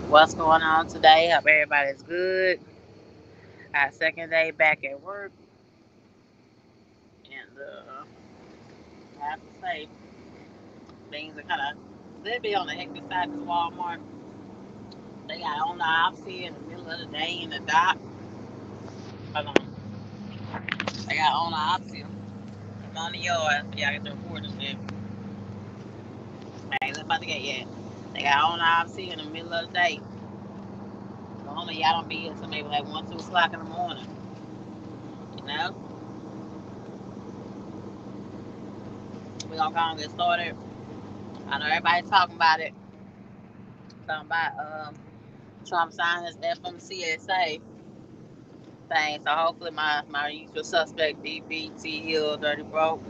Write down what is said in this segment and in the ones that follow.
What's going on today? Hope everybody's good. Our second day back at work, and I have to say, things are kind of a little bit on the hectic side of Walmart. They got on the opposite in the middle of the day in the dock. Hold on. They got on the opposite. I'm on the yard. Yeah, I get the report and shit. I ain't about to get yet. They got on the opposite in the middle of the day. Normally, y'all don't be here until maybe like 1, 2 o'clock in the morning. You know? We're gonna go and get started. I know everybody's talking about it. Talking about Trump signing this FMCSA thing. So hopefully my usual suspect, DBT Hill, Dirty Broke,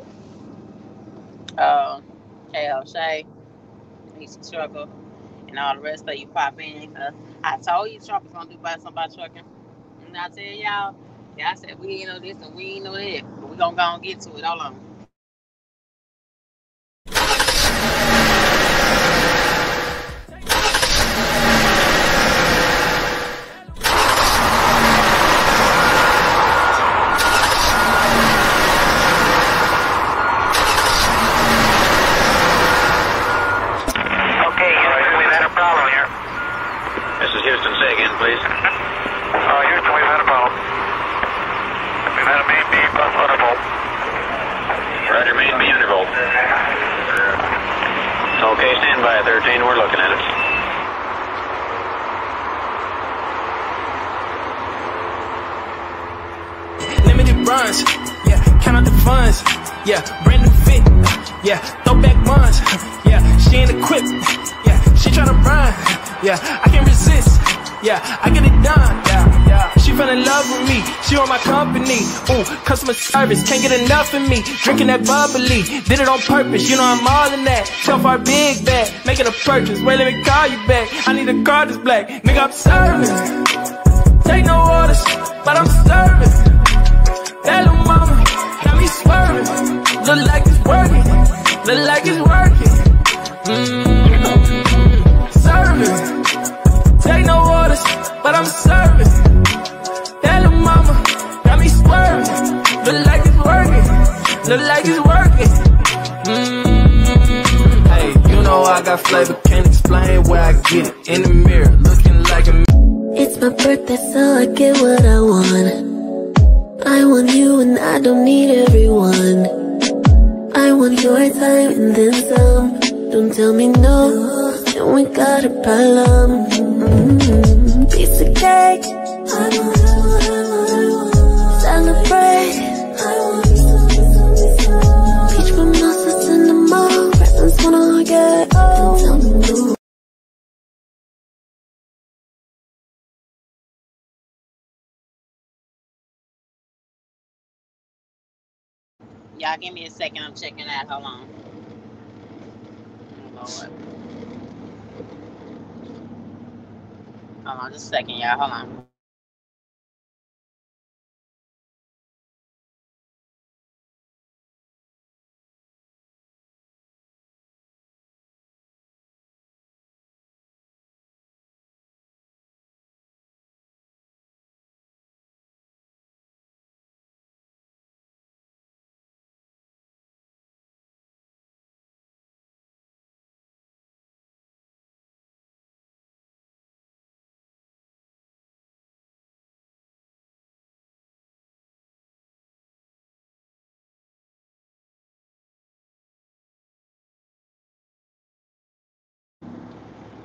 KL Shay, Easy Trucker, and all the rest of you pop in. Cause I told you Trump was gonna do something about trucking. And I tell y'all said we ain't know this and we ain't know that. But we gonna go and get to it. Hold on. Houston, say again, please. Houston, we've had a problem. We've had a main beam bus undervolt. Roger, main beam undervolt. Okay, stand by, 13. We're looking at it. Limited runs, yeah, count out the funds, yeah, brand new fit, yeah, throwback ones, yeah, she ain't equipped, yeah, she tryna run, yeah, I can't resist, yeah, I get it done, yeah, she fell in love with me, she on my company, ooh, customer service, can't get enough of me, drinking that bubbly, did it on purpose, you know I'm all in that, tough our big bag, making a purchase, wait, let me call you back, I need a car that's black, nigga, I'm serving, take no orders, but I'm serving. That little mama got me swerving. Look like it's working. Look like it's working. Serving. Take no orders, but I'm serving. That little mama got me swerving. Look like it's working. Look like it's working. Hey, you know I got flavor, can't explain where I get it. In the mirror, looking like a. It's my birthday, so I get what I want. I want you and I don't need everyone. I want your time and then some. Don't tell me no, then we got a problem. Piece of cake, I want, celebrate. Peach mimosas in the mall, presents wanna get. Don't tell me no. Y'all give me a second. I'm checking that. Hold on. Oh, Lord. Hold on just a second, y'all. Hold on.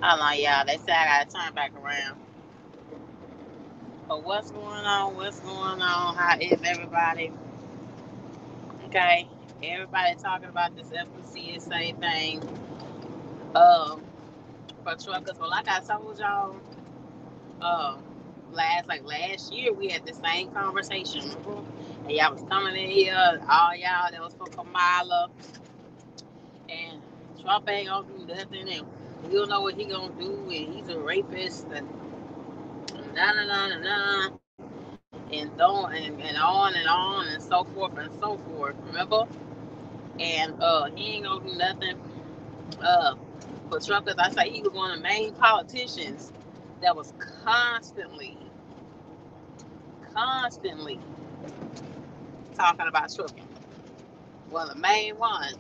Hold on, y'all. They said I gotta turn back around. But what's going on? What's going on? How is everybody? Okay. Everybody talking about this FMCSA thing. For truckers. Well, like I told y'all, last year we had the same conversation. Remember? And y'all was coming in here, all y'all that was for Kamala. And Trump ain't gonna do nothing, and we don't know what he gonna do, and he's a rapist, and and on and so forth. Remember? And he ain't gonna do nothing for truckers. I say he was one of the main politicians that was constantly talking about trucking. One of the main ones,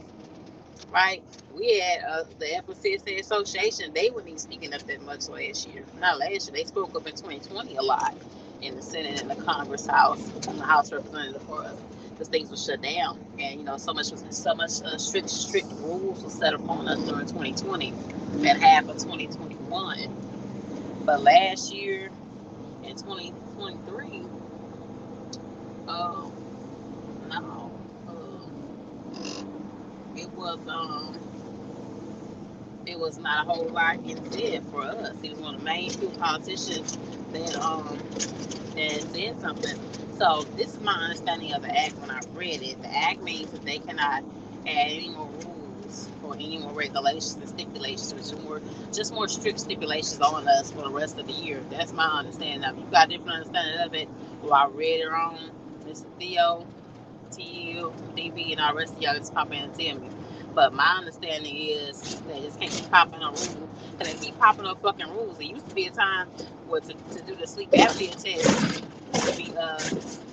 right? We had the FMCSA Association. They weren't even speaking up that much last year. Not last year. They spoke up in 2020 a lot in the Senate and the Congress House, and the House Representative for us, because things were shut down, and so much strict rules were set upon us during 2020 and half of 2021. But last year in 2023, no, it was not a whole lot in said for us. He was one of the main two politicians that said something. So this is my understanding of the act when I read it. The act means that they cannot add any more rules or any more regulations and stipulations, or just more strict stipulations on us for the rest of the year. That's my understanding of it. You got a different understanding of it, or I read it wrong. Mr. Theo, TL, DB, and all the rest of y'all just pop in and tell me. But my understanding is they just can't keep popping on rules. And they keep popping up fucking rules. It used to be a time where to do the sleep apnea test, to be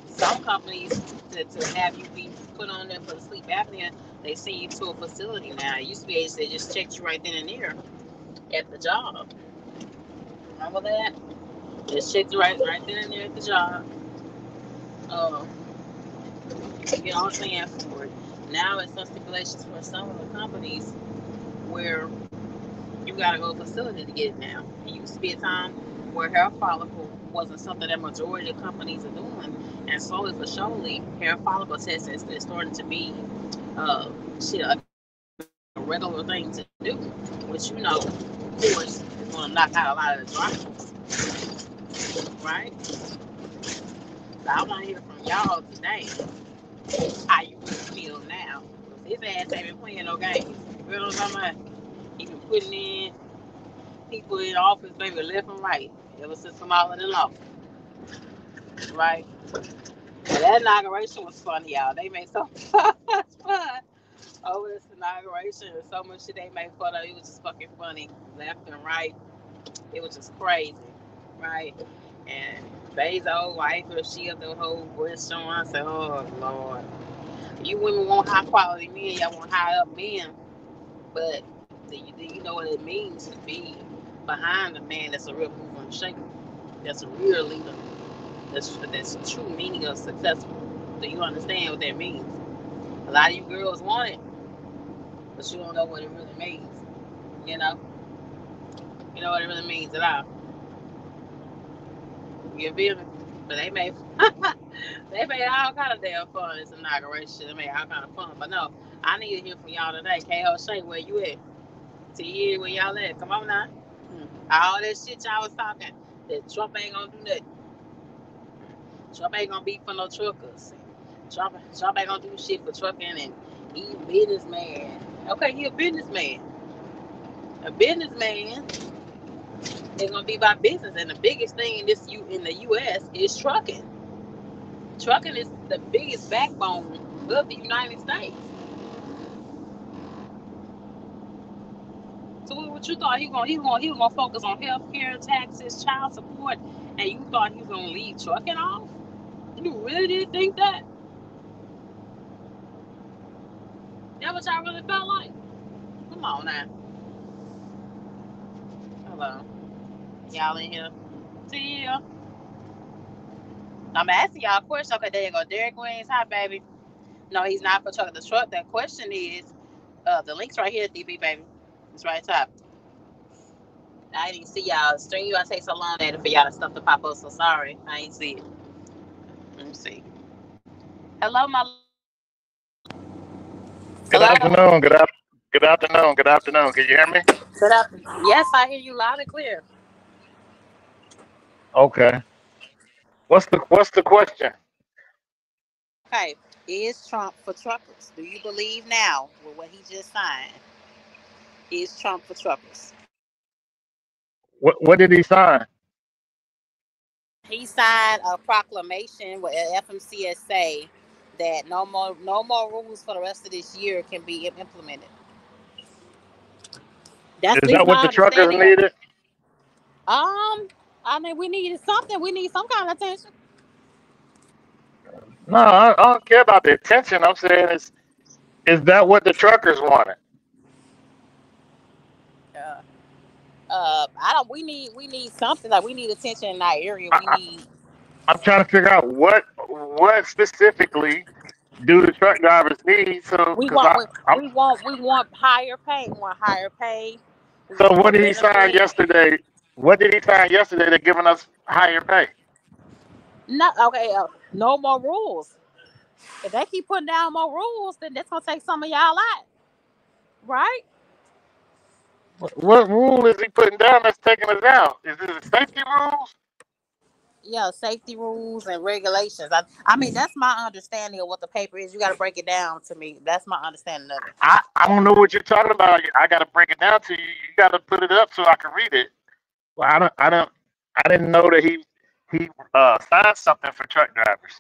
some companies to have you be put on there for the sleep apnea, they send you to a facility now. It used to be they just checked you right then and there at the job. Remember that? Just checked you right then and there at the job. You get all saying for it. Now it's some stipulations for some of the companies where you gotta go to a facility to get it now. It used to be a time where hair follicle wasn't something that majority of companies are doing, and slowly but surely, hair follicle tests is starting to be a regular thing to do, which of course, is going to knock out a lot of the drops, right? So I want to hear from y'all today how you feel now. His ass ain't been playing no games. You know what I'm talking about? He been putting in people in office, maybe left and right, ever since Kamala in law. Right? Well, that inauguration was fun, y'all. They made so much fun over this inauguration. So much shit they made fun of. It was just fucking funny. Left and right. It was just crazy. Right? And Bezos wife, she up the whole breast showing. I said, oh, Lord. You women want high quality men. Y'all want high up men. But do you know what it means to be behind a man that's a real mover and shaker? That's a real leader. That's the true meaning of successful. Do you understand what that means? A lot of you girls want it, but you don't know what it really means. You know what it really means at all. You feel me? But they made all kind of damn fun this inauguration. They made all kind of fun. But no, I need to hear from y'all today. K.O. Shay, where you at? T, where y'all at? Come on now. All that shit y'all was talking, that Trump ain't gonna do nothing. Trump ain't gonna be for no truckers. Trump ain't gonna do shit for trucking, and he a businessman. Okay, he a businessman. A businessman is gonna be about business, and the biggest thing in the U.S. is trucking. Trucking is the biggest backbone of the United States. So what you thought he was gonna focus on healthcare, taxes, child support, and you thought he was gonna leave trucking off? You really did think that? That what y'all really felt like? Come on now. Hello. Y'all in here? See ya. I'm asking y'all a question. Okay, there you go. Derek Williams. Hi, baby. No, he's not for trucking. The truck. That question is, the link's right here, DB, baby. It's right top. I didn't see y'all. Stream you. I take so long for y'all to stuff to pop up. So sorry. I ain't see it. Let me see. Hello, my. Good afternoon. Good afternoon. Good afternoon. Can you hear me? Good afternoon. Yes, I hear you loud and clear. Okay. What's the question? Okay. Is Trump for truckers? Do you believe now with what he just signed? Is Trump for truckers? What did he sign? He signed a proclamation with FMCSA that no more rules for the rest of this year can be implemented. Is that what the truckers needed? I mean, we needed something. We need some kind of attention. No, I don't care about the attention. I'm saying is that what the truckers wanted? Uh, I don't. We need something like we need attention in that area. I, We I, need. I'm trying to figure out what specifically do the truck drivers need. So, We because want. I'm We want higher pay. We want higher pay. We so want what more did he sign benefits. yesterday? What did he sign yesterday? They're giving us higher pay. No, okay. No more rules. If they keep putting down more rules, then that's gonna take some of y'all out, right? What rule is he putting down that's taking us out? Is it the safety rules? Yeah, safety rules and regulations. I mean, that's my understanding of what the paper is. You got to break it down to me. That's my understanding of it. I don't know what you're talking about. I got to break it down to you. You got to put it up so I can read it. Well, I didn't know that he signed something for truck drivers.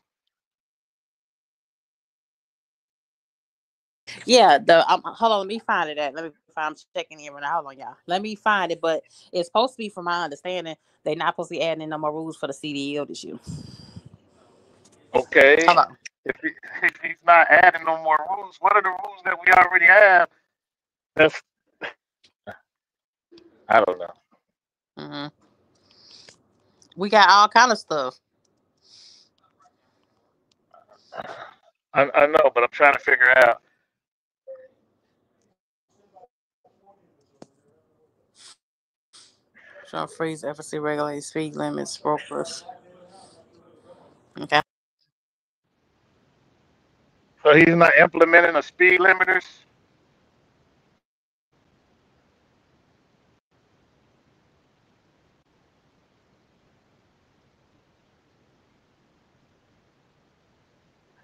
Yeah, hold on. Let me find it. Let me find. I'm checking in right now. Hold on, y'all. Let me find it. But it's supposed to be, from my understanding, they're not supposed to be adding in no more rules for the CDL this year. Okay, Hold on. if, he, if he's not adding no more rules, what are the rules that we already have? That's I don't know. Hmm. We got all kind of stuff. I know, but I'm trying to figure out. Shall freeze FSC regulated speed limits, brokers. Okay. So he's not implementing the speed limiters.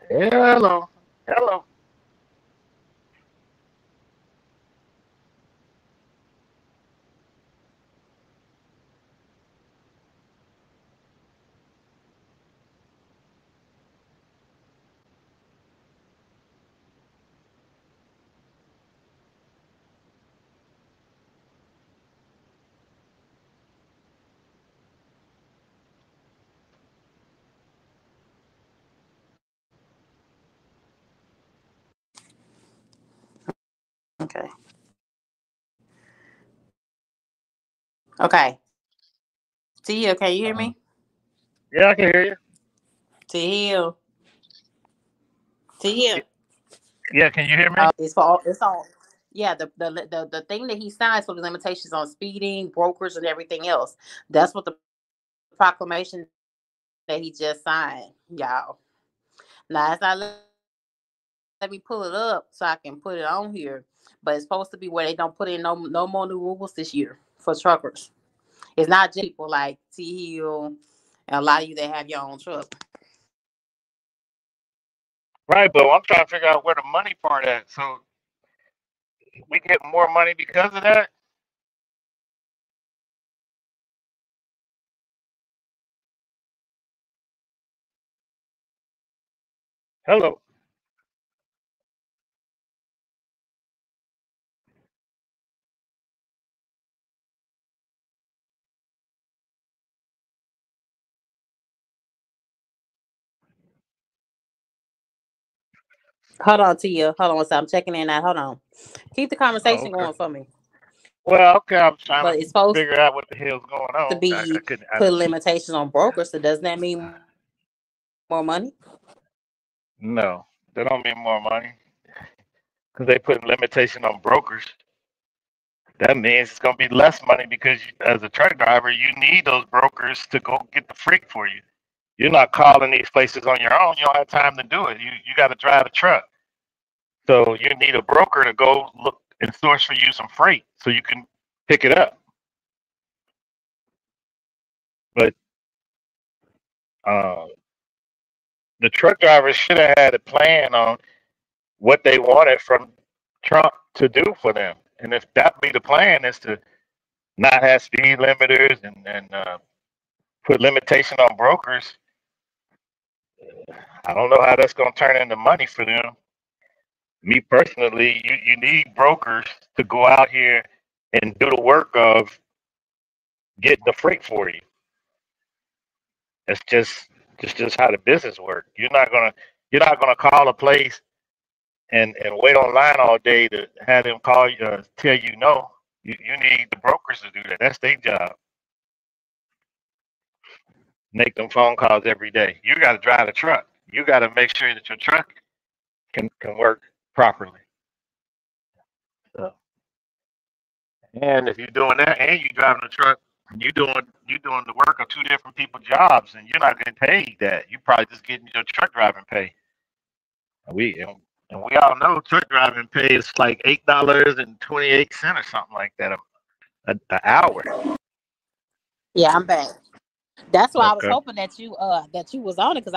Hello, hello. Okay. Okay. Tia, can you hear Uh-huh. me? Yeah, I can hear you. Tia. Tia. Yeah, can you hear me? It's for all. It's on. Yeah, the thing that he signs for the limitations on speeding, brokers, and everything else. That's what the proclamation that he just signed, y'all. Now it's not. Let me pull it up so I can put it on here. But it's supposed to be where they don't put in no more new rules this year for truckers. It's not just people like T Hill and a lot of you that have your own truck. Right, but I'm trying to figure out where the money part at. So we get more money because of that. Hello. Hold on, Tia. Hold on. So I'm checking in now. Hold on. Keep the Oh, conversation okay. going for me. Well, okay. I'm trying But to it's supposed figure out what the hell's going to on. I be couldn't. put limitations on brokers. So doesn't that mean more money? No, they don't mean more money because they put limitation on brokers. That means it's gonna be less money because as a truck driver, you need those brokers to go get the freight for you. You're not calling these places on your own. You don't have time to do it. You got to drive a truck. So you need a broker to go look and source for you some freight so you can pick it up. But uh, the truck drivers should have had a plan on what they wanted from Trump to do for them. And if that be the plan, is to not have speed limiters and put limitation on brokers, I don't know how that's going to turn into money for them. Me personally, you need brokers to go out here and do the work of getting the freight for you. It's just how the business works. You're not gonna call a place and wait online all day to have them call you, tell you no. You need the brokers to do that. That's their job. Make them phone calls every day. You got to drive the truck. You got to make sure that your truck can work properly. So, and if you're doing that and you're driving the truck, you doing the work of two different people's jobs, and you're not getting paid that. You probably just getting your truck driving pay. And we all know truck driving pay is like $8.28 or something like that an hour. Yeah, I'm back. That's why I was Okay. hoping that you was on it, because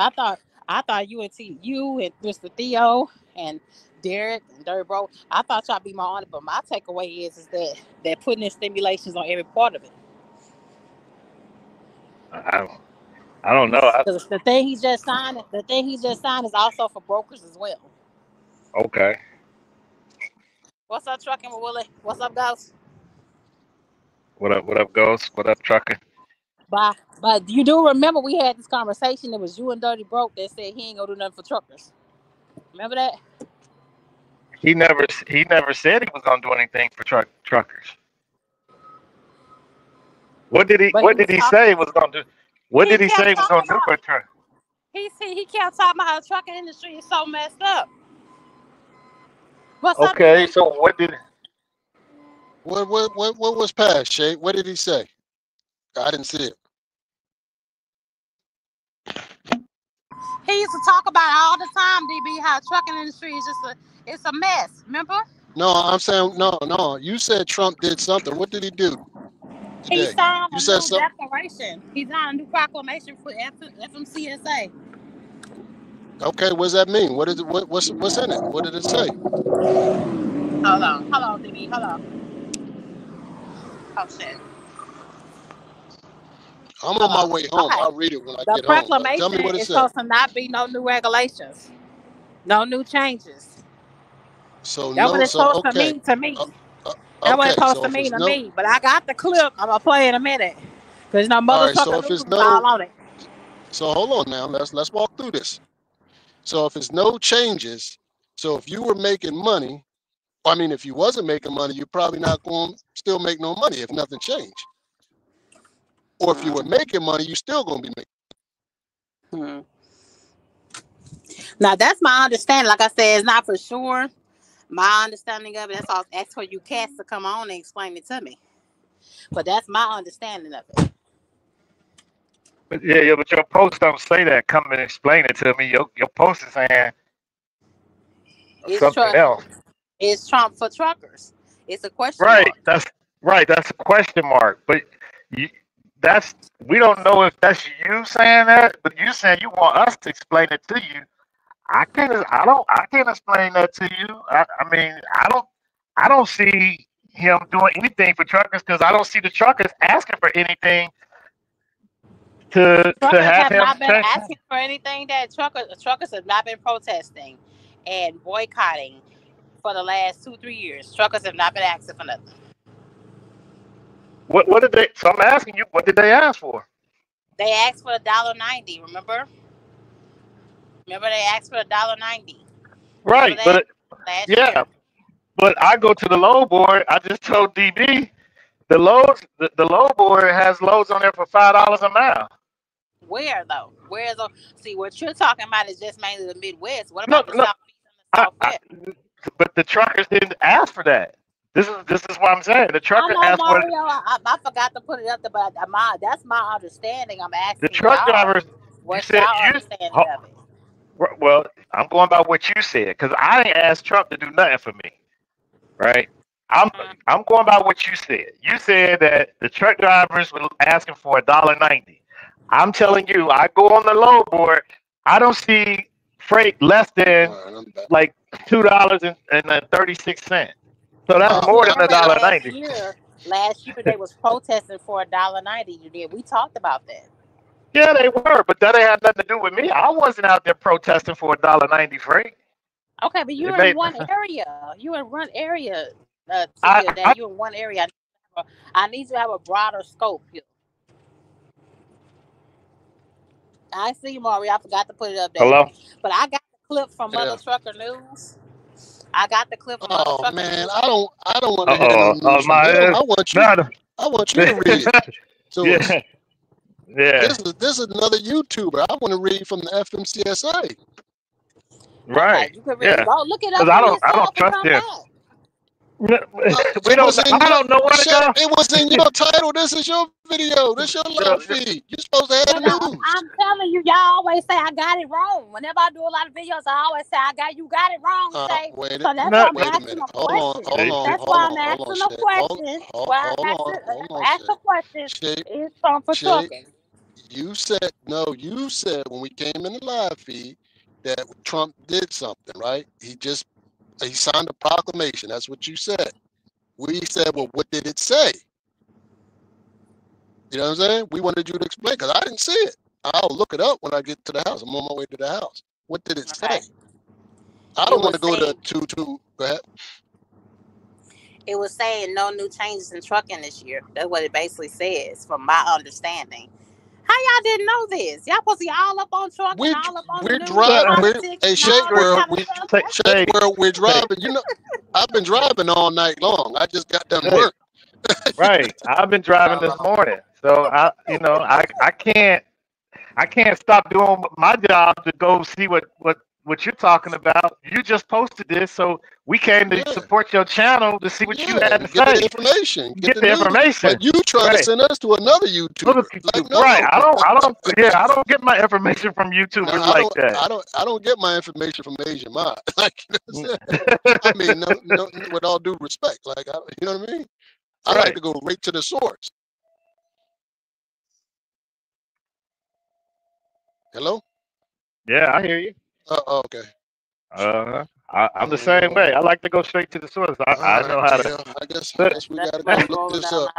I thought you and Mr. Theo and Derek and Dirty Bro, I thought y'all be more on it, but my takeaway is that putting in stimulations on every part of it. I don't know. Because the thing he just signed is also for brokers as well. Okay. What's up, Trucking with Willie? What's up, Ghost? What up? What up, Ghost? What up, Trucker? But you do remember we had this conversation. It was you and Dirty Broke that said he ain't gonna do nothing for truckers. Remember that? He never said he was gonna do anything for truckers. What did he say he was gonna do? What did he say he was gonna do for truck? He kept talking about how the trucking industry is so messed up. What's up? Okay, so what did? What was passed, Shay? What did he say? I didn't see it. He used to talk about it all the time, DB, how the trucking industry is it's a mess. Remember? No, I'm saying no. You said Trump did something. What did he do today? He signed You a said new something. declaration. He signed a new proclamation for FMCSA. Okay, what does that mean? What is it? What's in it? What did it say? Hold on, DB, hold on. Oh shit. I'm on my way home. Okay. I'll read it when I The get home. Tell proclamation me what it is said. supposed to not be no new regulations, no new changes. So That's what it's supposed to okay. mean to me. That's what Okay, it's supposed so to if mean it's to no, me. But I got the clip. I'm gonna play in a minute. Cause Mother all right. So Trucker if News it's is all no, on it. so hold on now. Let's walk through this. So if it's no changes, so if you were making money, I mean, if you wasn't making money, you're probably not going to still make no money if nothing changed. Or if you were making money, you're still going to be making. Now that's my understanding. Like I said, it's not for sure. My understanding of it. That's all. Ask for you cats to come on and explain it to me. But that's my understanding of it. But yeah, but your post don't say that. Come and explain it to me. Your post is saying something else. It's Trump for truckers. It's a question Right. mark. That's a question mark. But you, we don't know if that's you saying that. But you saying you want us to explain it to you. I can't explain that to you. I mean, I don't see him doing anything for truckers because I don't see the truckers asking for anything to Truckers have have him not been change. asking for anything. That truckers have not been protesting and boycotting for the last 2-3 years. Truckers have not been asking for nothing. What did they? So I'm asking you, what did they ask for? They asked for $1.90. Remember they asked for $1.90. Remember Right, that last year. but I go to the load board. I just told DB the load board has loads on there for $5 a mile. Where though? See, what you're talking about is just mainly the Midwest. What No, about the Southeast and the Southwest? but the truckers didn't ask for that. This is what I'm saying. The trucker I know, asked for Mario. I forgot to put it up there, but that's my understanding. I'm asking the truck y'all. drivers. You What's said y'all understanding of it? Well, I'm going by what you said because I didn't ask Trump to do nothing for me, right? I'm going by what you said. You said that the truck drivers were asking for $1.90. I'm telling you, I go on the load board. I don't see freight less than like $2.36. So that's more than $1.90. Last year they was protesting for $1.90. We talked about that. Yeah, they were, but that ain't had nothing to do with me. I wasn't out there protesting for $1.90 freight. Okay, but you're in one area. You're in one area. You're in one area. I need to have a broader scope here. I see, Maury. I forgot to put it up, David. Hello? But I got the clip from Yeah. Mother Trucker News. I got the clip from Mother Oh Trucker man, News. I don't want to hear no Oh, news from my them. I want you to read it to us. yeah, yeah, This is another YouTuber. I want to read from the FMCSA. right, Okay, you can read. yeah. Go look it up Because for I don't yourself and trust come them. back. We It don't. was in I your don't know where to go. it was in your title. This is your video. This your live feed. You're supposed to have But the no, news. I'm telling you, y'all always say I got it wrong. Whenever I do a lot of videos, I always say you got it wrong, Shay. Wait So that's No, why I'm no. a asking minute. a question. That's Hold why I'm on, asking a Shay. question. Why I'm asking a question Shay, is for Shay, trucking. you said no. You said when we came in the live feed that Trump did something, right? He signed a proclamation. That's what you said. We said, well, what did it say? You know what I'm saying? We wanted you to explain because I didn't see it. I'll look it up when I get to the house. I'm on my way to the house. What did it say? I don't want to go to go ahead. It was saying no new changes in trucking this year. That's what it basically says, from my understanding. How y'all didn't know this? Y'all supposed to be all up on trucking, all up on the news, politics, and Shake all World, that kind of stuff. we're driving. You know, I've been driving all night long. I just got done work. Right. I've been driving this morning, so I can't stop doing my job to go see what you're talking about. You just posted this, so we came to support your channel to see what you had to get say. the information, Get the news. information. But you trying to send us to another YouTuber? Like, no. Right. I don't get my information from YouTubers like that. I don't get my information from Asian Mind. Like, I mean, no, with all due respect, like, you know what I mean? I like to go right to the source. Hello? Yeah, I hear you. Okay. I'm the same way. I like to go straight to the source. I know how to. I guess we gotta go look this up.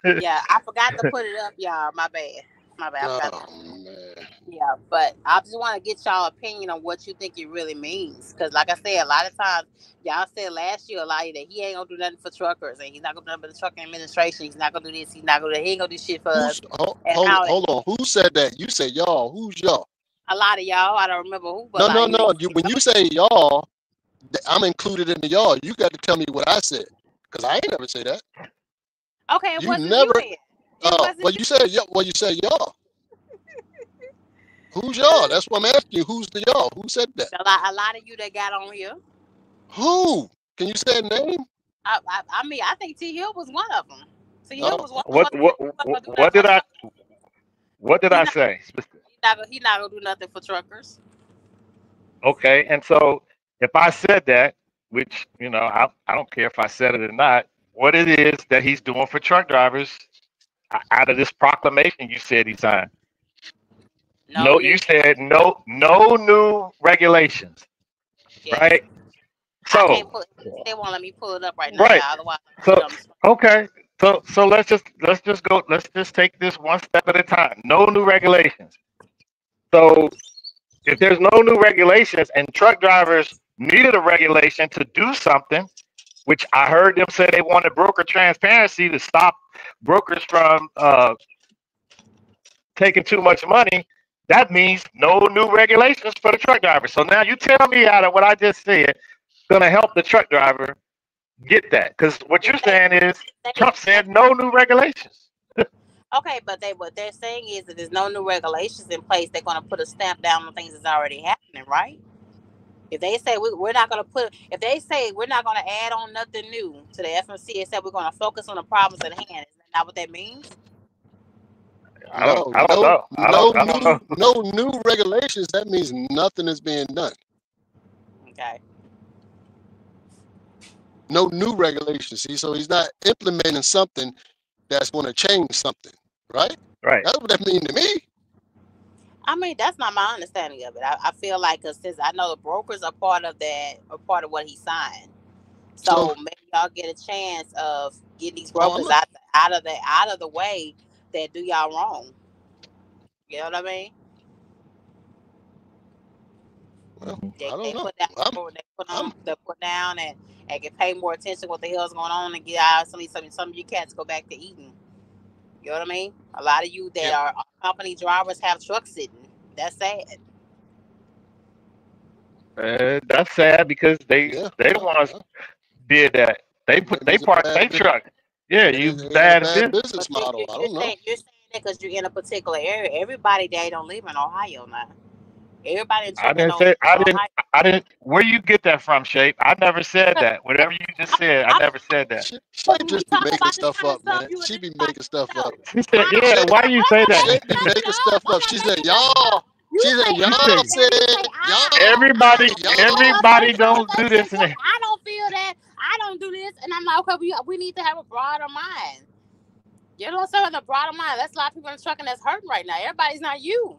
Yeah, I forgot to put it up, y'all. My bad. Oh man. Yeah, but I just want to get y'all opinion on what you think it really means. Because, like I said, a lot of times, y'all said last year a lot that he ain't gonna do nothing for truckers, and he's not gonna do nothing for the trucking administration. He's not gonna do this. He's not gonna. He ain't gonna do shit for us. Hold on. Who said that? You said y'all. Who's y'all? A lot of y'all. I don't remember who. But No. When you say y'all, I'm included in the y'all. You got to tell me what I said, because I ain't never say that. Okay, it wasn't never. You then. Well, you said y'all. Who's y'all? That's what I'm asking you. Who's the y'all? Who said that? A lot of you that got on here. Who? Can you say a name? I mean, I think T Hill was one of them. T Hill was one. What did I say? He's not gonna do nothing for truckers. Okay, and so if I said that, which I don't care if I said it or not, what it is that he's doing for truck drivers out of this proclamation you said he signed. No, you said no new regulations, right? So they won't let me pull it up right now. Right. Otherwise, okay. So let's just take this one step at a time. No new regulations. So if there's no new regulations and truck drivers needed a regulation to do something, which I heard them say they wanted broker transparency to stop brokers from taking too much money, that means no new regulations for the truck driver. So now you tell me out of what I just said, going to help the truck driver get that. Because what you're saying is Trump said no new regulations. Okay, but what they're saying is that there's no new regulations in place. They're going to put a stamp down on things that's already happening, right? If they say we're not going to if they say we're not going to add on nothing new to the FMC, except we're going to focus on the problems at hand, is that not what that means? I don't know. No new regulations. That means nothing is being done. Okay. No new regulations. See, so he's not implementing something that's going to change something, right? Right. That's what that means to me. I mean, that's not my understanding of it. I feel like, since I know the brokers are part of that, or part of what he signed, so maybe y'all get a chance of getting these brokers out of the way that do y'all wrong. You know what I mean? Well, They I don't know. They put down and can pay more attention to what the hell's going on and get out some of you cats go back to eating. You know what I mean? A lot of you that are company drivers have trucks sitting. That's sad. That's sad because they the ones did that. They parked their truck. Yeah, It you is a bad bad business. business model. I don't know. You're saying that because you're in a particular area. Everybody they don't live in Ohio now. Everybody in I trucking didn't don't say live in Ohio. I didn't. Where you get that from, Shape? I never said that. Whatever you just said, I never said that. She When we just be talk making about this stuff kind of up, stuff, man. you She would be think about making stuff up. She said, Hold "Yeah, on. why you say She that?" be making stuff up. She said, y'all. You She say said, y'all I, She then you said, say I. Everybody So don't do this and that. I don't feel that. I don't do this, and I'm like, okay, we need to have a broader mind. You know, some of the broader mind. That's a lot of people in trucking that's hurting right now. Everybody's not you.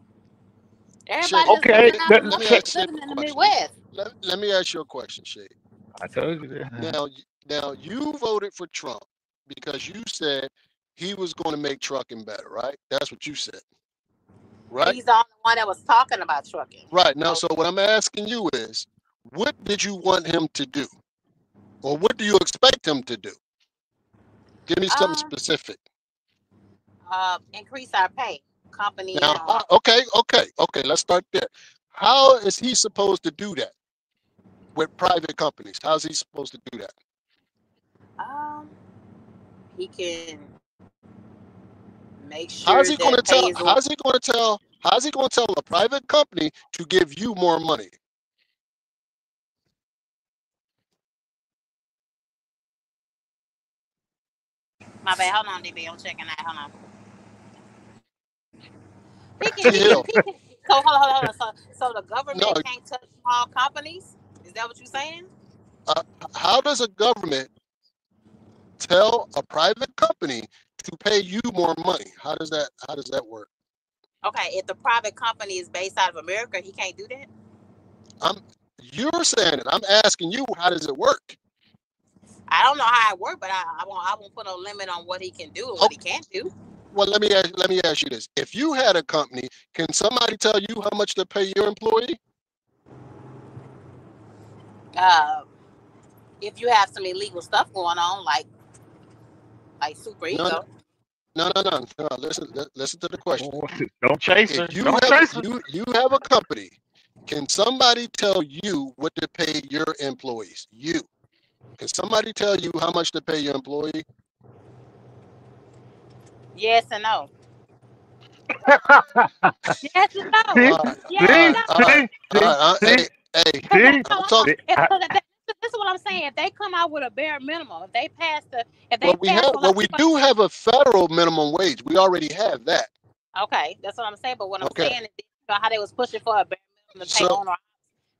Everybody Shay, just Okay, living out let in me ask Shay living a in the question. Midwest. Let me ask you a question, Shay. I told you that. Now you voted for Trump because you said he was going to make trucking better, right? That's what you said, right? He's the only one that was talking about trucking. Right. Now, so what I'm asking you is, what did you want him to do? Or what do you expect him to do? Give me something specific. Increase our pay. Company. Now, okay. Let's start there. How is he supposed to do that with private companies? How's he supposed to do that? He can make sure How's he going to that pay tell? is. How's he going to tell? How's he going to tell a private company to give you more money? My bad. Hold on, DB. I'm checking that. Hold on. He T. can. Hill. So hold on. So the No. government can't touch small companies. Is that what you're saying? How does a government tell a private company to pay you more money? How does that work? Okay, if the private company is based out of America, he can't do that. You're saying it. I'm asking you, how does it work? I don't know how it works, but I won't put a limit on what he can do and what he can't do. Well, let me ask you this: if you had a company, can somebody tell you how much to pay your employee? If you have some illegal stuff going on, like super ego. No. Listen to the question. Don't chase her. If you Don't have chase her. you have a company, can somebody tell you what to pay your employees? Can somebody tell you how much to pay your employee? Yes and no. Yes and no. Hey, I'm talking. This is what I'm saying. If they come out with a bare minimum, if they pass we do have a federal minimum wage. We already have that. Okay, that's what I'm saying. But what I'm saying is, how they was pushing for a bare minimum to pay owner,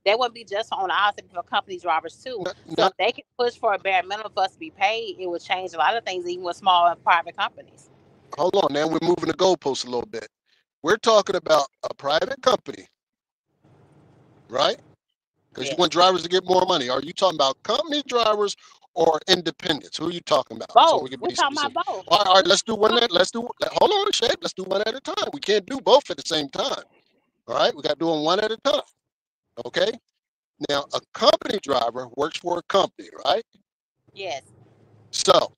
they wouldn't be just on the house for company drivers too. So if they can push for a bare minimum for us to be paid, it would change a lot of things, even with small and private companies. Hold on, now we're moving the goalposts a little bit. We're talking about a private company, right? Because you want drivers to get more money. Are you talking about company drivers or independents? Who are you talking about? Both. So we can We're talking about both. All right, let's do one at. Hold on, Shay. Let's do one at a time. We can't do both at the same time. All right, we got to do them one at a time. Okay. Now, a company driver works for a company, right? Yes. So,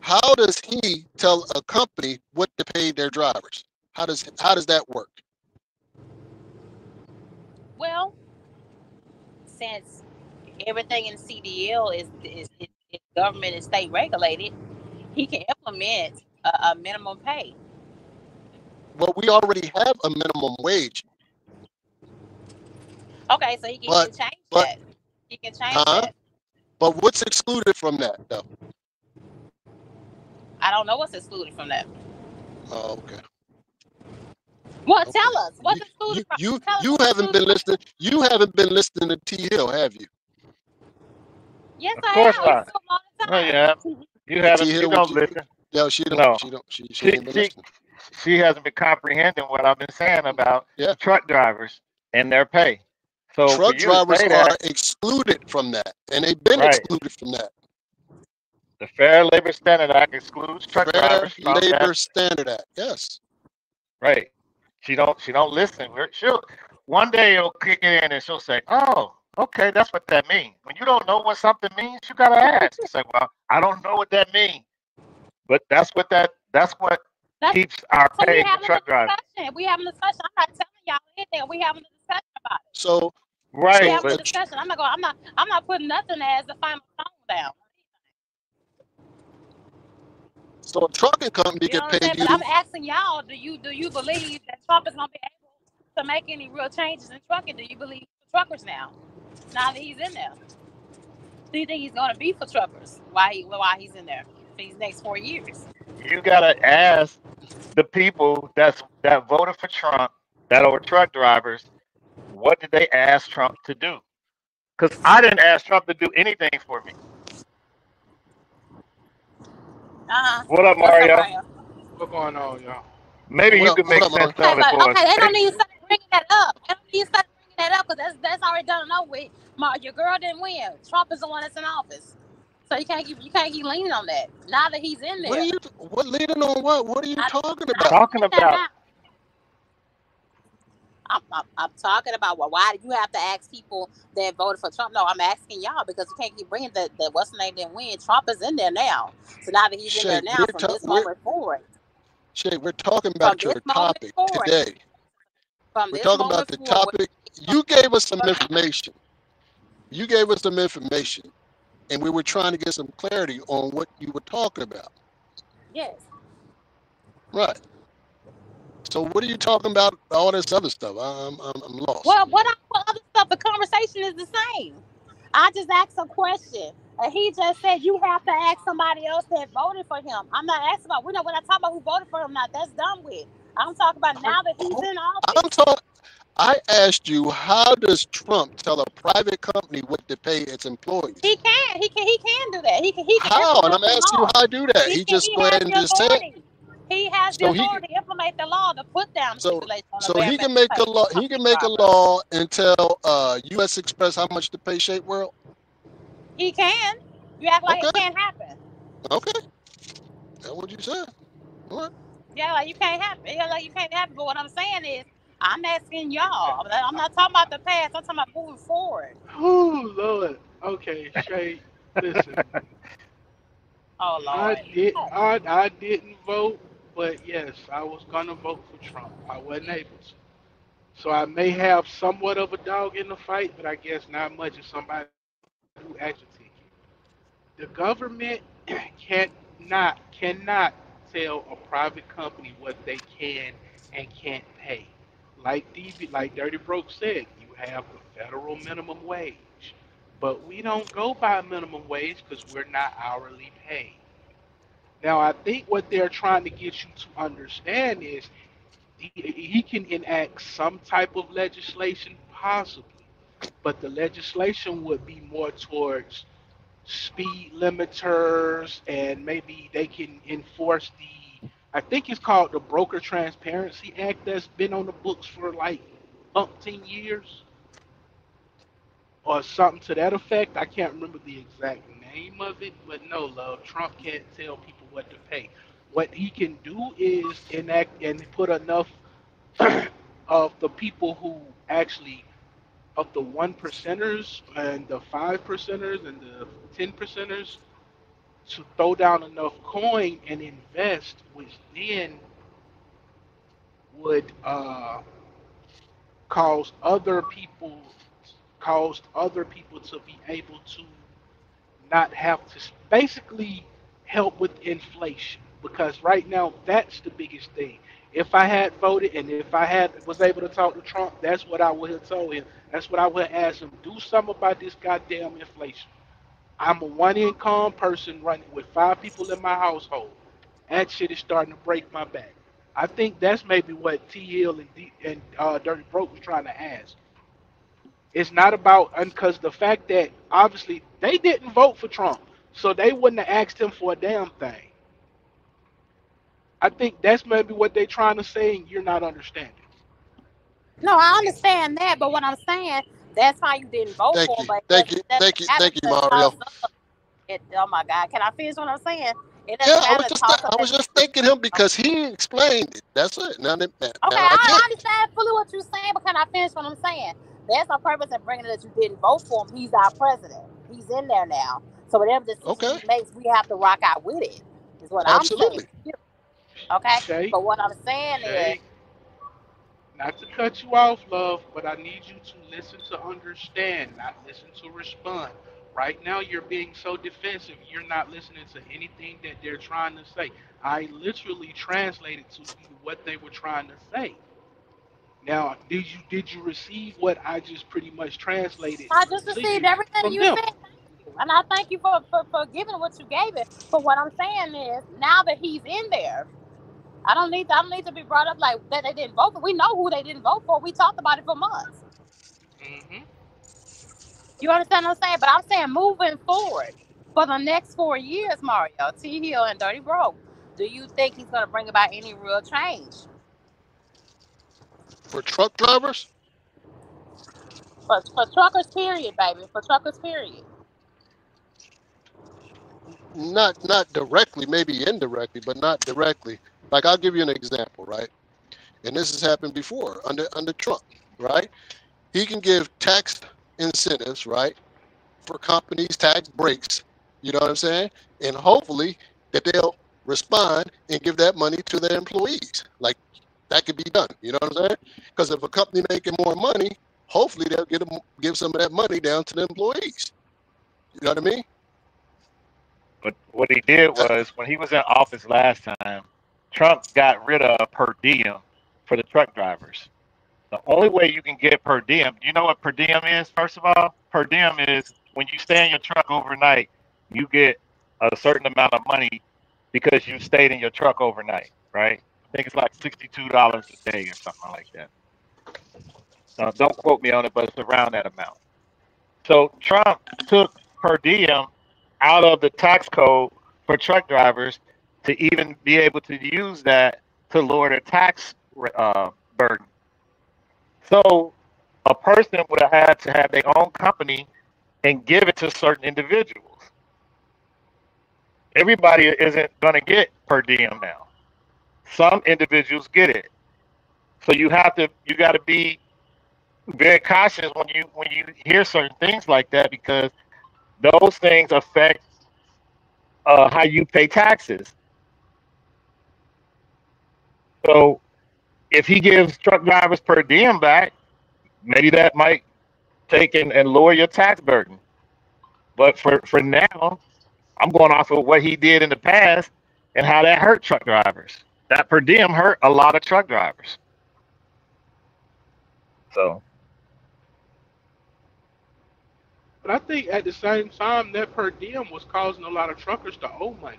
how does he tell a company what to pay their drivers? How does that work? Well, since everything in CDL is government and state regulated, he can implement a minimum pay. Well, we already have a minimum wage. Okay, so he can change that. He can change that. But what's excluded from that, though? I don't know what's excluded from that. Oh, okay. Well, tell us what's excluded from. You haven't been listening. You haven't been listening to T. Hill, have you? Yes, I have. All the time. Oh yeah. You haven't. You don't listen. No, she don't. No. She ain't been listening. She hasn't been comprehending what I've been saying about truck drivers and their pay. So truck drivers are excluded from that, and they've been excluded from that. The Fair Labor Standard Act excludes truck drivers from that. Fair Labor Standard Act, yes. Right. She don't listen. One day it'll kick in and she'll say, "Oh, okay, that's what that means." When you don't know what something means, you gotta ask. You say, "Well, I don't know what that means," but that's what that That's what That's keeps our so we pay for having a truck drivers. discussion. We having a discussion. I'm not telling y'all anything. We having a discussion about it. So We Right, so having a a but discussion. I'm not putting nothing as the final tone down. so a trucking company You know can what I'm pay saying? But I'm you. asking y'all, do you believe that Trump is gonna be able to make any real changes in trucking? Do you believe for truckers now that he's in there? Do you think he's gonna be for truckers while he's in there for these next 4 years? you gotta ask the people that voted for Trump, that are truck drivers, what did they ask Trump to do? Because I didn't ask Trump to do anything for me. What up, What's up, Mario? Mario? What going on, y'all? Maybe you could What make up, Marley? sense Okay, of it but for us. okay, they don't Maybe, need to start bringing that up. They don't need to start bringing that up because that's already done and over with. Your girl didn't win. Trump is the one that's in office, so you can't keep leaning on that. Now that he's in What are there, you? What leading on what? What are you talking about? talking about I'm talking about why do you have to ask people that voted for Trump? No, I'm asking y'all because you can't keep bringing that what's the name didn't win. Trump is in there now, so now that he's in there Shay, now, from this moment forward, Shay, we're talking from about this your moment topic forward, today. from We're this talking about moment the forward. topic. You gave us some information. You gave us some information, and we were trying to get some clarity on what you were talking about. Yes. Right. So what are you talking about? All this other stuff. I'm lost. Well, what other stuff? The conversation is the same. I just asked a question, and he just said you have to ask somebody else that voted for him. I'm not asking about. We know when I talk about who voted for him. Now that's done with. I'm talking about now that he's in I'm office. talking. I asked you, how does Trump tell a private company what to pay its employees? He can do that. He can How? And implement I'm the asking you law. how to do that. He just He go has ahead and the just say it. authority. He has the So he authority to implement the law to put down the so stipulation on the so bare he can minimum make a pay law. for He can truck make a drivers. law and tell U.S. Express how much to pay Shape World. He can. You act like Okay. it can't happen. Okay. That's what you said. All right. Yeah, like you can't happen. Yeah, like you can't happen. But what I'm saying is, I'm asking y'all. I'm not talking about the past. I'm talking about moving forward. Oh Lord. Okay, Shay. Listen, Oh I Lord. did. I didn't vote, but yes, I was gonna vote for Trump. I wasn't able to. So I may have somewhat of a dog in the fight, but I guess not much of somebody who actually ticket. The government cannot tell a private company what they can and can't pay. Like Dirty Broke said, you have the federal minimum wage, but we don't go by minimum wage because we're not hourly paid. Now, I think what they're trying to get you to understand is he can enact some type of legislation, possibly, but the legislation would be more towards speed limiters, and maybe they can enforce I think it's called the Broker Transparency Act that's been on the books for like umpteen years or something to that effect. I can't remember the exact name of it, but no, love, Trump can't tell people what to pay. What he can do is enact and put enough of the people who actually, of the 1%ers and the 5%ers and the 10%ers, to throw down enough coin and invest, which then would cause other people to be able to not have to basically help with inflation, because right now that's the biggest thing. If I had voted and if I had was able to talk to Trump, that's what I would have told him. That's what I would have asked him. Do something about this goddamn inflation. I'm a one income person running with 5 people in my household. That shit is starting to break my back. I think that's maybe what T Hill and Dirty Broke was trying to ask. It's not about, because the fact that obviously they didn't vote for Trump, so they wouldn't have asked him for a damn thing. I think that's maybe what they're trying to say, and you're not understanding. No, I understand that, but what I'm saying, that's how you didn't vote Thank for him, you. but Thank you. it doesn't Thank you. matter Thank you, to Mario. toss up. Oh my God, can I finish what I'm saying? It Yeah, doesn't matter to toss up I that. was just thanking him because he explained it. That's it. Okay, Now I get I it. understand fully what you're saying, but can I finish what I'm saying? There's no purpose in bringing it that you didn't vote for him. He's our president. He's in there now. So whatever decision Okay. he makes, we have to rock out with it. Is what I'm saying. Absolutely. Okay, Shay, but what I'm saying is, Shay, not to cut you off, love, but I need you to listen to understand, not listen to respond. Right now, you're being so defensive. You're not listening to anything that they're trying to say. I literally translated to you what they were trying to say. Now, did you receive what I just pretty much translated I just to received you everything from you them? said. Thank you, and I thank you for giving what you gave it. But what I'm saying is, now that he's in there, I don't need to be brought up like that they didn't vote for. We know who they didn't vote for. We talked about it for months. Hmm. You understand what I'm saying? But I'm saying moving forward for the next 4 years, Mario, T Hill and Dirty Broke, do you think he's gonna bring about any real change? For truck drivers, For truckers, period, baby. For truckers, period. not directly, maybe indirectly, but not directly. Like I'll give you an example, right? And this has happened before under Trump, right? He can give tax incentives, right, for companies, tax breaks. You know what I'm saying? And hopefully that they'll respond and give that money to their employees. Like that could be done. You know what I'm saying? Because if a company making more money, hopefully they'll give some of that money down to the employees. You know what I mean? But what he did That, was when he was in office last time, Trump got rid of per diem for the truck drivers. The only way you can get per diem, do you know what per diem is, first of all? Per diem is when you stay in your truck overnight, you get a certain amount of money because you stayed in your truck overnight, right? I think it's like $62 a day or something like that. Don't quote me on it, but it's around that amount. So Trump took per diem out of the tax code for truck drivers to even be able to use that to lower their tax burden. So a person would have had to have their own company and give it to certain individuals. Everybody isn't going to get per diem now. Some individuals get it. So you got to be very cautious when you hear certain things like that because those things affect how you pay taxes. So if he gives truck drivers per diem back, maybe that might take and lower your tax burden. But for now, I'm going off of what he did in the past and how that hurt truck drivers. That per diem hurt a lot of truck drivers. So But I think at the same time, that per diem was causing a lot of truckers to owe money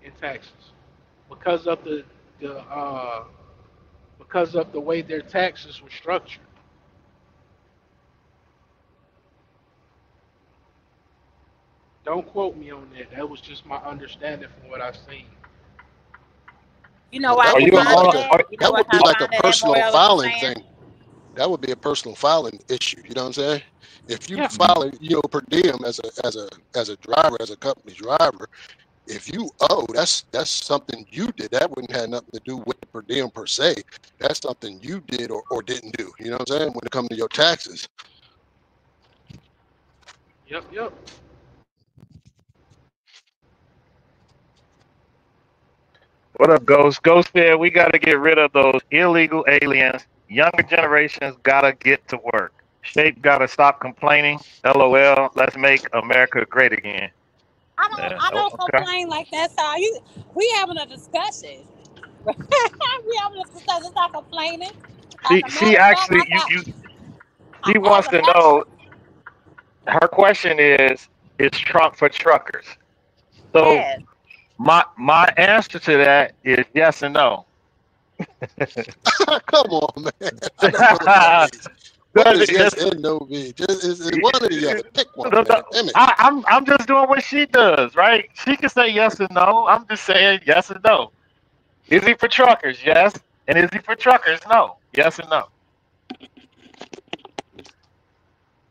in taxes because of the because of the way their taxes were structured. Don't quote me on that. That was just my understanding from what I've seen. You know well, where I that are can would you be find like it a on? at? You know that where would can be I like a find it at, personal Mario, what I'm filing saying? thing. That would be a personal filing issue. You know what I'm saying? If you Yeah. file it, per diem as a driver, as a company driver, if you owe, that's something you did. That wouldn't have nothing to do with the per diem per se. That's something you did or didn't do. You know what I'm saying? When it comes to your taxes. Yep. Yep. What up, Ghost? Ghost said we got to get rid of those illegal aliens. Younger generations got to get to work. Shape got to stop complaining. LOL. Let's make America great again. I don't Okay. complain like that. So we having a discussion. We having a discussion. It's not complaining. As a She matter of fact, actually I got she as wants a to matter. know. Her question is Trump for truckers? So Yes. my answer to that is yes and no. Come on, man. I don't know what that means. What does yes That's, and no mean? Just it's one or the other. Pick one, man. Damn it. I'm just doing what she does, right? She can say yes and no. I'm just saying yes and no. Is he for truckers? Yes. And is he for truckers? No. Yes and no.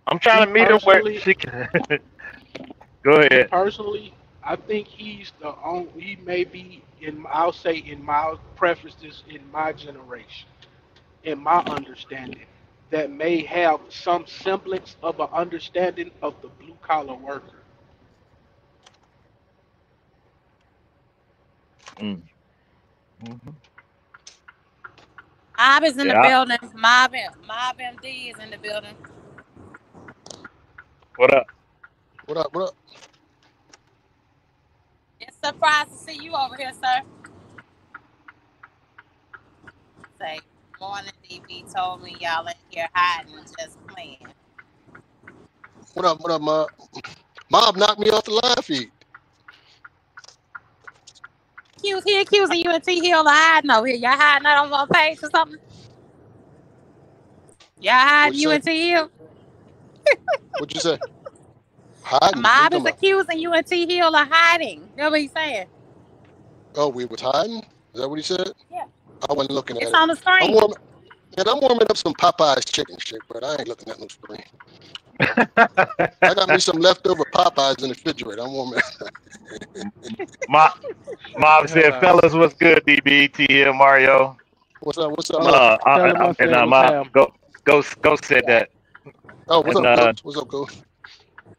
I'm trying Me to meet her where personally, she can. Go me ahead. personally, I think he's the only. He may be in. I'll say in my preferences in my generation, in my understanding, that may have some semblance of an understanding of the blue collar worker. Mm. Mhm. Mob is in the Yeah. building. Mob MD is in the building. What up? What up? What up? It's surprised to see you over here, sir. Say, morning DB told me y'all in here hiding, just playing. What up? What up, Mob? Mob knocked me off the live feed. He accusing you and T Hill of hiding over here. Y'all hiding out on my page or something? Y'all hiding you and T Hill? What'd you say? Hiding? Mob is accusing you and T Hill of hiding. You know what he's saying? Oh, we was hiding? Is that what he said? Yeah. I wasn't looking at it. It's on the screen. I'm warming up some Popeye's chicken shit, but I ain't looking at no screen. I got me some leftover Popeyes in the refrigerator. I'm warming Mob said, fellas, what's good, DB, T, Mario? What's up? What's up, Mob? Mob, go said that. Oh, what's up, Coach? What's up, Coach?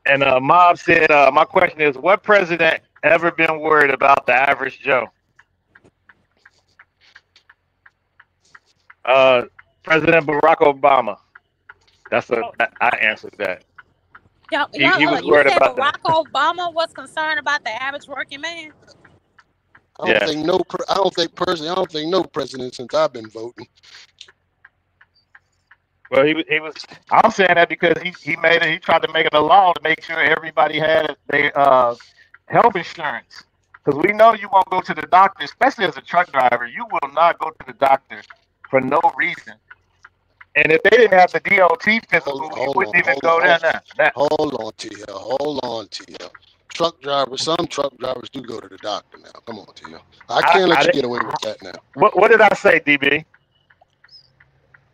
And Mob said, my question is, what president ever been worried about the average Joe? President Barack Obama. I answered that. He was worried about Barack Obama was concerned about the average working man. I don't think no president since I've been voting. Well, he was. I'm saying that because he tried to make it a law to make sure everybody had their health insurance. Because we know you won't go to the doctor, especially as a truck driver. You will not go to the doctor for no reason. And if they didn't have the DOT physical, you wouldn't even go there now. Hold on, TL. Some truck drivers do go to the doctor now. Come on, TL. I can't let you get away with that now. What did I say, DB?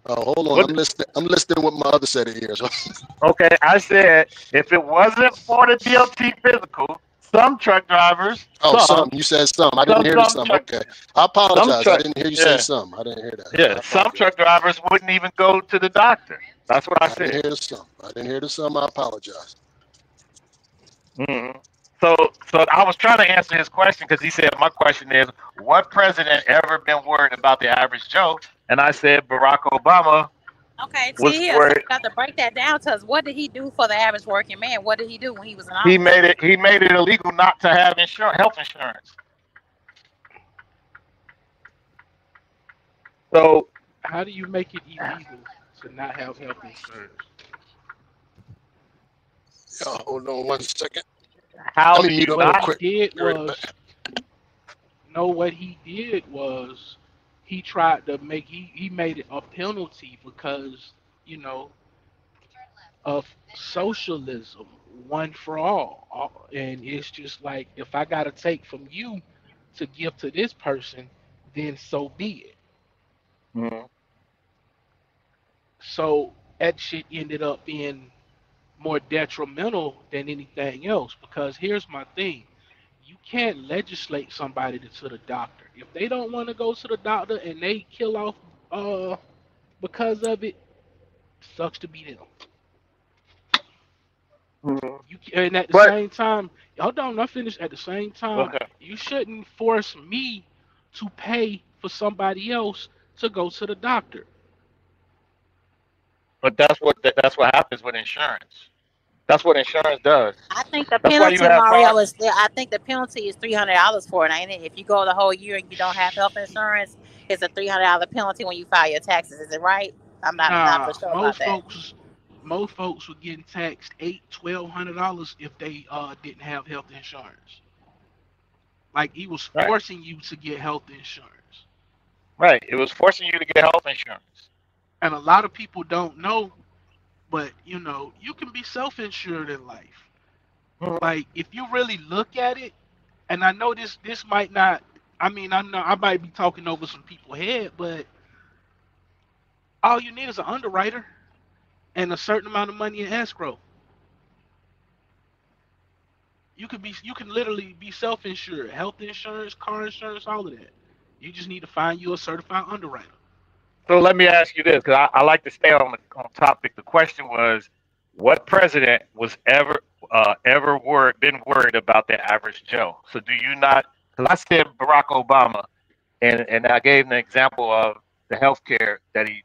Oh, hold on. I'm listening with my other set of ears. Okay, I said if it wasn't for the DOT physical, some truck drivers. Some. You said some. I didn't hear some. Okay. I apologize. I didn't hear you say some. I didn't hear that. Yeah, some truck drivers wouldn't even go to the doctor. That's what I said. I didn't hear the some. I apologize. Mm-hmm. So I was trying to answer his question because he said, my question is, what president ever been worried about the average Joe? And I said Barack Obama. Okay, so you got to break that down to us. What did he do for the average working man? What did he do when he was in office? He made it illegal not to have health insurance. So how do you make it illegal to not have health insurance? Hold on 1 second. What he did was he tried to he made it a penalty because, of socialism, one for all. And it's just like, if I got to take from you to give to this person, then so be it. Mm-hmm. So that shit ended up being more detrimental than anything else, because here's my thing. You can't legislate somebody to the doctor. If they don't want to go to the doctor and they kill off because of it, sucks to be them. Mm-hmm. And at the same time, hold on, not finished. At the same time, you shouldn't force me to pay for somebody else to go to the doctor. But that's what happens with insurance. That's what insurance does. I think the penalty, Mario, is $300 for it, ain't it? If you go the whole year and you don't have health insurance, it's a $300 penalty when you file your taxes. Is it right? I'm not for sure about that. Most folks were getting taxed $1,200 if they didn't have health insurance. Like, he was forcing you to get health insurance. Right. It was forcing you to get health insurance. And a lot of people don't know, but you can be self-insured in life. Mm-hmm. Like, if you really look at it, and I know this might not, I know I might be talking over some people's head, but all you need is an underwriter and a certain amount of money in escrow. You can literally be self-insured, health insurance, car insurance, all of that. You just need to find you a certified underwriter. So let me ask you this, because I like to stay on topic. The question was, what president was ever been worried about the average Joe? So do you not? Because I said Barack Obama, and I gave an example of the health care that he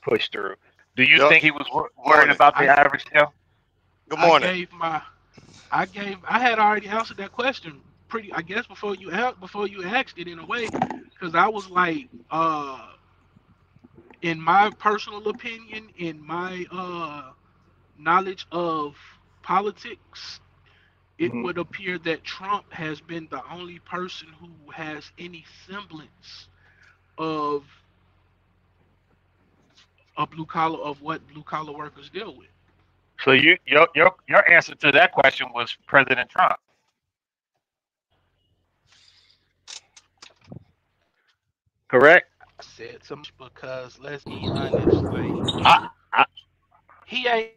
pushed through. Do you Yep. think he was worried Morning. about the average Joe? Good I morning. gave my I had already answered that question pretty I guess before you asked it in a way, because I was like, in my personal opinion, in my knowledge of politics, it Hmm. would appear that Trump has been the only person who has any semblance of what blue collar workers deal with. So your answer to that question was President Trump, correct? I said so much because let's be honest, like I, I, he ain't.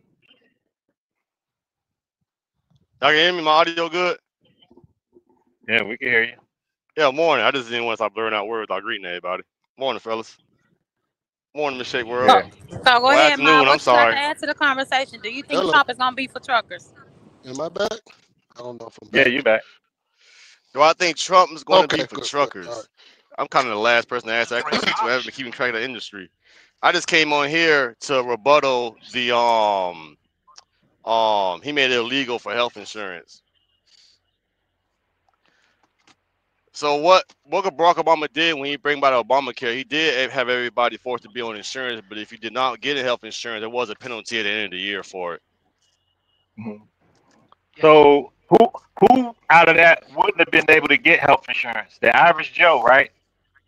Y'all can hear me? My audio good? yeah, we can hear you. Yeah, morning. I just didn't want to stop blurring out words without greeting everybody. Morning, fellas. Morning, Miss Shake World. So, Yeah. so go Well, ahead, Ma. afternoon. I'm What you got to sorry. add to the conversation? Do you think Hello. Trump is going to be for truckers? Am I back? I don't know if I'm Yeah, back. you back. Do I think Trump is going to Okay, be for good. All truckers? right. I'm kind of the last person to ask that question, so I haven't been keeping track of the industry. I just came on here to rebuttal the he made it illegal for health insurance. So what Barack Obama did when he bring about Obamacare, he did have everybody forced to be on insurance, but if you did not get a health insurance, there was a penalty at the end of the year for it. Mhm. So who out of that wouldn't have been able to get health insurance? The average Joe, right?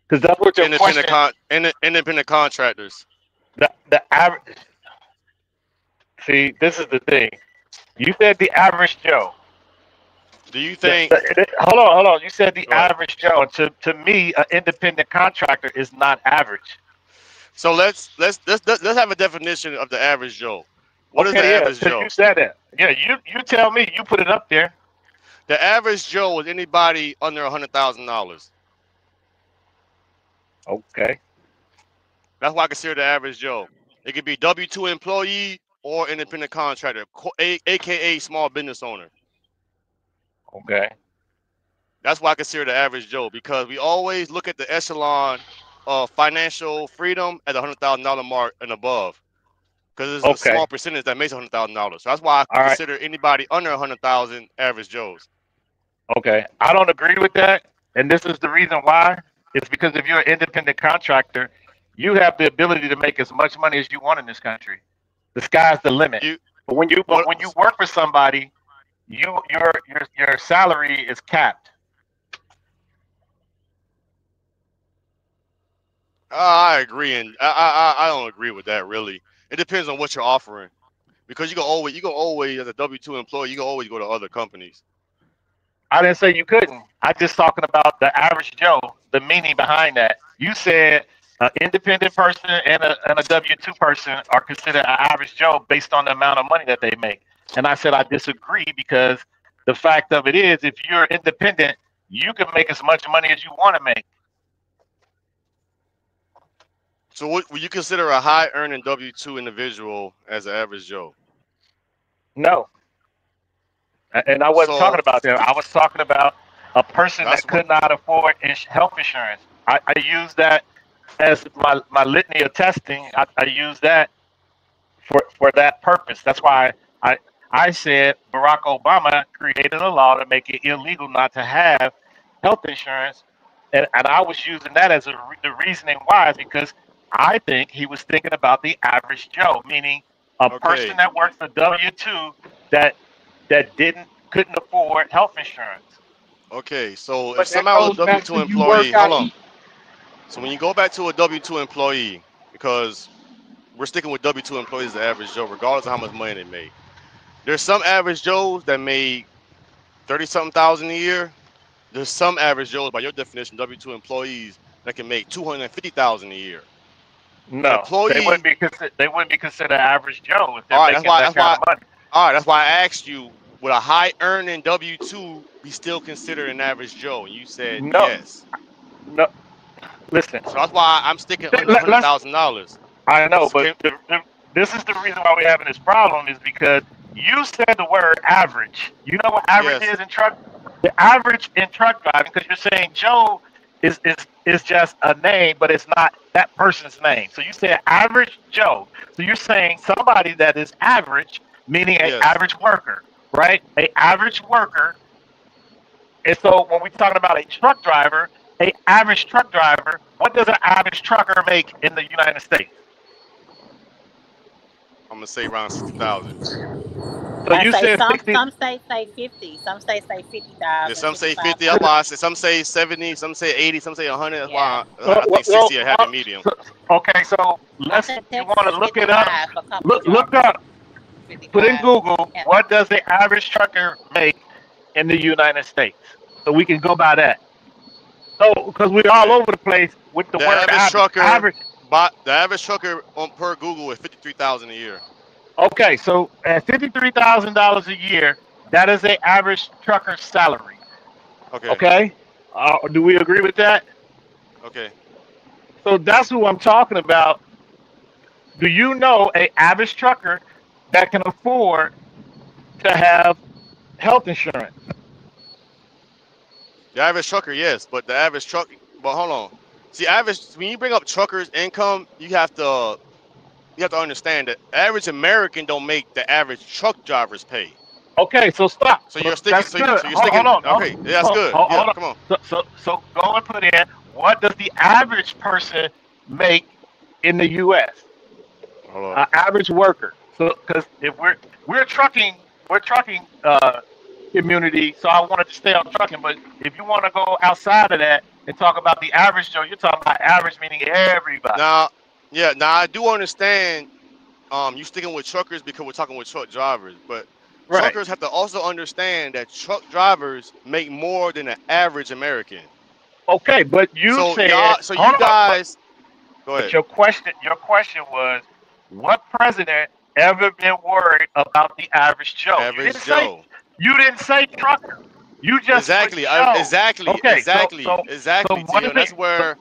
Because that's what your question. Independent contractors. The average. See, this is the thing. You said the average Joe. Do you think? Hold on. You said the Go ahead. average Joe. To me, an independent contractor is not average. So let's have a definition of the average Joe. What is the Okay, yeah, average because Joe? you said that. Yeah, you tell me. You put it up there. The average Joe is anybody under $100,000. Okay. That's why I consider the average Joe. It could be W-2 employee or independent contractor, aka small business owner. Okay. That's why I consider the average Joe, because we always look at the echelon of financial freedom at the $100,000 mark and above, because it's a Okay. small percentage that makes $100,000. So that's why I All right. consider anybody under 100,000 average Joes. Okay. I don't agree with that, and this is the reason why. It's because if you're an independent contractor, you have the ability to make as much money as you want in this country. The sky's the limit. You But when you what? work for somebody, your salary is capped. I agree, and I don't agree with that really. It depends on what you're offering, because you can always as a W-2 employee, you can always go to other companies. I didn't say you couldn't. I'm just talking about the average Joe, the meaning behind that. You said an independent person and a W-2 person are considered an average Joe based on the amount of money that they make. And I said I disagree, because the fact of it is, if you're independent, you can make as much money as you want to make. So would you consider a high earning W-2 individual as an average Joe? No. And I wasn't talking So about that. I was talking about a person that's that what. could not afford health insurance. I use that as my litany of testing. I use that for that purpose. That's why I said Barack Obama created a law to make it illegal not to have health insurance, and I was using that as the reasoning why is because I think he was thinking about the average Joe, meaning a person Okay. that works for W-2 that couldn't afford health insurance. Okay. So if But that somehow a goes back W-2 to you work employee, out. hold on. So when you go back to a W-2 employee, because we're sticking with W-2 employees as the average Joe, regardless of how much money they make. There's some average Joes that made 30-something thousand a year. There's some average Joes, by your definition, W-2 employees that can make 250,000 a year. An No, employee. they wouldn't be considered average Joe if they're All right. making that kind of money. All right. That's why I asked you, would a high earning W-2 be still considered an average Joe? And you said No, yes. no. Listen, So that's why I'm sticking under let's. $100,000. I know, So but this is the reason why we're having this problem is because you said the word average. You know what average yes. is in truck? The average in truck driving, because you're saying Joe is just a name, but it's not that person's name. So you say average Joe. So you're saying somebody that is average, meaning an Yes. average worker, right? A average worker. And so when we're talking about a truck driver, a average truck driver, what does an average trucker make in the United States? I'm gonna say around 60,000. So I you say said 60. some states say 50. Some states say 50,000. Yeah, some say 50. 55,000. That's why I say some say 70. Some say 80. Some say 100. That's why Well, I think 60 a happy medium. okay, so I let's. said You Texas want to is look it up? 55 for company Look drivers. up. Put in 55. Google. Yeah. What does the average trucker make in the United States? So we can go by that. So because we're all Okay. over the place with the The word average average. trucker, Average. the average trucker on per Google is 53,000 a year. Okay, so at $53,000 a year, that is the average trucker salary. Okay. Okay, do we agree with that? Okay. So that's who I'm talking about. Do you know a average trucker that can afford to have health insurance? The average trucker, yes, but the average truck. But hold on. See, average. When you bring up truckers' income, you have to understand that average American don't make the average truck drivers pay. Okay, so stop. So So you're sticking. that's So, good. you're Hold sticking. on. Okay, yeah, that's good. Hold Yeah, on. come on. So go and put in what does the average person make in the U.S. Hold on. An average worker. So because if we're trucking community, so I wanted to stay on trucking. But if you want to go outside of that and talk about the average Joe, you're talking about average meaning everybody. Now, yeah, now I do understand. You sticking with truckers because we're talking with truck drivers, but Right. truckers have to also understand that truck drivers make more than the average American. Okay, but you So said y'all, so hold you on. guys, go But ahead. your question was, what president ever been worried about the average Joe? Average Joe. You didn't say trucker. You just put Exactly. Joe. Exactly. Okay, Exactly. so Exactly, what Tio. is And that's it? where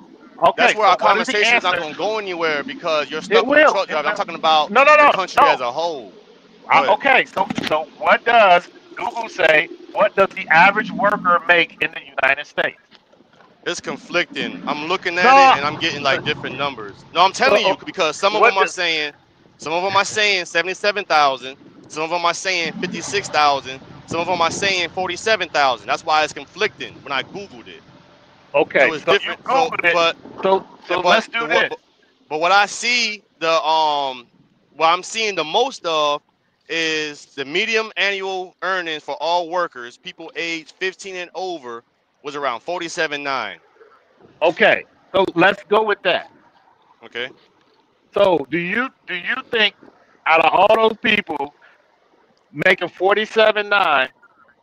Okay, our so what is the conversation is not answer? going to go anywhere because you're It stuck on the will. truck It driver. I'm will. talking about No, no, the no, country no. as a whole. Go ahead. Okay, so what does Google say? What does the average worker make in the United States? It's conflicting. I'm looking at it No. and I'm getting like different numbers. No, I'm telling So you because some of what? them are saying 77,000. Some of them are saying 56,000. Some of them are saying 47,000. That's why it's conflicting when I Googled it. Okay, So it's so you different. So, Googled it. but So but let's do the what? this. But what I see what I'm seeing the most of is the medium annual earnings for all workers, people aged 15 and over, was around 47.9. Okay, so let's go with that. Okay. So do you think out of all those people making 47.9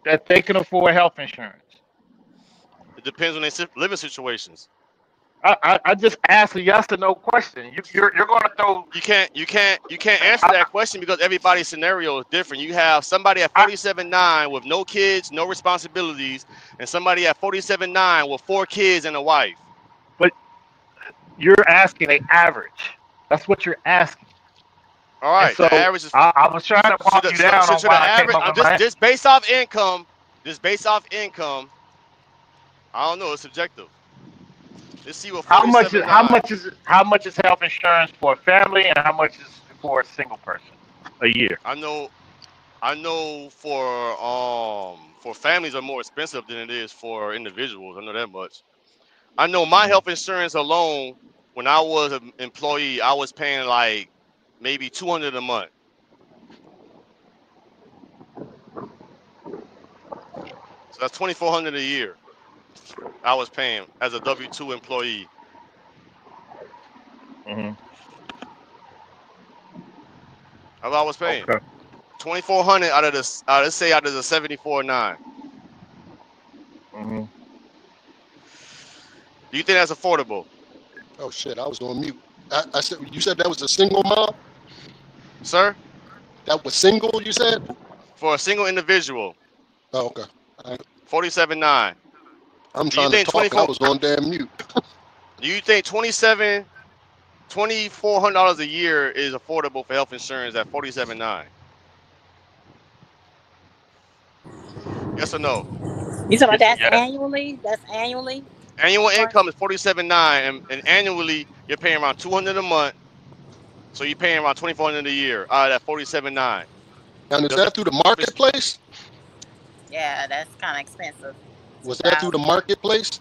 that they can afford health insurance? It depends on their living situations. I just asked a yes or no question. You're going to throw. You can't answer that question because everybody's scenario is different. You have somebody at 47.9 with no kids, no responsibilities, and somebody at 47.9 with 4 kids and a wife. But you're asking a average. That's what you're asking. All And right, so the average is I was trying to walk you down on to the why I came average. up I'm with my. just based off income. Just based off income. I don't know. It's subjective. Let's see what How much is how 47.9. much is how much is health insurance for a family and how much is for a single person a year? I know. I know for families are more expensive than it is for individuals. I know that much. I know my Mhm. health insurance alone, when I was an employee, I was paying like maybe $200 a month. So that's $2,400 a year. I was paying as a W-2 employee. Mhm. That's what I was paying. Okay. 2,400 out of the let's say out of the 74.9. Mhm. Do you think that's affordable, Oh shit, I was on mute. I said you said that was a single mom? sir? That was single, you said? For a single individual, Oh, okay. 47.9. I'm Do you trying to think talk and I 24? was on damn mute. Do you think $2,400 a year is affordable for health insurance at 47.9? Yes or no? You talking about It's a that's yes. annually? That's annually? Annual income is $47,900, and annually you're paying around $200 a month. So you're paying around $2,400 a year out of that $47,900. And is that through the marketplace? Yeah, that's kind of expensive. Was that through the marketplace?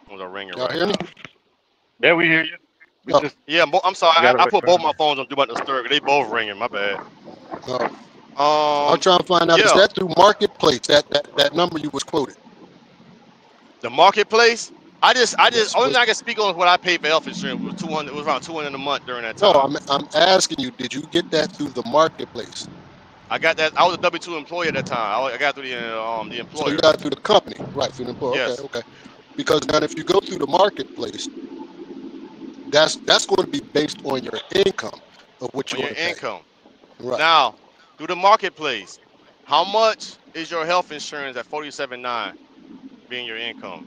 Was a ringer Y'all right hear me? now. Yeah, we hear you. We No. just Yeah, I'm sorry. gotta I wait put for both it. my phones on Do Not Disturb. They both ringing. My bad. No. I'm trying to find out, is that through marketplace, that number you was quoted? The marketplace? I just Yes. only thing I can speak on is what I paid for health insurance was $200. It was around $200 a month during that No, time. I'm asking you, did you get that through the marketplace? I got that. I was a W-2 employee at that time. I got through the employer. So you got it through the company, right? Through the employer. Yes. Okay. Because now, if you go through the marketplace, that's going to be based on your income of what you're On your going to pay. income. Right. Now, through the marketplace, how much is your health insurance at $47,900 being your income?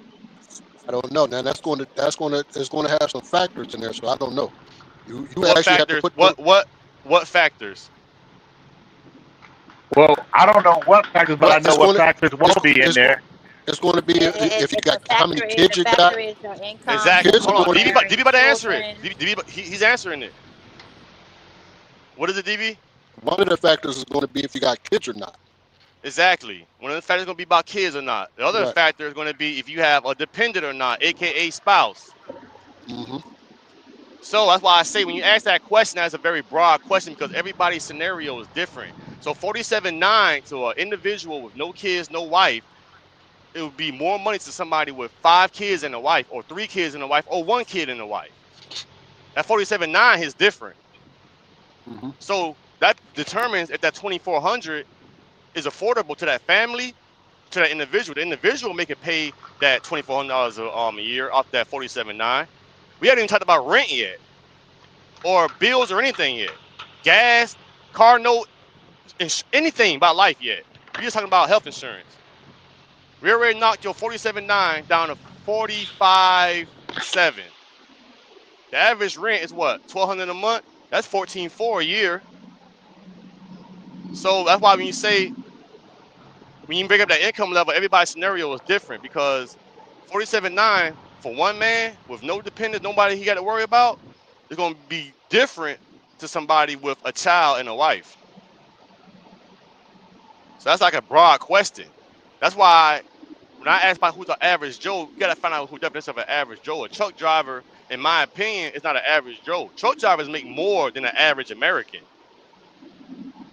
I don't know. Now it's going to have some factors in there, so I don't know. You What actually factors? have to put What factors? Well, I don't know what factors, but I know what factors won't be in there. It's going to be if you got how many kids you got. Is your income. Exactly. Kids Hold on. are DB about to answer it. children. He's answering it. What is it, DB? One of the factors is going to be if you got kids or not. Exactly. One of the factors is going to be about kids or not. The other factor is going to be if you have a dependent or not, aka spouse. Mm-hmm. So that's why I say when you ask that question, that's a very broad question because everybody's scenario is different. So $47,900 to an individual with no kids, no wife, it would be more money to somebody with 5 kids and a wife, or 3 kids and a wife, or 1 kid and a wife. That $47,900 is different. Mm-hmm. So that determines if that $2,400 is affordable to that family, to that individual. The individual may could pay that $2,400 a year off that $47,900. We haven't even talked about rent yet, or bills or anything yet. Gas, car note, anything about life yet. We're just talking about health insurance. We already knocked your $47,900 down to $45,700. The average rent is what? $1,200 a month? That's $14,400 a year. So that's why when you break up that income level, everybody's scenario is different because $47,900 for one man with no dependents, nobody he got to worry about, is going to be different to somebody with a child and a wife. So that's like a broad question. That's why when I ask about who's the average Joe, you got to find out who the definition of an average Joe. A truck driver, in my opinion, is not an average Joe. Truck drivers make more than an average American.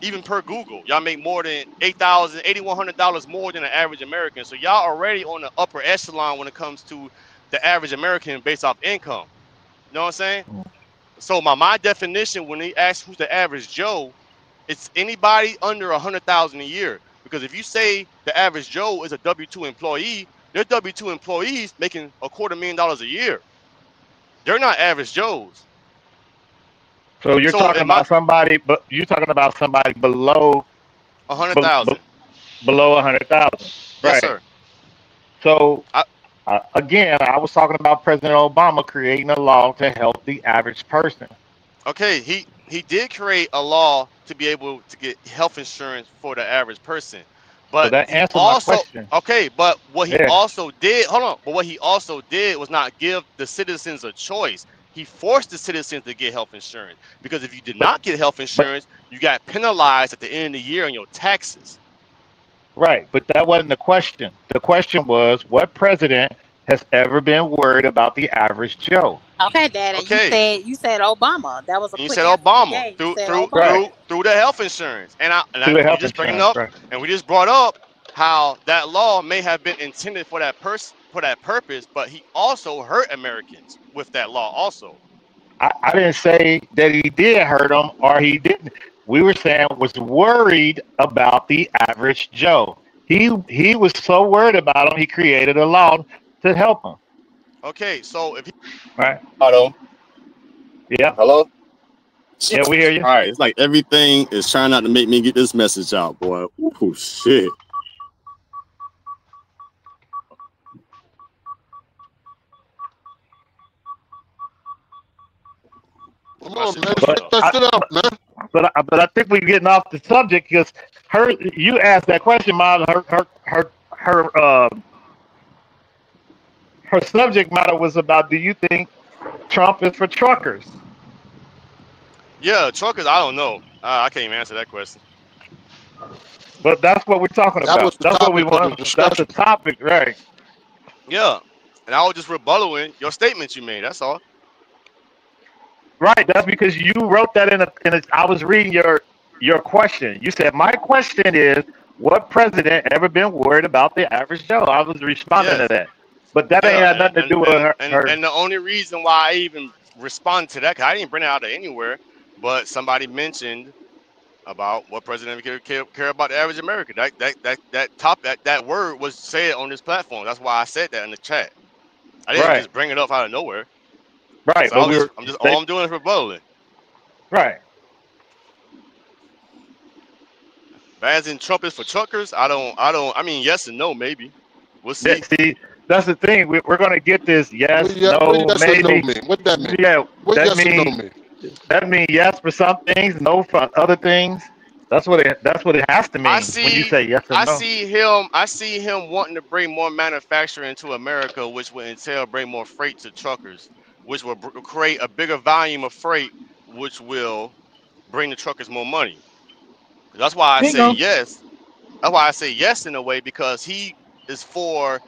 Even per Google, y'all make more than $8,000, $8,100 more than an average American. So y'all already on the upper echelon when it comes to the average American based off income. You know what I'm saying? So my definition when they ask who's the average Joe, it's anybody under $100,000 a year. Because if you say the average Joe is a W-2 employee, they're W-2 employees making $250,000 a year. They're not average Joes. So you're talking about somebody, but you're talking about somebody below 100,000. Below 100,000. Yes, right. sir. So again, I was talking about President Obama creating a law to help the average person. Okay, he did create a law to be able to get health insurance for the average person. But so that answered my question. Okay, but what he also did, but what he also did was not give the citizens a choice. He forced the citizens to get health insurance because if you did not get health insurance, you got penalized at the end of the year on your taxes. Right, but that wasn't the question. The question was, what president has ever been worried about the average Joe? Okay, Daddy. Okay. You said Obama. That was a you quick said answer. Obama Obama. through the health insurance, and we just brought up how that law may have been intended for that purpose, but he also hurt Americans with that law also. I didn't say that he did hurt them or he didn't. We were saying was worried about the average Joe. He was so worried about him, he created a law to help him. Okay, so if right. Hello. Yeah. Hello. Yeah, we hear you. All right. It's like everything is trying not to make me get this message out, boy. Oh shit. Come on, man. Test it out, man. But I think we're getting off the subject because you asked that question, Miles. her subject matter was about, do you think Trump is for truckers? Yeah, truckers. I don't know. I can't even answer that question. But that's what we're talking That was about. the That's what we topic of the want. That's the discussion. topic, right? Yeah, and I was just rebuttaling your statements you made. That's all. Right. That's because you wrote that in a. I was reading your question. You said my question is, what president ever been worried about the average Joe? I was responding to Yes. that, but that ain't Yeah, had nothing to do with her. and the only reason why I even respond to that, 'cause I didn't bring it out of anywhere, but somebody mentioned about what president care about the average American. That word was said on this platform. That's why I said that in the chat. I didn't Right. just bring it up out of nowhere. Right. So But all I'm doing is rebuttaling. right. But as in Trump is for truckers, I mean, yes and no, maybe. We'll see. See, that's the thing. We're gonna get this yes, What no, yes and no maybe. mean? What that mean? Yeah, What that yes and no means mean? yes for some things, no for other things. That's what it has to I mean when you see say yes or I no. see him wanting to bring more manufacturing to America, which will entail bring more freight to truckers, which will create a bigger volume of freight, which will bring the truckers more money. That's why I say Bingo. yes. That's why I say yes in a way, because he is for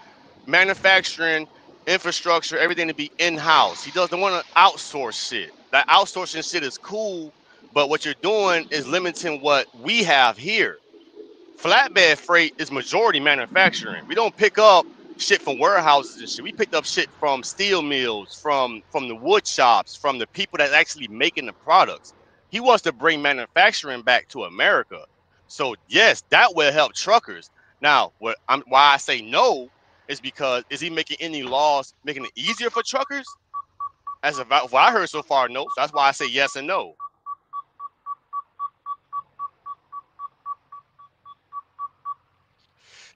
manufacturing, infrastructure, everything to be in-house. He doesn't want to outsource shit. That outsourcing shit is cool, but what you're doing is limiting what we have here. Flatbed freight is majority manufacturing. We don't pick up shit from warehouses and shit. We picked up shit from steel mills, from the wood shops, from the people that's actually making the products. He wants to bring manufacturing back to America. So yes, that will help truckers. Now, why I say no is because is he making any laws making it easier for truckers? As of what I heard so far, no. So that's why I say yes and no.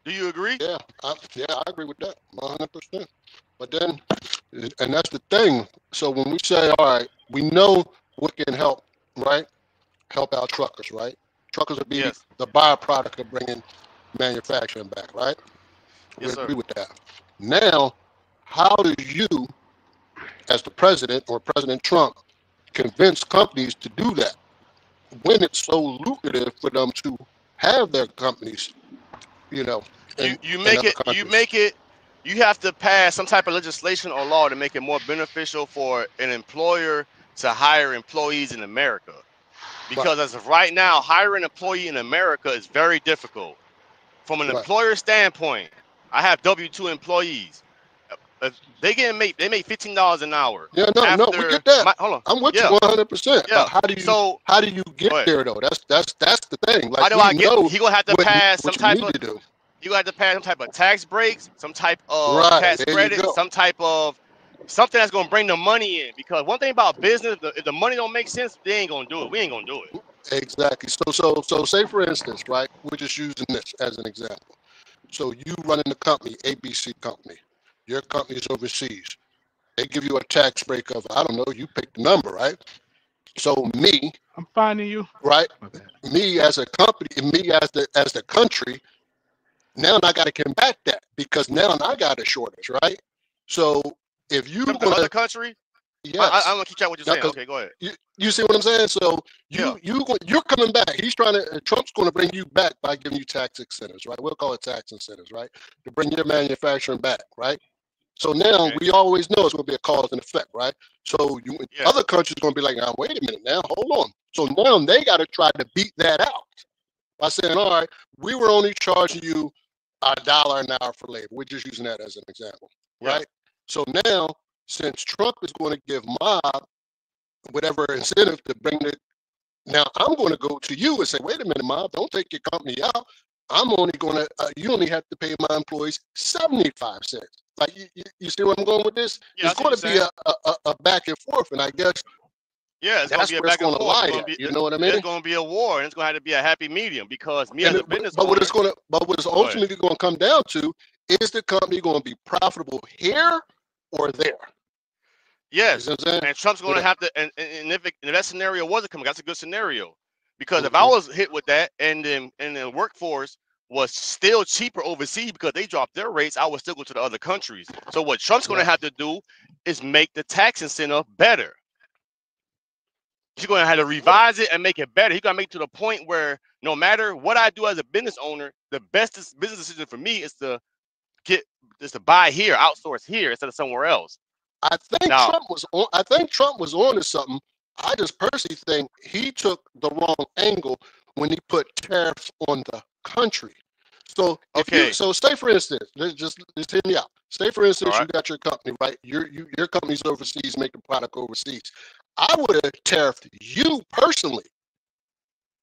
Do you agree? Yeah, I agree with that 100%. But then, and that's the thing. So when we say, all right, we know what can help, right? Help out truckers, right? Truckers would be Yes. the byproduct of bringing manufacturing back, right? We Yes, sir. agree with that. Now, how do you, as the president or President Trump, convince companies to do that when it's so lucrative for them to have their companies, you know, in other countries? You have to pass some type of legislation or law to make it more beneficial for an employer to hire employees in America. Because as of right now, hiring an employee in America is very difficult. From an employer standpoint, I have W-2 employees. They make $15 an hour. Yeah, no, we get that. Hold on. I'm with you 100%. Yeah. But how do you get there though? That's the thing. Like, how do I get? He gonna have to pass some type of. Do. You got to pass some type of tax breaks, some type of tax credit, some type of something that's gonna bring the money in. Because one thing about business, if the money don't make sense, they ain't gonna do it. We ain't gonna do it. Exactly. So say for instance, right? We're just using this as an example. So you running the company, ABC company. Your company's overseas. They give you a tax break of, I don't know, you pick the number, right? So me, I'm finding you. Right? Me as a company, me as the country, now I got to combat that because now I got a shortage, right? So if you the other country, yes, I'm gonna keep track what you're saying. Okay, go ahead. You see what I'm saying? So you're coming back. He's trying to. Trump's going to bring you back by giving you tax incentives, right? We'll call it tax incentives, right? To bring your manufacturing back, right? So now we always know it's going to be a cause and effect, right? So other countries are going to be like, now, wait a minute, now, hold on. So now they got to try to beat that out by saying, all right, we were only charging you $1 an hour for labor. We're just using that as an example, right? So now, since Trump is going to give Mob whatever incentive to bring it, now I'm going to go to you and say, wait a minute, Mob, don't take your company out. I'm only going to, you only have to pay my employees 75 cents. Like, you see where I'm going with this? Yeah, it's going to be a back and forth, and I guess it's going to be a back and forth. You know what I mean? It's going to be a war, and it's going to have to be a happy medium because me as a business owner. But what it's ultimately going to come down to is the company going to be profitable here or there? Yes, and Trump's going to have to, and if that scenario wasn't coming, that's a good scenario. Because if I was hit with that, and then the workforce was still cheaper overseas because they dropped their rates, I would still go to the other countries. So what Trump's going to have to do is make the tax incentive better. He's going to have to revise it and make it better. He's going to make it to the point where no matter what I do as a business owner, the best business decision for me is to buy here, outsource here instead of somewhere else. I think Trump was on to something. I just personally think he took the wrong angle when he put tariffs on the country. So so say for instance, just hear me out. Say for instance, you got your company, right? Your company's overseas, making product overseas. I would have tariffed you personally.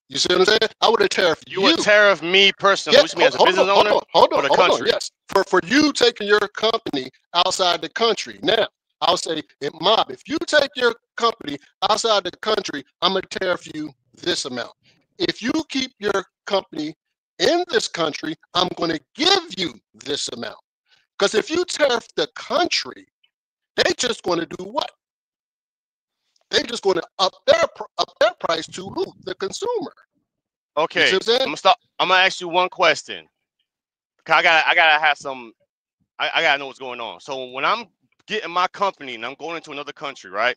You see what I'm saying? I would have tariffed you. You would tariff me personally, Yeah, which means as a business owner or the country. Yes, for you taking your company outside the country. Now, I'll say, Mob, if you take your company outside the country, I'm going to tariff you this amount. If you keep your company in this country, I'm going to give you this amount. Because if you tariff the country, they just going to do what? They're just going to up their price to who? The consumer. Okay, I'm gonna ask you one question. I gotta have some. I gotta know what's going on. So when I'm getting my company and I'm going into another country, right?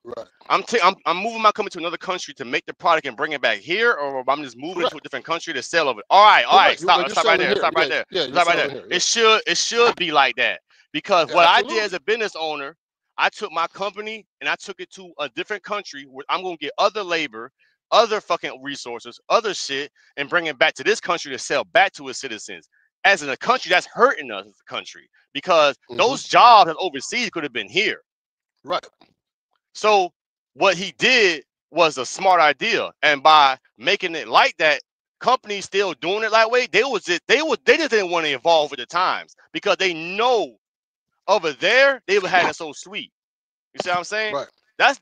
Right. I'm moving my company to another country to make the product and bring it back here, or I'm just moving to a different country to sell of it. All right. Stop right there. Stop right there. Stop right there. It should be like that because what I did as a business owner, I took my company and I took it to a different country where I'm gonna get other labor, other fucking resources, other shit, and bring it back to this country to sell back to its citizens. As in a country that's hurting us as a country because those jobs overseas could have been here. Right. So what he did was a smart idea, and by making it like that, companies still doing it that way. They just didn't want to evolve with the times because they know over there they were having it so sweet. You see what I'm saying? Right. That's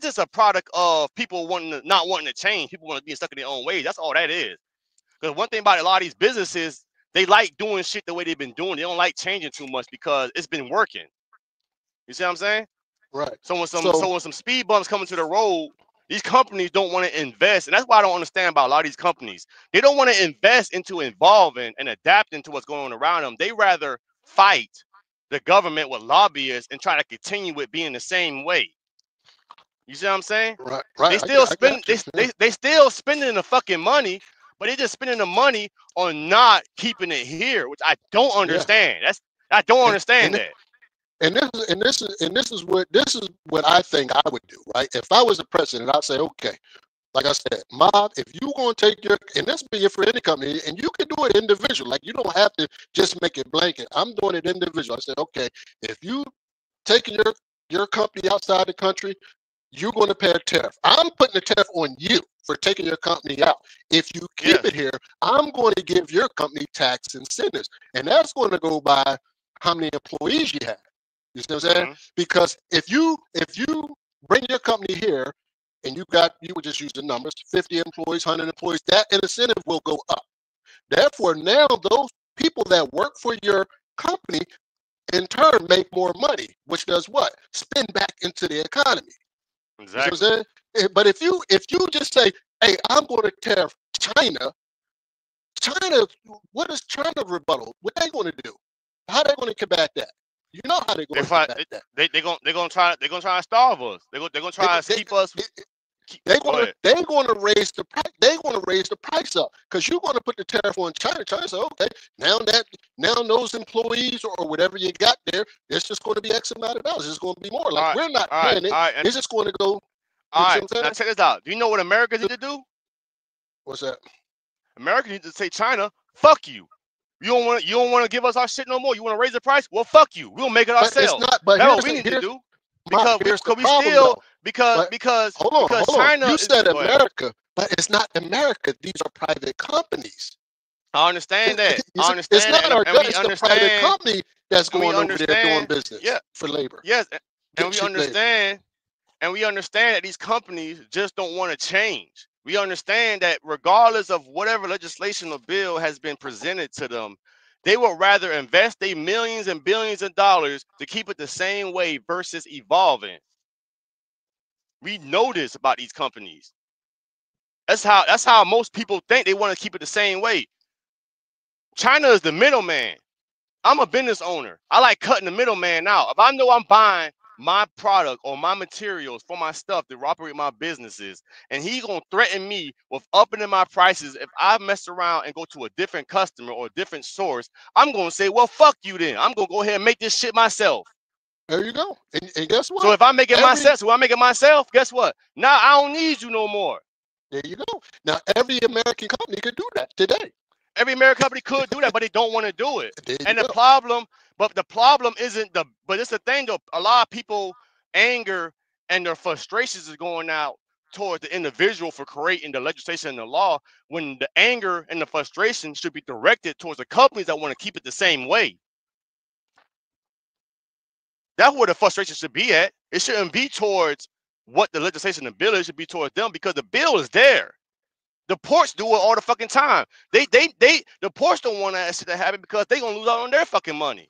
just a product of people not wanting to change. People want to be stuck in their own ways. That's all that is. Because one thing about a lot of these businesses, they like doing shit the way they've been doing. They don't like changing too much because it's been working. You see what I'm saying? Right. So when some speed bumps coming to the road, these companies don't want to invest, and that's why I don't understand about a lot of these companies. They don't want to invest into evolving and adapting to what's going on around them. They rather fight the government with lobbyists and try to continue with being the same way. You see what I'm saying? Right. They still they still spending the fucking money, but they just spending the money on not keeping it here, which I don't understand. I don't understand that. And this is what I think I would do, right? If I was the president, I'd say, okay, like I said, Mob, if you going to take your, and this be it for any company, and you can do it individual, like you don't have to just make it blanket. I'm doing it individual. I said, okay, if you taking your company outside the country, you're going to pay a tariff. I'm putting a tariff on you for taking your company out. If you keep it here, I'm going to give your company tax incentives, and that's going to go by how many employees you have. You see what I'm saying? Because if you bring your company here and you would just use the numbers, 50 employees, 100 employees, that incentive will go up. Therefore, now those people that work for your company in turn make more money, which does what? Spin back into the economy. Exactly. You see what I'm saying? But if you just say, hey, I'm going to tariff China, what is China rebuttal? What are they going to do? How are they going to combat that? You know how they're going to combat that. They're going to try to starve us. They're going to try to keep us. They're going to raise the price. They're going to raise the price up because you're going to put the tariff on China. China say, okay, now those employees or whatever you got there, it's just going to be X amount of dollars. It's going to be more. Like we're not paying it. It's just going to go. All right, now check this out. Do you know what America need to do? What's that? America needs to say, China, fuck you. You don't want to give us our shit no more. You want to raise the price? Well, fuck you. We'll make it ourselves. That's what we need to do. Because China. You said America, but it's not America. These are private companies. I understand that. It's not our it's the private company that's going over there doing business for labor. Yes, and we understand. And we understand that these companies just don't want to change. We understand that regardless of whatever legislation or bill has been presented to them, they would rather invest their millions and billions of dollars to keep it the same way versus evolving. We know this about these companies. That's how most people think. They want to keep it the same way. China is the middleman. I'm a business owner. I like cutting the middleman out. If I know I'm buying my product or my materials for my stuff to operate my businesses, and he gonna threaten me with upping my prices if I mess around and go to a different customer or a different source, I'm gonna say, well, fuck you then. I'm gonna go ahead and make this shit myself. There you go. And guess what? So if I make it myself, guess what? Now I don't need you no more. There you go. Now every American company could do that today. Every American company could do that, but they don't want to do it. And the problem isn't but it's the thing though, a lot of people anger and their frustrations is going out towards the individual for creating the legislation and the law, when the anger and the frustration should be directed towards the companies that want to keep it the same way. That's where the frustration should be at. It shouldn't be towards what the legislation and bill is. It should be towards them, because the bill is there. The ports do it all the fucking time. The ports don't want that shit to happen because they gonna lose out on their fucking money.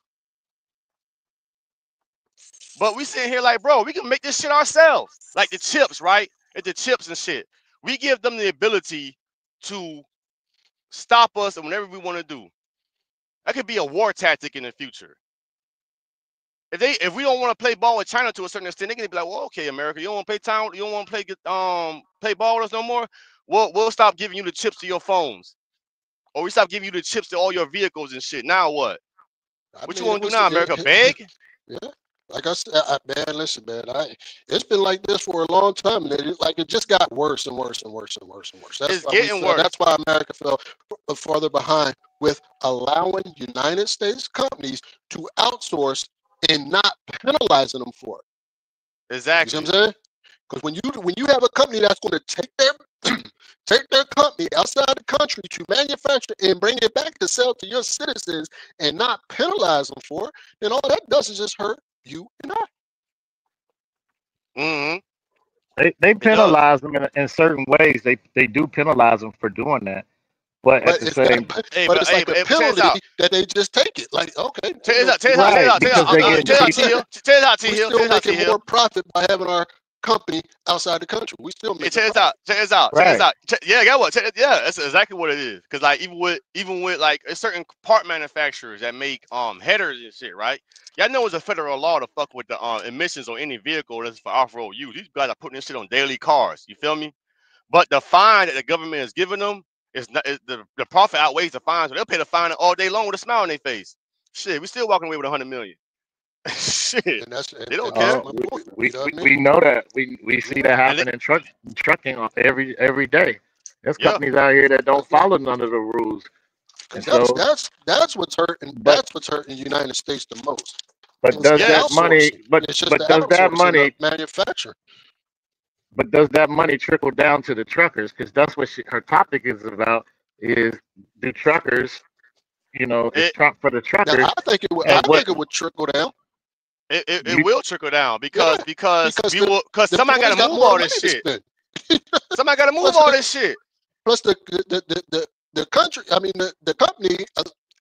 But we sitting here like, bro, we can make this shit ourselves. Like the chips, right? It's the chips and shit. We give them the ability to stop us and whatever we want to do. That could be a war tactic in the future. If we don't want to play ball with China to a certain extent, they can be like, well, okay, America, you don't want to play time, you don't want to play ball with us no more. We'll stop giving you the chips to your phones, or we stop giving you the chips to all your vehicles and shit. Now what? What you want to do now, America? Beg? Yeah. Like I said, man, listen, man. It's been like this for a long time, and it just got worse and worse and worse and worse and worse. It's getting worse. That's why America fell farther behind with allowing United States companies to outsource and not penalizing them for it. Exactly. You see what I'm saying? Because when you have a company that's going to take their company outside the country to manufacture and bring it back to sell to your citizens and not penalize them for it, then all that does is just hurt you and I. Mm-hmm. They penalize them in certain ways. They do penalize them for doing that. But at the same, it's like a penalty that they just take it. Like, okay, tell it out, T. Hill. We're still making more profit by having our company outside the country. We still make check this out. Yeah, got what? Yeah, that's exactly what it is. Because like even with like certain part manufacturers that make headers and shit, right? Y'all know it's a federal law to fuck with the emissions on any vehicle that's for off-road use. These guys are putting this shit on daily cars. You feel me? But the fine that the government is giving them is not the profit outweighs the fine, so they'll pay the fine all day long with a smile on their face. Shit, we still walking away with 100 million. Shit, they don't care. We know that. We see that happen in trucking every day. There's companies out here that don't follow none of the rules. That's what's hurting. That's what's hurting the United States the most. But does that money? But does that money manufacture? But does that money trickle down to the truckers? Because that's what her topic is about. Is the truckers, for the truckers? Now, I think it would trickle down. It will trickle down because somebody got to move all this shit. Somebody got to move all this shit. Plus the country, the company,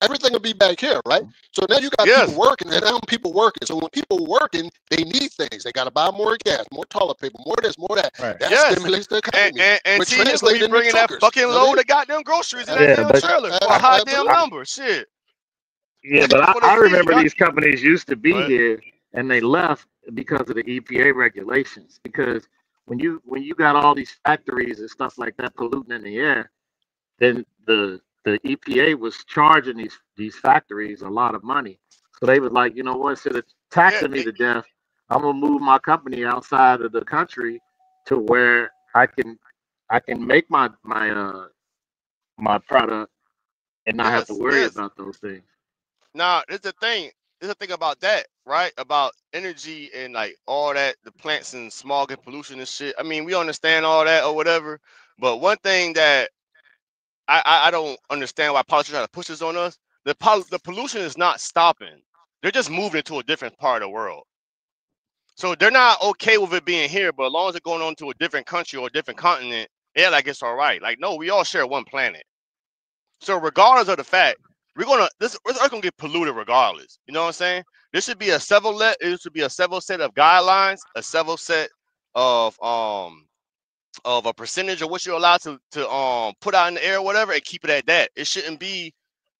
everything will be back here, right? So now you got people working, and now people working. So when people working, they need things. They got to buy more gas, more toilet paper, more this, more that. Right. That stimulates the economy. And T's gonna be bringing that fucking load of goddamn groceries in that damn trailer for a high damn number. Shit. Yeah, but I remember these companies used to be here, and they left because of the EPA regulations. Because when you got all these factories and stuff like that polluting in the air, then the EPA was charging these factories a lot of money. So they was like, you know what, instead of taxing me to death, I'm gonna move my company outside of the country to where I can make my product and not have to worry about those things. Now, there's the thing about that, right? About energy and like all that, the plants and smog and pollution and shit. I mean, we understand all that or whatever, but one thing that I don't understand why politicians try to push this on us. The pollution is not stopping. They're just moving it to a different part of the world. So they're not okay with it being here, but as long as it's going on to a different country or a different continent, yeah, like it's all right. Like, no, we all share one planet. So regardless of the fact, this Earth gonna get polluted regardless. You know what I'm saying? There should be a several set of guidelines, a several set of a percentage of what you're allowed to put out in the air or whatever, and keep it at that. It shouldn't be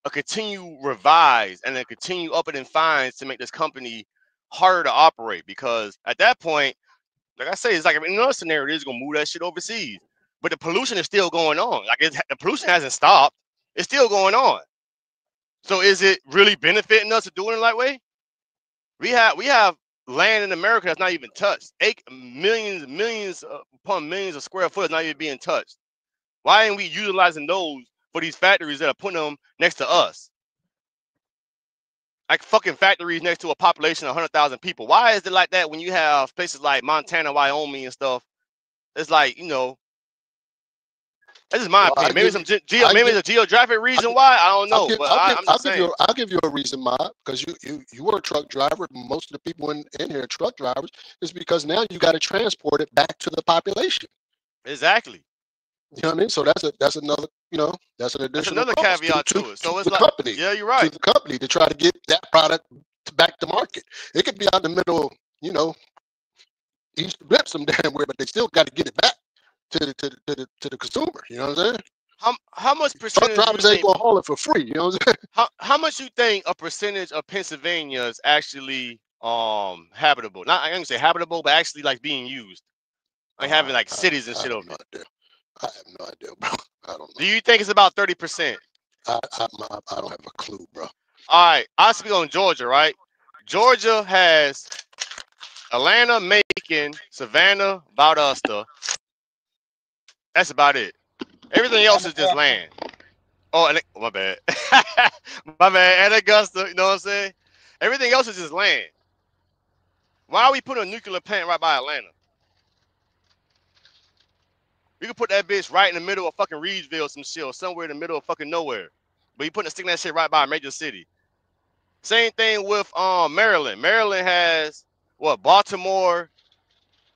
a continue revise and a continue up and in fines to make this company harder to operate. Because at that point, like I say, it's like in another scenario, they're just gonna move that shit overseas. But the pollution is still going on. Like the pollution hasn't stopped. It's still going on. So is it really benefiting us to do it in that way? We have land in America that's not even touched. Millions upon millions of square foot is not even being touched. Why aren't we utilizing those for these factories that are putting them next to us? Like fucking factories next to a population of 100,000 people. Why is it like that when you have places like Montana, Wyoming, and stuff? It's like, you know, this is my opinion. Maybe it's a geographic reason why. I don't know. I'm just saying. I'll give you a reason, Mob, because you were a truck driver. Most of the people in here are truck drivers. Is because now you got to transport it back to the population. Exactly. You know what I mean? So that's another, you know, that's an additional caveat to it. So it's the like, company. Yeah, you're right. To the company to try to get that product back to market. It could be out in the middle, you know, east of Blip some damn where, but they still got to get it back to the consumer. You know what I'm saying? How much percentage? Truck drivers ain't gonna haul it for free. You know what I'm saying? How much you think a percentage of Pennsylvania is actually habitable? Not I'm gonna say habitable, but actually like being used, like having like cities and shit over it. I have no idea, bro. I don't know. Do you think it's about 30%? I don't have a clue, bro. All right, I'll speak on Georgia, right? Georgia has Atlanta, Macon, Savannah, Valdosta. That's about it. Everything else is just land. Oh, and my bad. My bad. And Augusta, you know what I'm saying? Everything else is just land. Why are we putting a nuclear plant right by Atlanta? We could put that bitch right in the middle of fucking Reedsville or some shit, or somewhere in the middle of fucking nowhere. But you sticking that shit right by a major city. Same thing with Maryland. Maryland has what? Baltimore.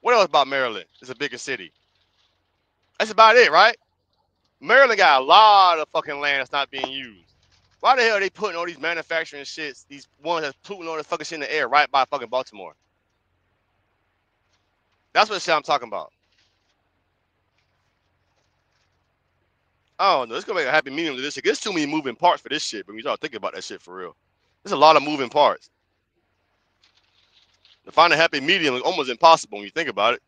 What else about Maryland? It's a bigger city. That's about it, right? Maryland got a lot of fucking land that's not being used. Why the hell are they putting all these manufacturing shits, these ones that's polluting all this fucking shit in the air right by fucking Baltimore? That's what shit I'm talking about. I don't know. It's gonna make a happy medium to this shit. There's too many moving parts for this shit, but when you start thinking about that shit for real, there's a lot of moving parts. To find a happy medium is almost impossible when you think about it.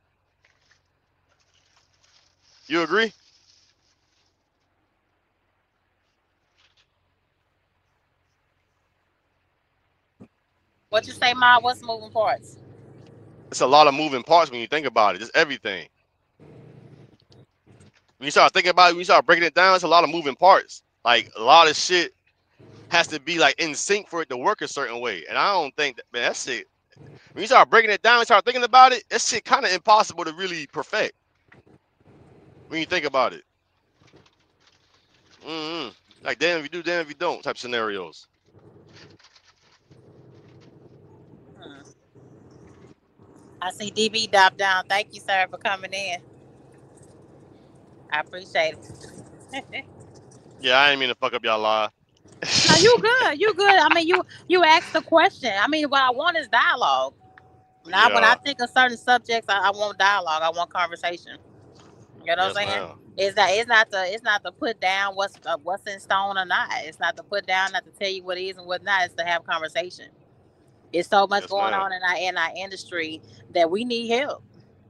You agree? What you say, Ma? What's moving parts? It's a lot of moving parts when you think about it. Just everything. When you start thinking about it, when you start breaking it down, it's a lot of moving parts. Like a lot of shit has to be like in sync for it to work a certain way. And I don't think that, man, that shit, when you start breaking it down and start thinking about it, that shit kind of impossible to really perfect. When you think about it. Like damn if you do, damn if you don't type scenarios. I see DB drop down. Thank you, sir, for coming in. I appreciate it. Yeah, I ain't mean to fuck up y'all live. No, you good. You good. I mean, you asked the question. I mean, what I want is dialogue. Now, when I think of certain subjects, I want dialogue. I want conversation. You know what I'm saying? It's not to put down what's in stone or not. It's not to put down, not to tell you what is and what not. It's to have conversation. It's so much going on in our industry that we need help.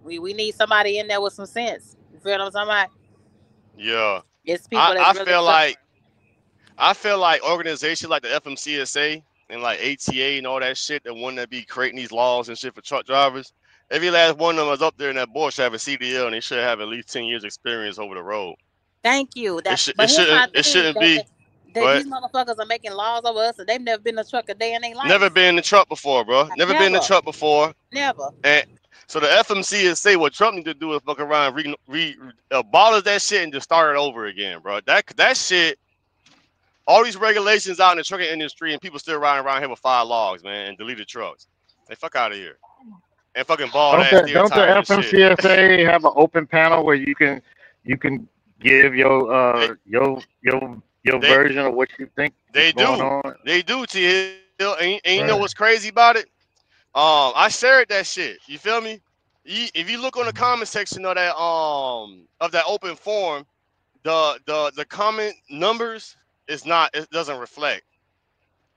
We need somebody in there with some sense. You feel what I'm talking about? Yeah. It's people that really I feel like organizations like the FMCSA and like ATA and all that shit, the one that be creating these laws and shit for truck drivers, every last one of them is up there in that board should have a CDL and they should have at least 10 years experience over the road. Thank you. It shouldn't be. These motherfuckers are making laws over us and they've never been in a truck a day in their life. Never been in the truck before, bro. Never been in the truck before. Never. And so the FMCSA, what Trump need to do is fuck around, abolish that shit and just start it over again, bro. That shit, all these regulations out in the trucking industry and people still riding around here with 5 logs, man, and deleted trucks. They fuck out of here. And fucking bald ass. Don't the FMCSA have an open panel where you can give your version of what you think is going on? They do, T Hill. And you know what's crazy about it? I shared that shit. You feel me? If you look on the comment section of that open forum, the comment numbers it's not. It doesn't reflect,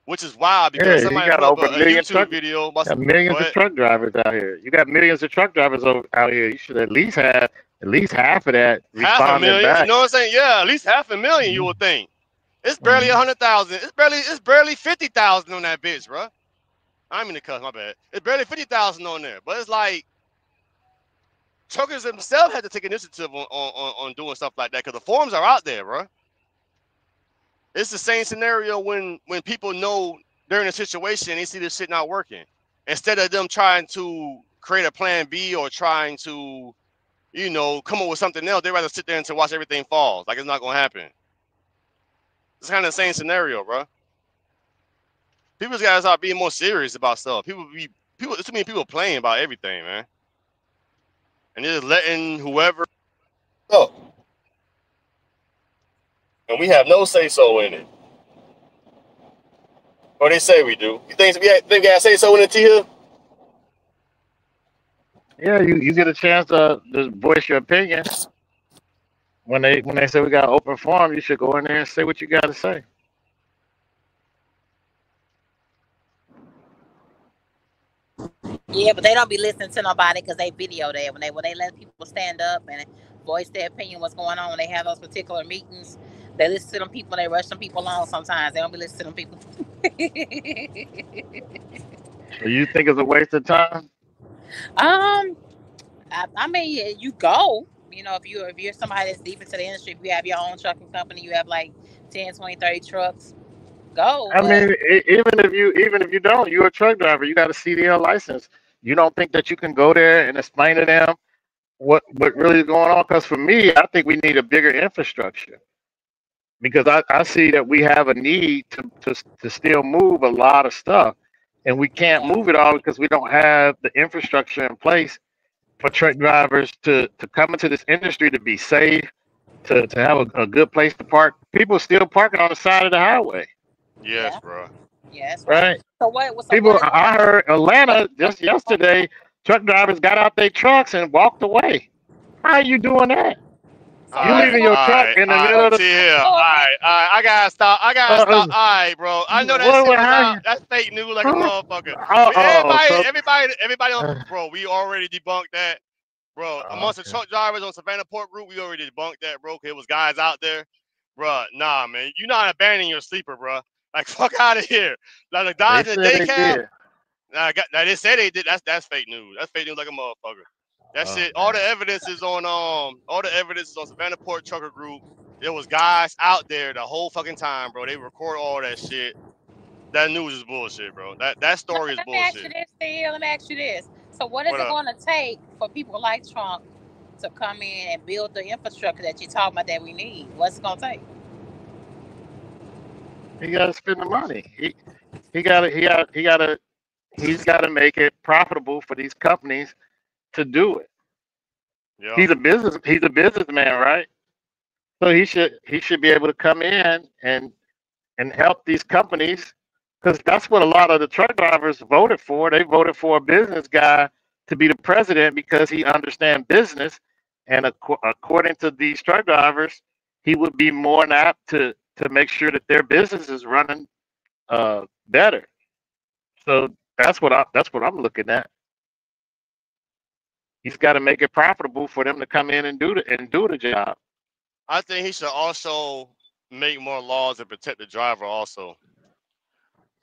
which is wild Yeah, because you somebody got put up over a a million YouTube truck, video. got Go millions of ahead. truck drivers out here. You got millions of truck drivers out here. You should at least have at least half of that responding 500,000. You back. know what I'm saying? Yeah, at least 500,000. You would think. It's barely 100,000. It's barely 50,000 on that bitch, bro. I'm in the cuss. My bad. It's barely 50,000 on there, but it's like truckers themselves had to take initiative on doing stuff like that because the forums are out there, bro. It's the same scenario when people know they're in a situation and they see this shit not working. Instead of them trying to create a plan B or trying to, you know, come up with something else, they rather sit there and to watch everything fall. Like it's not gonna happen. It's kind of the same scenario, bro. People gotta start being more serious about stuff. Too many people playing about everything, man. And just letting whoever go. And we have no say so in it. Or they say we do. You think we gotta say so in it, T-Hill? Yeah, you get a chance to just voice your opinion. When they say we got open forum, you should go in there and say what you got to say. Yeah, but they don't be listening to nobody because they video that when they let people stand up and voice their opinion, what's going on when they have those particular meetings. They listen to them people. They rush them people on. Sometimes they don't be listening to them people. So you think it's a waste of time? I mean, you go. You know, if you're somebody that's deep into the industry, if you have your own trucking company, you have like 10, 20, 30 trucks. Go. I But mean, even if you don't, you're a truck driver. You got a CDL license. You don't think that you can go there and explain to them what really is going on? Because for me, I think we need a bigger infrastructure. Because I see that we have a need to still move a lot of stuff, and we can't move it all because we don't have the infrastructure in place for truck drivers to come into this industry to be safe, to have a good place to park. People still parking on the side of the highway, Yes, bro. yeah, that's right. right? So what? People, I heard Atlanta just yesterday, truck drivers got out their trucks and walked away. How are you doing that? You leaving your truck in the middle of the All right. I gotta stop. All right, bro. I know that shit was out. That's fake news like a motherfucker. Everybody on, bro. We already debunked that, bro. Amongst the truck drivers on Savannah Port Group, we already debunked that, bro. It was guys out there, bro. Nah, man, you're not abandoning your sleeper, bro. Like fuck out of here. Like the guys in the day cab. Nah, they said they did. That's fake news. That's fake news like a motherfucker. That shit. All the evidence is on Savannah Port Trucker Group. There was guys out there the whole fucking time, bro. They record all that shit. That news is bullshit, bro. That story is bullshit. Let me ask you this. So what is it going to take for people like Trump to come in and build the infrastructure that you're talking about that we need? What's it going to take? He got to spend the money. He's got to make it profitable for these companies to do it. Yeah. He's a businessman, right? So he should be able to come in and help these companies, because that's what a lot of the truck drivers voted for. They voted for a business guy to be the president because he understands business, and according to these truck drivers, he would be more than apt to make sure that their business is running better. So that's what I'm looking at. He's got to make it profitable for them to come in and do the job. I think he should also make more laws and protect the driver also.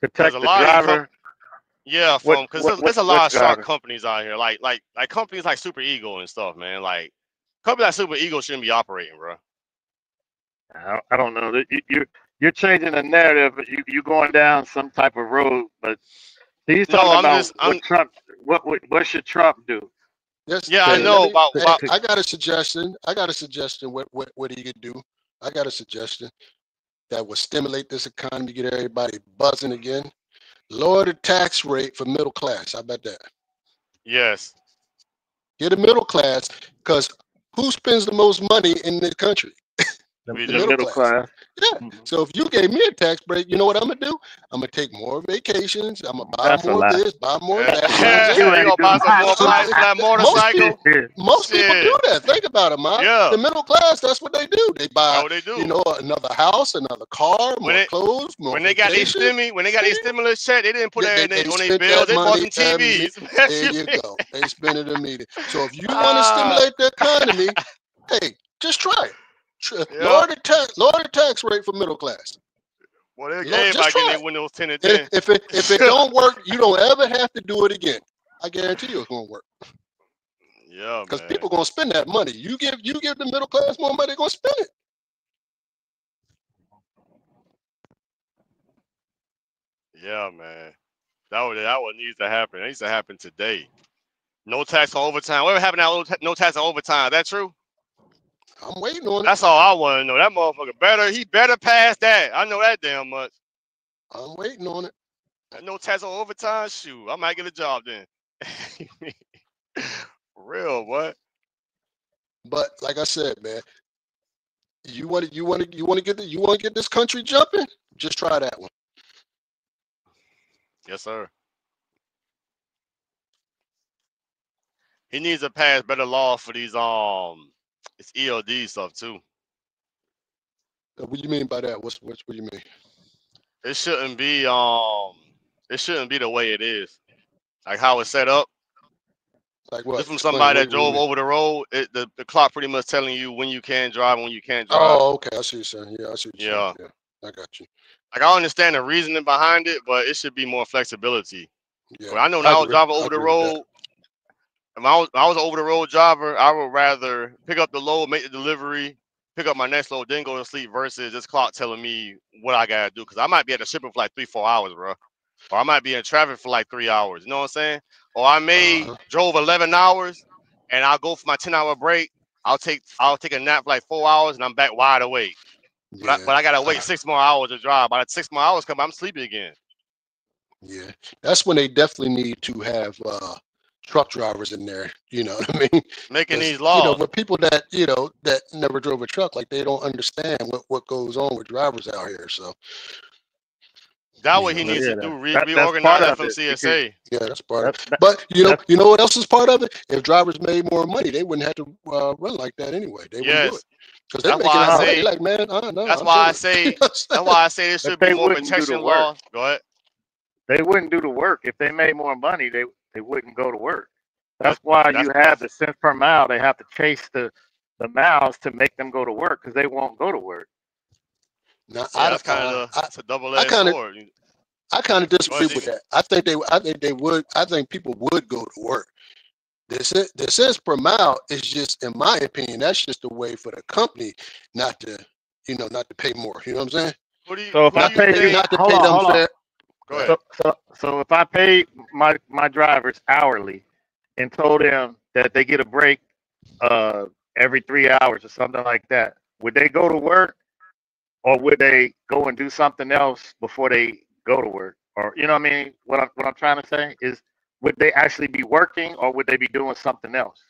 Protect the driver. Yeah, because there's a lot of shark companies out here, like companies like Super Eagle and stuff, man. Like companies like Super Eagle shouldn't be operating, bro. I don't know. You're changing the narrative. You're going down some type of road, but he's talking about what should Trump do? Yes, yeah, I know. I got a suggestion. What he could do. I got a suggestion that will stimulate this economy, get everybody buzzing again. Lower the tax rate for middle class. How about that? Yes. Get a middle class, because who spends the most money in the country? The, We the the do. middle middle class. class. Yeah. Mhm. So if you gave me a tax break, you know what I'm gonna do? I'm gonna take more vacations. I'm gonna buy That's a more of lie. this, buy more of that. You know what I'm saying? You You ain't gonna buy do some more flights for that Most motorcycle? people, most people do Shit. that. Think about it, man. Yeah. The middle class, that's what they do. They That's buy, what they do. you know, another house, another car, When more they clothes, more when they got these vacation. when they got these See? stimulus check, they didn't put that They on their spent bills. that They bought money. some TVs. There you go. They spent it immediately. So if you want to Ah, stimulate the economy, hey, just try it. yeah. Lower the tax rate for middle class. Well, Just everybody getting try their it. Windows 10 and And 10. if it don't work, you don't ever have to do it again. I guarantee you it's gonna work. Yeah, Because man. people gonna spend that money. You give the middle class more money, they're gonna spend it. Yeah, man. That what needs to happen. It needs to happen today. No tax on overtime. Whatever happened to no tax on overtime? That true? I'm waiting on it. That's all I want to know. That motherfucker he better pass that. I know that damn much. I'm waiting on it. No tax on overtime? Shoot, I might get a job then. For real, what? But like I said, man, you want to get this country jumping? Just try that one. Yes, sir. He needs to pass better law for these it's ELD stuff too. What do you mean by that? What do you mean? It shouldn't be the way it is. Like how it's set up. Like what? Just from Explain. somebody What that do you drove mean? over the road, the clock pretty much telling you when you can drive and when you can't drive. Oh, okay. I see what you're saying. Yeah, I see what you're Yeah. saying. Yeah, I got you. Like I understand the reasoning behind it, but it should be more flexibility. Yeah, But I know when I was agree. driving I over the agree with that. road, if I was over the road driver, I would rather pick up the load, make the delivery, pick up my next load, then go to sleep versus this clock telling me what I gotta do. Cause I might be at the shipping for like 3-4 hours, bro. Or I might be in traffic for like 3 hours. You know what I'm saying? Or I may drove 11 hours and I'll go for my 10-hour break. I'll take a nap for like 4 hours and I'm back wide awake. Yeah. But I gotta wait 6 more hours to drive. By the 6 more hours come, I'm sleepy again. Yeah. That's when they definitely need to have truck drivers in there. You know what I mean? Making these You know, laws. for people that that never drove a truck, like they don't understand what goes on with drivers out here. So That's you what he know, needs Yeah, to do. that's part Reorganize of it. Because FMCSA. yeah, that's part of that, it. that, But that's you know what else is part of it? If drivers made more money, they wouldn't have to run like that anyway. They wouldn't do it Yes. because they're That's making why I that money. say. Like, man, no, That's I'm why I chilling. say. That's why I say there but should be they more wouldn't do the protection work. laws. Go ahead. They wouldn't do the work. If they made more money, they wouldn't go to work. That's That's why that's you have the cents per mile. They have to chase the miles to make them go to work because they won't go to work. Now, yeah. That's kind of it's a double-edged sword. I kind of Go disagree ahead, with DB. that. I think they would. I think people would go to work. The cents per mile is just, in my opinion, that's just a way for the company not to pay more. You know what I'm saying? So if Who I do you pay you, think? Not to hold pay on, them hold on. fair. Go ahead. So if I paid my drivers hourly and told them that they get a break every 3 hours or something like that, would they go to work or would they go and do something else before they go to work? Or you know what I mean? What I'm trying to say is, would they actually be working or would they be doing something else?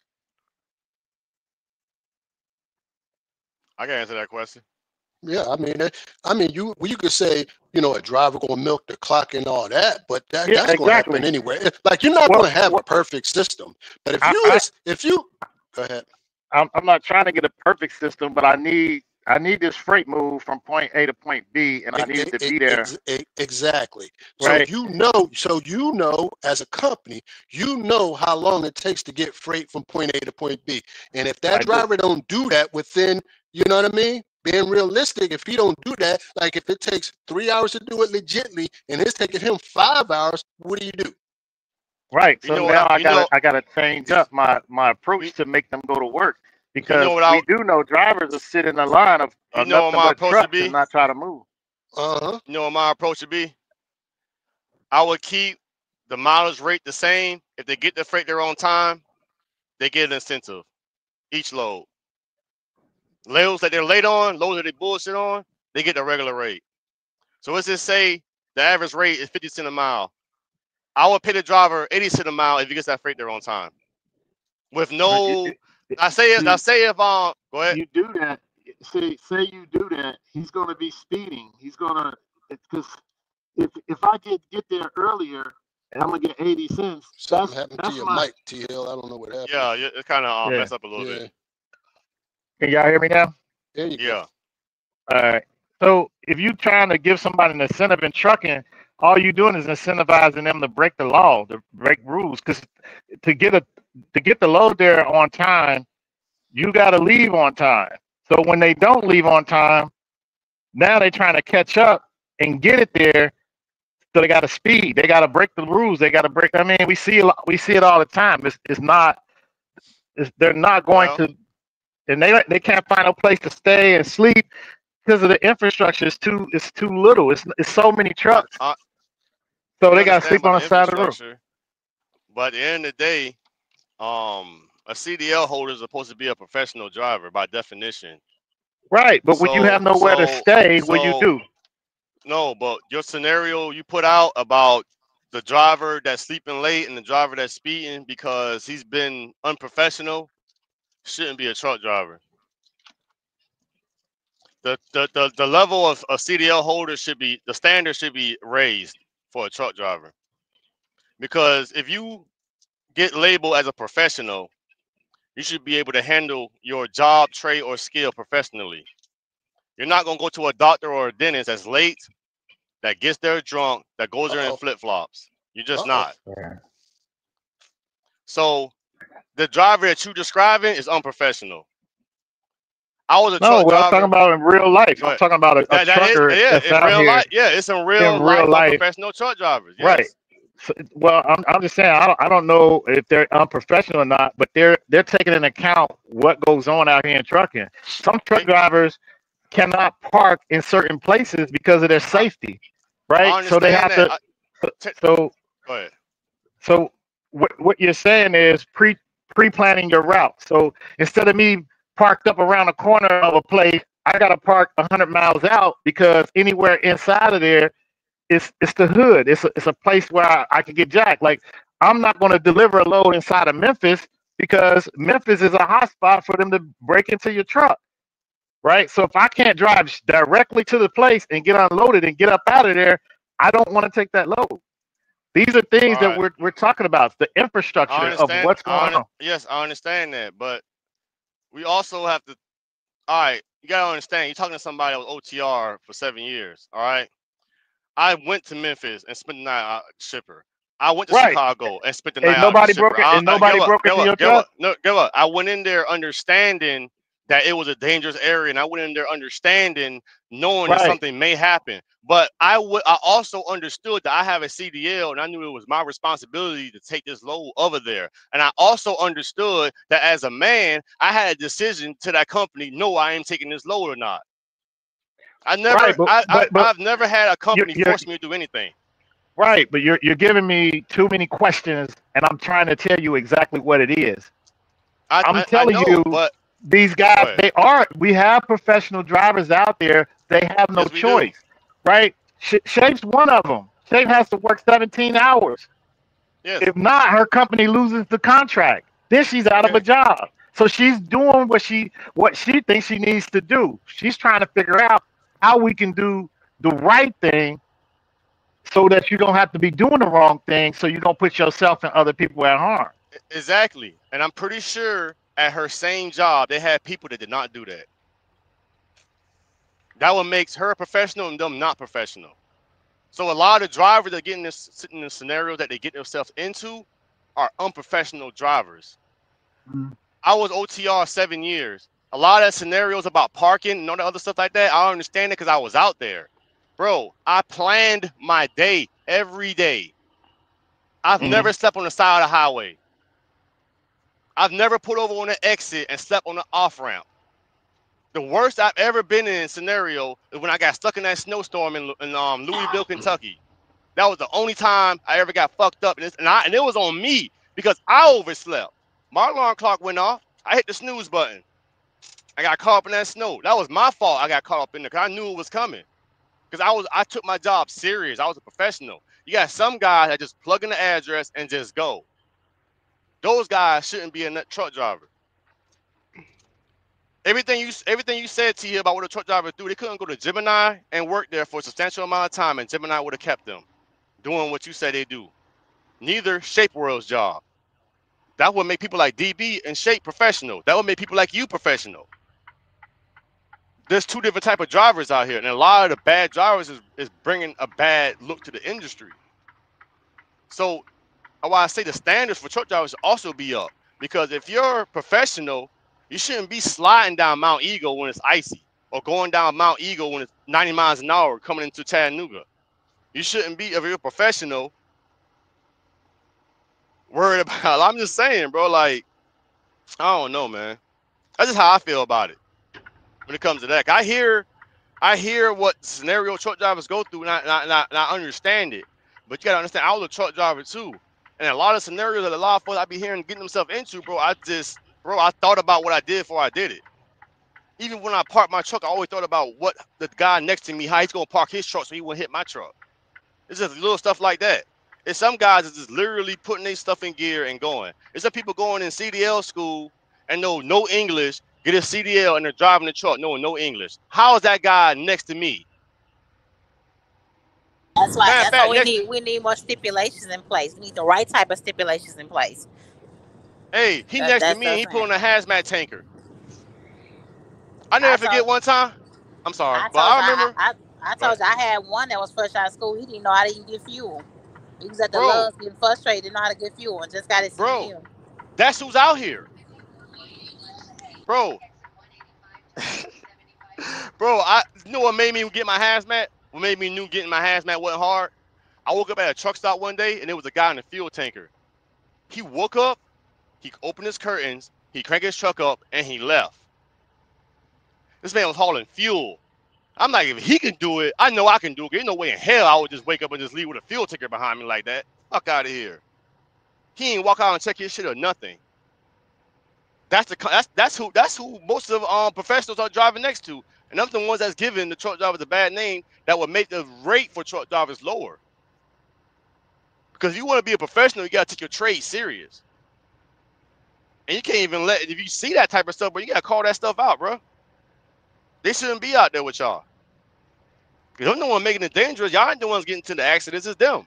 I can answer that question. Yeah, I mean, you could say, a driver gonna milk the clock and all that, but Yeah, that's gonna happen exactly. anyway. Like you're not Well, gonna have a perfect system, but I, if you go ahead. I'm not trying to get a perfect system, but I need this freight move from point A to point B, and I need it to be there. Exactly. Right. So you know, as a company, you know how long it takes to get freight from point A to point B. And if that I do. driver don't do that within, you know what I mean? Being realistic, if he don't do that, like if it takes 3 hours to do it legitly and it's taking him 5 hours, what do you do? Right. You So know now what I gotta change up my approach to make them go to work you because know what we do know drivers will sit in the line of you know what nothing my but approach would trucks and be? not try to move. Uh-huh. You know what my approach would be? I would keep the mileage rate the same. If they get the freight there on time, they get an incentive each load. Loads that they're late on, loads that they bullshit on, they get the regular rate. So let's just say the average rate is 50 cents a mile. I would pay the driver 80 cents a mile if he gets that freight there on time. With no, See, I say if go ahead. you do that. say you do that, he's going to be speeding. He's going to, because if I get there earlier and I'm going to get 80 cents, Something happened to that's your my. mic, TL. I don't know what happened. Yeah, it kind of Yeah. messed up a little bit. Can y'all hear me now? There you go. Yeah. All right. So if you trying to give somebody an incentive in trucking, all you doing is incentivizing them to break the law, to break rules. Because to get the load there on time, you got to leave on time. So when they don't leave on time, now they're trying to catch up and get it there. So they got to speed. They got to break the rules. They got to break. I mean, we see it all the time. They're not going Well, to, and they can't find a place to stay and sleep because of the infrastructure. It's too little. It's so many trucks. So we they got to understand sleep on about the the side of the road. infrastructure, but at the end of the day, a CDL holder is supposed to be a professional driver by definition. Right, but when you have nowhere to stay, what do you do? No, but your scenario you put out about the driver that's sleeping late and the driver that's speeding because he's been unprofessional shouldn't be a truck driver. The level of a CDL holder the standard should be raised for a truck driver. Because if you get labeled as a professional, you should be able to handle your job, trade, or skill professionally. You're not going to go to a doctor or a dentist that's late, that gets there drunk, that goes there in flip-flops. You're just not. Yeah. So the driver that you're describing is unprofessional. I was a truck driver. I'm talking about in real life. I'm talking about a trucker that's in out real here. life. Yeah, it's in real life. Unprofessional truck drivers. Yes. Right. So, well, I'm just saying I don't know if they're unprofessional or not, but they're taking into account what goes on out here in trucking. Some truck drivers cannot park in certain places because of their safety, right? So they have to. So go ahead. So what you're saying is pre-planning your route. So instead of me parked up around the corner of a place, I got to park 100 miles out because anywhere inside of there, it's the hood. It's a place where I can get jacked. Like I'm not going to deliver a load inside of Memphis because Memphis is a hot spot for them to break into your truck, right? So if I can't drive directly to the place and get unloaded and get up out of there, I don't want to take that load. These are things that we're talking about, the infrastructure of what's going on. Yes, I understand that, but we also have to. All right, you gotta understand. You're talking to somebody that was OTR for 7 years. All right, I went to Memphis and spent the night at Shipper. I went to Chicago and spent the night out at Shipper. Nobody broke into your truck. No, give up. I went in there understanding that it was a dangerous area, and I went in there understanding, knowing that something may happen. But I also understood that I have a CDL, and I knew it was my responsibility to take this load over there. And I also understood that as a man, I had a decision to that company: no, I ain't taking this load or not. I've never had a company force me to do anything. Right, but you're giving me too many questions, and I'm trying to tell you exactly what it is. I'm telling you, these guys, we have professional drivers out there. They have no choice, right? Shape's one of them. Shape has to work 17 hours. Yes. If not, her company loses the contract. Then she's out of a job. So she's doing what she thinks she needs to do. She's trying to figure out how we can do the right thing so that you don't have to be doing the wrong thing, so you don't put yourself and other people at harm. Exactly. And I'm pretty sure at her same job, they had people that did not do that. That what makes her professional and them not professional. So a lot of drivers that get in this scenario that they get themselves into are unprofessional drivers. Mm-hmm. I was OTR 7 years. A lot of scenarios about parking and all the other stuff like that, I understand it because I was out there. Bro, I planned my day every day. I've never slept on the side of the highway. I've never put over on an exit and slept on the off-ramp. The worst I've ever been in a scenario is when I got stuck in that snowstorm in Louisville, Kentucky. That was the only time I ever got fucked up. And it was on me because I overslept. My alarm clock went off. I hit the snooze button. I got caught up in that snow. That was my fault. I got caught up in there because I knew it was coming. Because I took my job serious. I was a professional. You got some guys that just plug in the address and just go. Those guys shouldn't be a truck driver. Everything you said to you about what a truck driver do, they couldn't go to Gemini and work there for a substantial amount of time, and Gemini would have kept them doing what you said they do. Neither Shapeworld's job. That would make people like DB and Shape professional. That would make people like you professional. There's two different type of drivers out here, and a lot of the bad drivers is bringing a bad look to the industry. So, why I say the standards for truck drivers should also be up, because if you're professional, you shouldn't be sliding down Mount Eagle when it's icy, or going down Mount Eagle when it's 90 miles an hour coming into Chattanooga. You shouldn't be, if you're a professional, worried about. I'm just saying, bro. Like, I don't know, man. That's just how I feel about it when it comes to that. I hear what scenario truck drivers go through, and I understand it. But you gotta understand, I was a truck driver too, and a lot of scenarios that a lot of folks I be hearing getting themselves into, bro. I thought about what I did before I did it. Even when I parked my truck, I always thought about what the guy next to me, how he's gonna park his truck so he wouldn't hit my truck. It's just little stuff like that. And some guys are just literally putting their stuff in gear and going. There's some people going in CDL school and know no English, get a CDL, and they're driving the truck knowing no English. How is that guy next to me? That's why. That's why we need. We need more stipulations in place. We need the right type of stipulations in place. Hey, he next to me and he pulling a hazmat tanker. I never forget one time. I'm sorry, but I remember. I told you I had one that was fresh out of school. He didn't know how to even get fuel. He was at the Loves getting frustrated, didn't know how to get fuel, and just got his CDL. That's who's out here, bro. Bro, you know what made me get my hazmat? What made me knew getting my hazmat wasn't hard? I woke up at a truck stop one day, and there was a guy in a fuel tanker. He woke up, he opened his curtains, he cranked his truck up, and he left. This man was hauling fuel. I'm like, if he can do it, I know I can do it. There's no way in hell I would just wake up and just leave with a fuel tanker behind me like that. Fuck out of here. He ain't walk out and check his shit or nothing. That's who most of professionals are driving next to, and I'm the ones that's giving the truck drivers a bad name that would make the rate for truck drivers lower. Because if you want to be a professional, you gotta take your trade serious, and you can't even if you see that type of stuff, bro, you gotta call that stuff out, bro. They shouldn't be out there with y'all. Because I'm the one making it dangerous. Y'all ain't the ones getting to the accidents. It's them.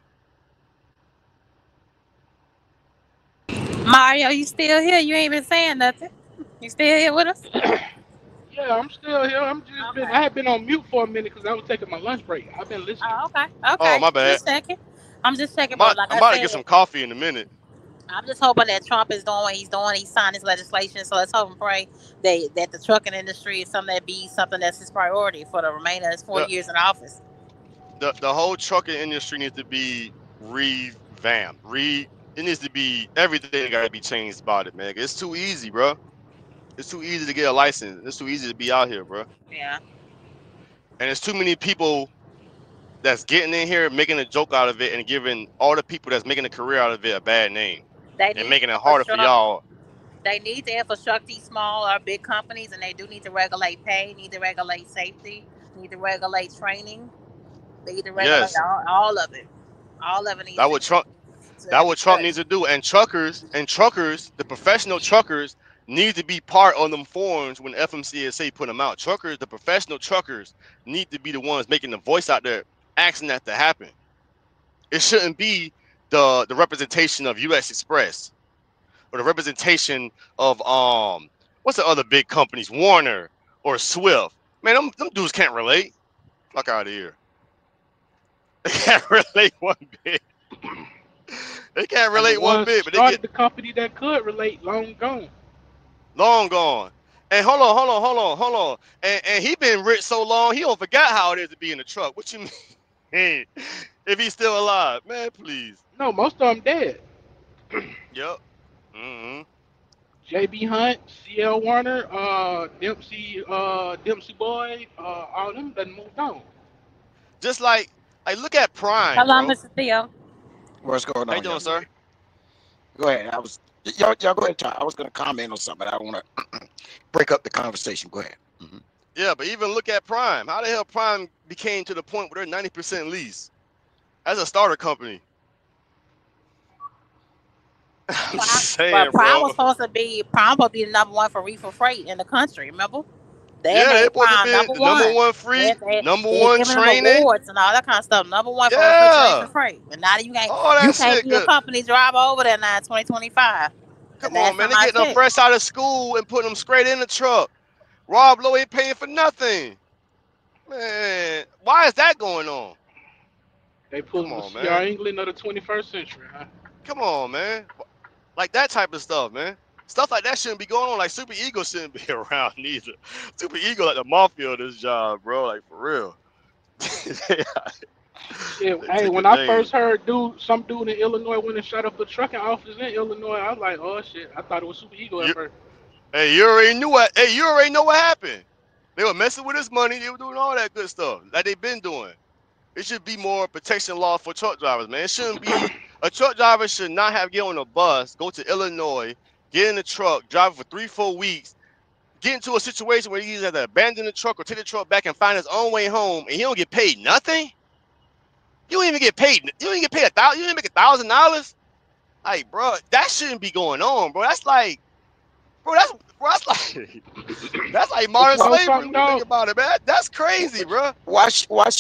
Mario, you still here? You ain't been saying nothing. You still here with us? Yeah, I'm still here. I had been on mute for a minute because I was taking my lunch break. I've been listening. Oh, okay. Oh, my bad. I'm just checking. But like I'm about to get some coffee in a minute. I'm just hoping that Trump is doing what he's doing. He signed his legislation, so let's hope and pray that the trucking industry is something that's his priority for the remainder of his 4 years in office. The whole trucking industry needs to be revamped. It needs to be, everything got to be changed about it, man. It's too easy, bro. It's too easy to get a license. It's too easy to be out here, bro. Yeah. And there's too many people that's getting in here, making a joke out of it, and giving all the people that's making a career out of it a bad name. And making it harder for y'all. They need to infrastructure these small or big companies, and they do need to regulate pay, need to regulate safety, need to regulate training. They need to regulate all of it. All of it needs what Trump needs to do. And truckers, the professional truckers, need to be part of them forums when FMCSA put them out. Truckers, the professional truckers, need to be the ones making the voice out there, asking that to happen. It shouldn't be the representation of US Express or the representation of what's the other big companies, Warner or Swift. Man, them dudes can't relate. Fuck out of here. They can't relate one bit. They can't relate one bit. But they started the company that could relate. Long gone. Long gone. And hold on. And he been rich so long, he don't forget how it is to be in the truck. What you mean? If he's still alive, man, please. No, most of them dead. Yep. Mm-hmm. JB Hunt, CL Warner, Dempsey Boy, all them done moved on. Just like look at Prime. Hello, Mr. Theo. What's going on? How you doing, sir? Go ahead. Y'all go ahead. I was going to comment on something, but I don't want to break up the conversation. Go ahead. Mm-hmm. Yeah, but even look at Prime. How the hell Prime became to the point where they're 90% lease as a starter company? I'm Prime, just but saying, Prime was bro. supposed to be the #1 for reefer freight in the country. Remember? They Yeah, they made supposed to Prime be number the number one. one free, number They're one giving them training. awards and all that kind of stuff. #1 for refrigeration Yeah, freight. And now all you that can't shit be a good. company driver over there now in 2025. The Come on, last man. time They I getting them checked. fresh out of school and putting them straight in the truck. Rob Lowe ain't paying for nothing. Man, why is that going on? They Come pulling the on, CR man. England of the 21st century, huh? Come on, man. Like that type of stuff, man. Stuff like that shouldn't be going on. Like Super Ego shouldn't be around neither. Super Ego like the mafia of this job, bro. Like for real. they Shit, they hey, took a when I first name. heard some dude in Illinois went and shot up a trucking office in Illinois, I was like, oh shit, I thought it was Super Ego at You, first. hey, you already knew what. Hey, you already know what happened. They were messing with his money. They were doing all that good stuff like they've been doing. It should be more protection law for truck drivers, man. It shouldn't be a truck driver should not have get on a bus, go to Illinois, get in the truck, drive for 3-4 weeks, get into a situation where he either have to abandon the truck or take the truck back and find his own way home, and he don't get paid nothing. You don't even get paid. You don't even get paid $1,000. You don't make $1,000. Like, bro, that shouldn't be going on, bro. That's like, that's like, that's like But modern you know slavery something, when you think dog? about it, man. That's crazy, But, bro. Why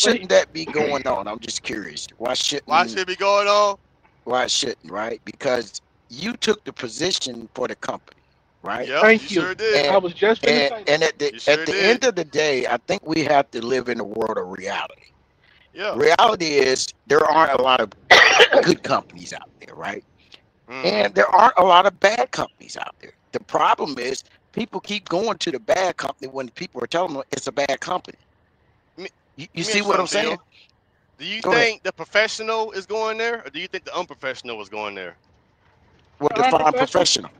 but shouldn't that be going on? I'm just curious. Why should it be going on? Why shouldn't, right? Because you took the position for the company, right? Yep, thank you you. sure did. I was just finna say that. And at You sure the did. end of the day, I think we have to live in a world of reality. Yeah. Reality is there aren't a lot of good companies out there, right? Mhm. And there aren't a lot of bad companies out there. The problem is people keep going to the bad company when people are telling them it's a bad company. Me- You Let me see ask what I'm something, saying? Theo. Do you Go ahead. think the professional is going there, or do you think the unprofessional is going there? Well, define Unprofessional. professional.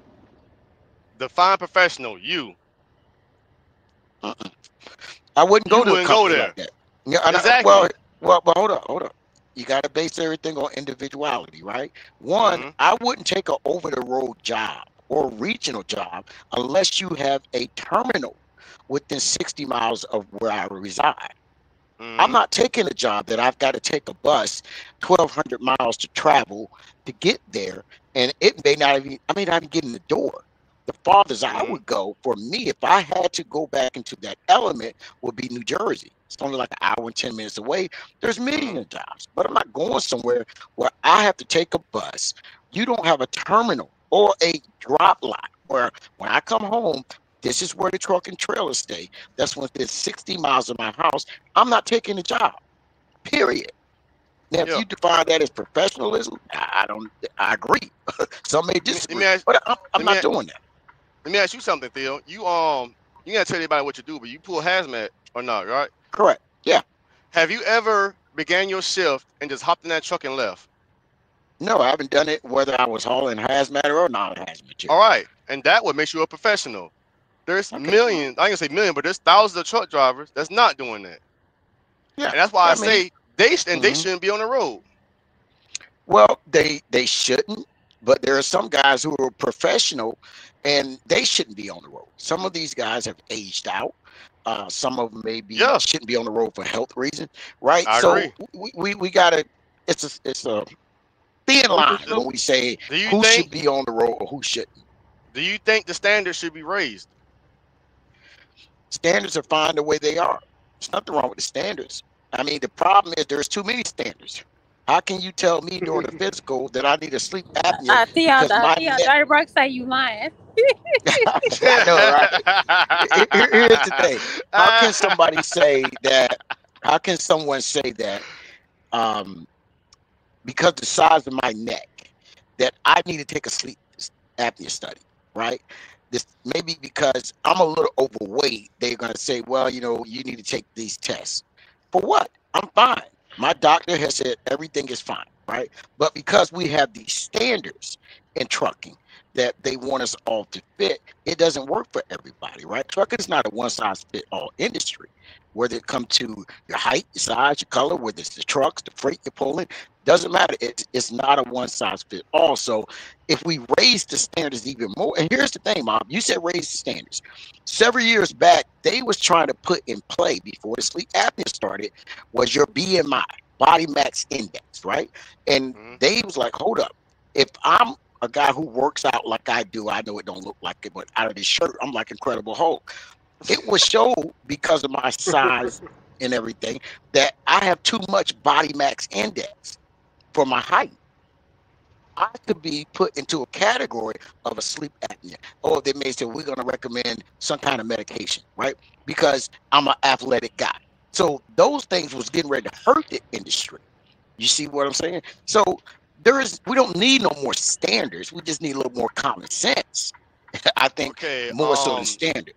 Define professional. You. I wouldn't go You to a wouldn't go company there. like that. Yeah, well, Exactly. hold up. You got to base everything on individuality, right? One, Mm-hmm. I wouldn't take an over-the-road job or regional job unless you have a terminal within 60 miles of where I reside. I'm Mm-hmm. not taking a job that I've got to take a bus 1,200 miles to travel to get there, and it may not even get in the door. The farthest I Mm-hmm. would go for me, if I had to go back into that element, would be New Jersey. It's only like an hour and 10 minutes away. There's millions of jobs, but I'm not going somewhere where I have to take a bus. You don't have a terminal or a drop lot where when I come home, this is where the truck and trailer stay. That's within 60 miles of my house. I'm not taking a job, period. Now, if Yeah. you define that as professionalism, I agree. Some may Let disagree, me ask. but I'm Let me not doing that. let me ask you something, Theo. You gotta tell everybody what you do, but you pull hazmat or not, right? Correct. Yeah. Have you ever began your shift and just hopped in that truck and left? No, I haven't done it whether I was hauling hazmat or non-hazmat All material. right, and that would make you a professional. There's Okay. millions. I ain't gonna say million, but there's thousands of truck drivers that's not doing that, Yeah. and that's why I I mean, say they mhm. shouldn't be on the road. Well, they shouldn't, but there are some guys who are professional, and they shouldn't be on the road. Some of these guys have aged out. Some of them maybe Yeah, shouldn't be on the road for health reasons, right? I So agree. we gotta. It's a thin Okay, line Do when so we say do you who should think be on the road or who shouldn't. the standards should be raised? Standards are fine the way they are. There's nothing wrong with the standards. I mean, the problem is there's too many standards. How can you tell me during the physical that I need a sleep apnea because my Theo, neck? Dirty Brock say you lying. I know, right? Here's the thing. How can somebody say that? How can someone say that because the size of my neck that I need to take a sleep apnea study, right? This maybe because I'm a little overweight, they're gonna say, well, you need to take these tests. For what? I'm fine. My doctor has said everything is fine, right? But because we have these standards in trucking that they want us all to fit, it doesn't work for everybody, right? Trucking is not a one size fit all industry. Whether it comes to your height, your size, your color, whether it's the trucks, the freight you're pulling, doesn't matter. It's not a one size fit all. So if we raise the standards even more, and here's the thing, Mom, you said raise the standards. Several years back, they was trying to put in play before the sleep apnea started was your BMI, body mass index, right? And Mhm. they was like, hold up. If I'm a guy who works out like I do, I know it don't look like it, but out of this shirt, I'm like Incredible Hulk. It was shown because of my size and everything that I have too much body mass index for my height. I could be put into a category of a sleep apnea. Or they may say, we're going to recommend some kind of medication, right? Because I'm an athletic guy. So those things was getting ready to hurt the industry. You see what I'm saying? So we don't need no more standards. We just need a little more common sense. I think more so than standard.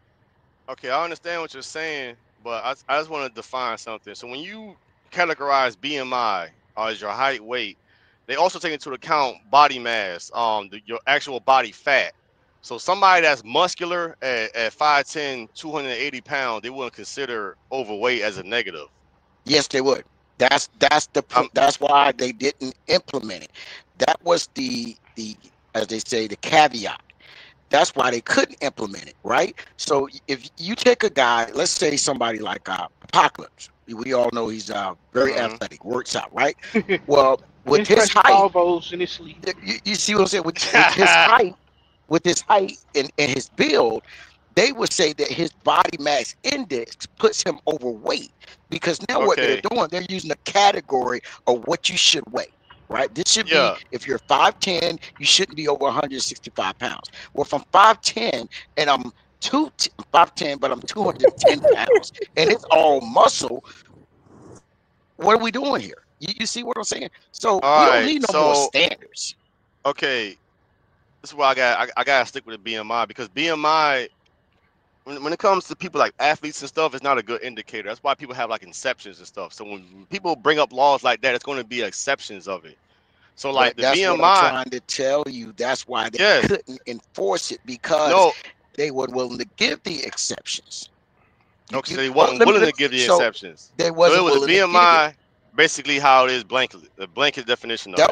Okay, I understand what you're saying, but I just want to define something. So when you categorize BMI as your height, weight, they also take into account body mass, your actual body fat. So somebody that's muscular at 5'10", 280 pounds, they wouldn't consider overweight as a negative. Yes, they would. That's the that's why they didn't implement it. That was the as they say, the caveat. That's why they couldn't implement it, right? So if you take a guy, let's say somebody like Apocalypse, we all know he's very athletic, works out, right? Well, with his height, you see what I'm saying? With his height and his build, they would say that his body mass index puts him overweight, because now what they're doing, they're using a category of what you should weigh. Right, this should be, if you're 5'10", you shouldn't be over 165 pounds. Well, from 5'10", and I'm 5'10", but I'm 210 pounds, and it's all muscle. What are we doing here? You see what I'm saying? So we don't need no more standards. Okay, this is why I gotta stick with the BMI, because BMI, when it comes to people like athletes and stuff, it's not a good indicator. That's why people have like exceptions and stuff. So when people bring up laws like that, it's going to be exceptions of it. So like the that's BMI, what I'm trying to tell you. That's why they couldn't enforce it, because they were willing to give the exceptions. Okay, so they wasn't willing to give the exceptions. They wasn't willing. So it was the BMI, basically how it is blanket, the blanket definition of it.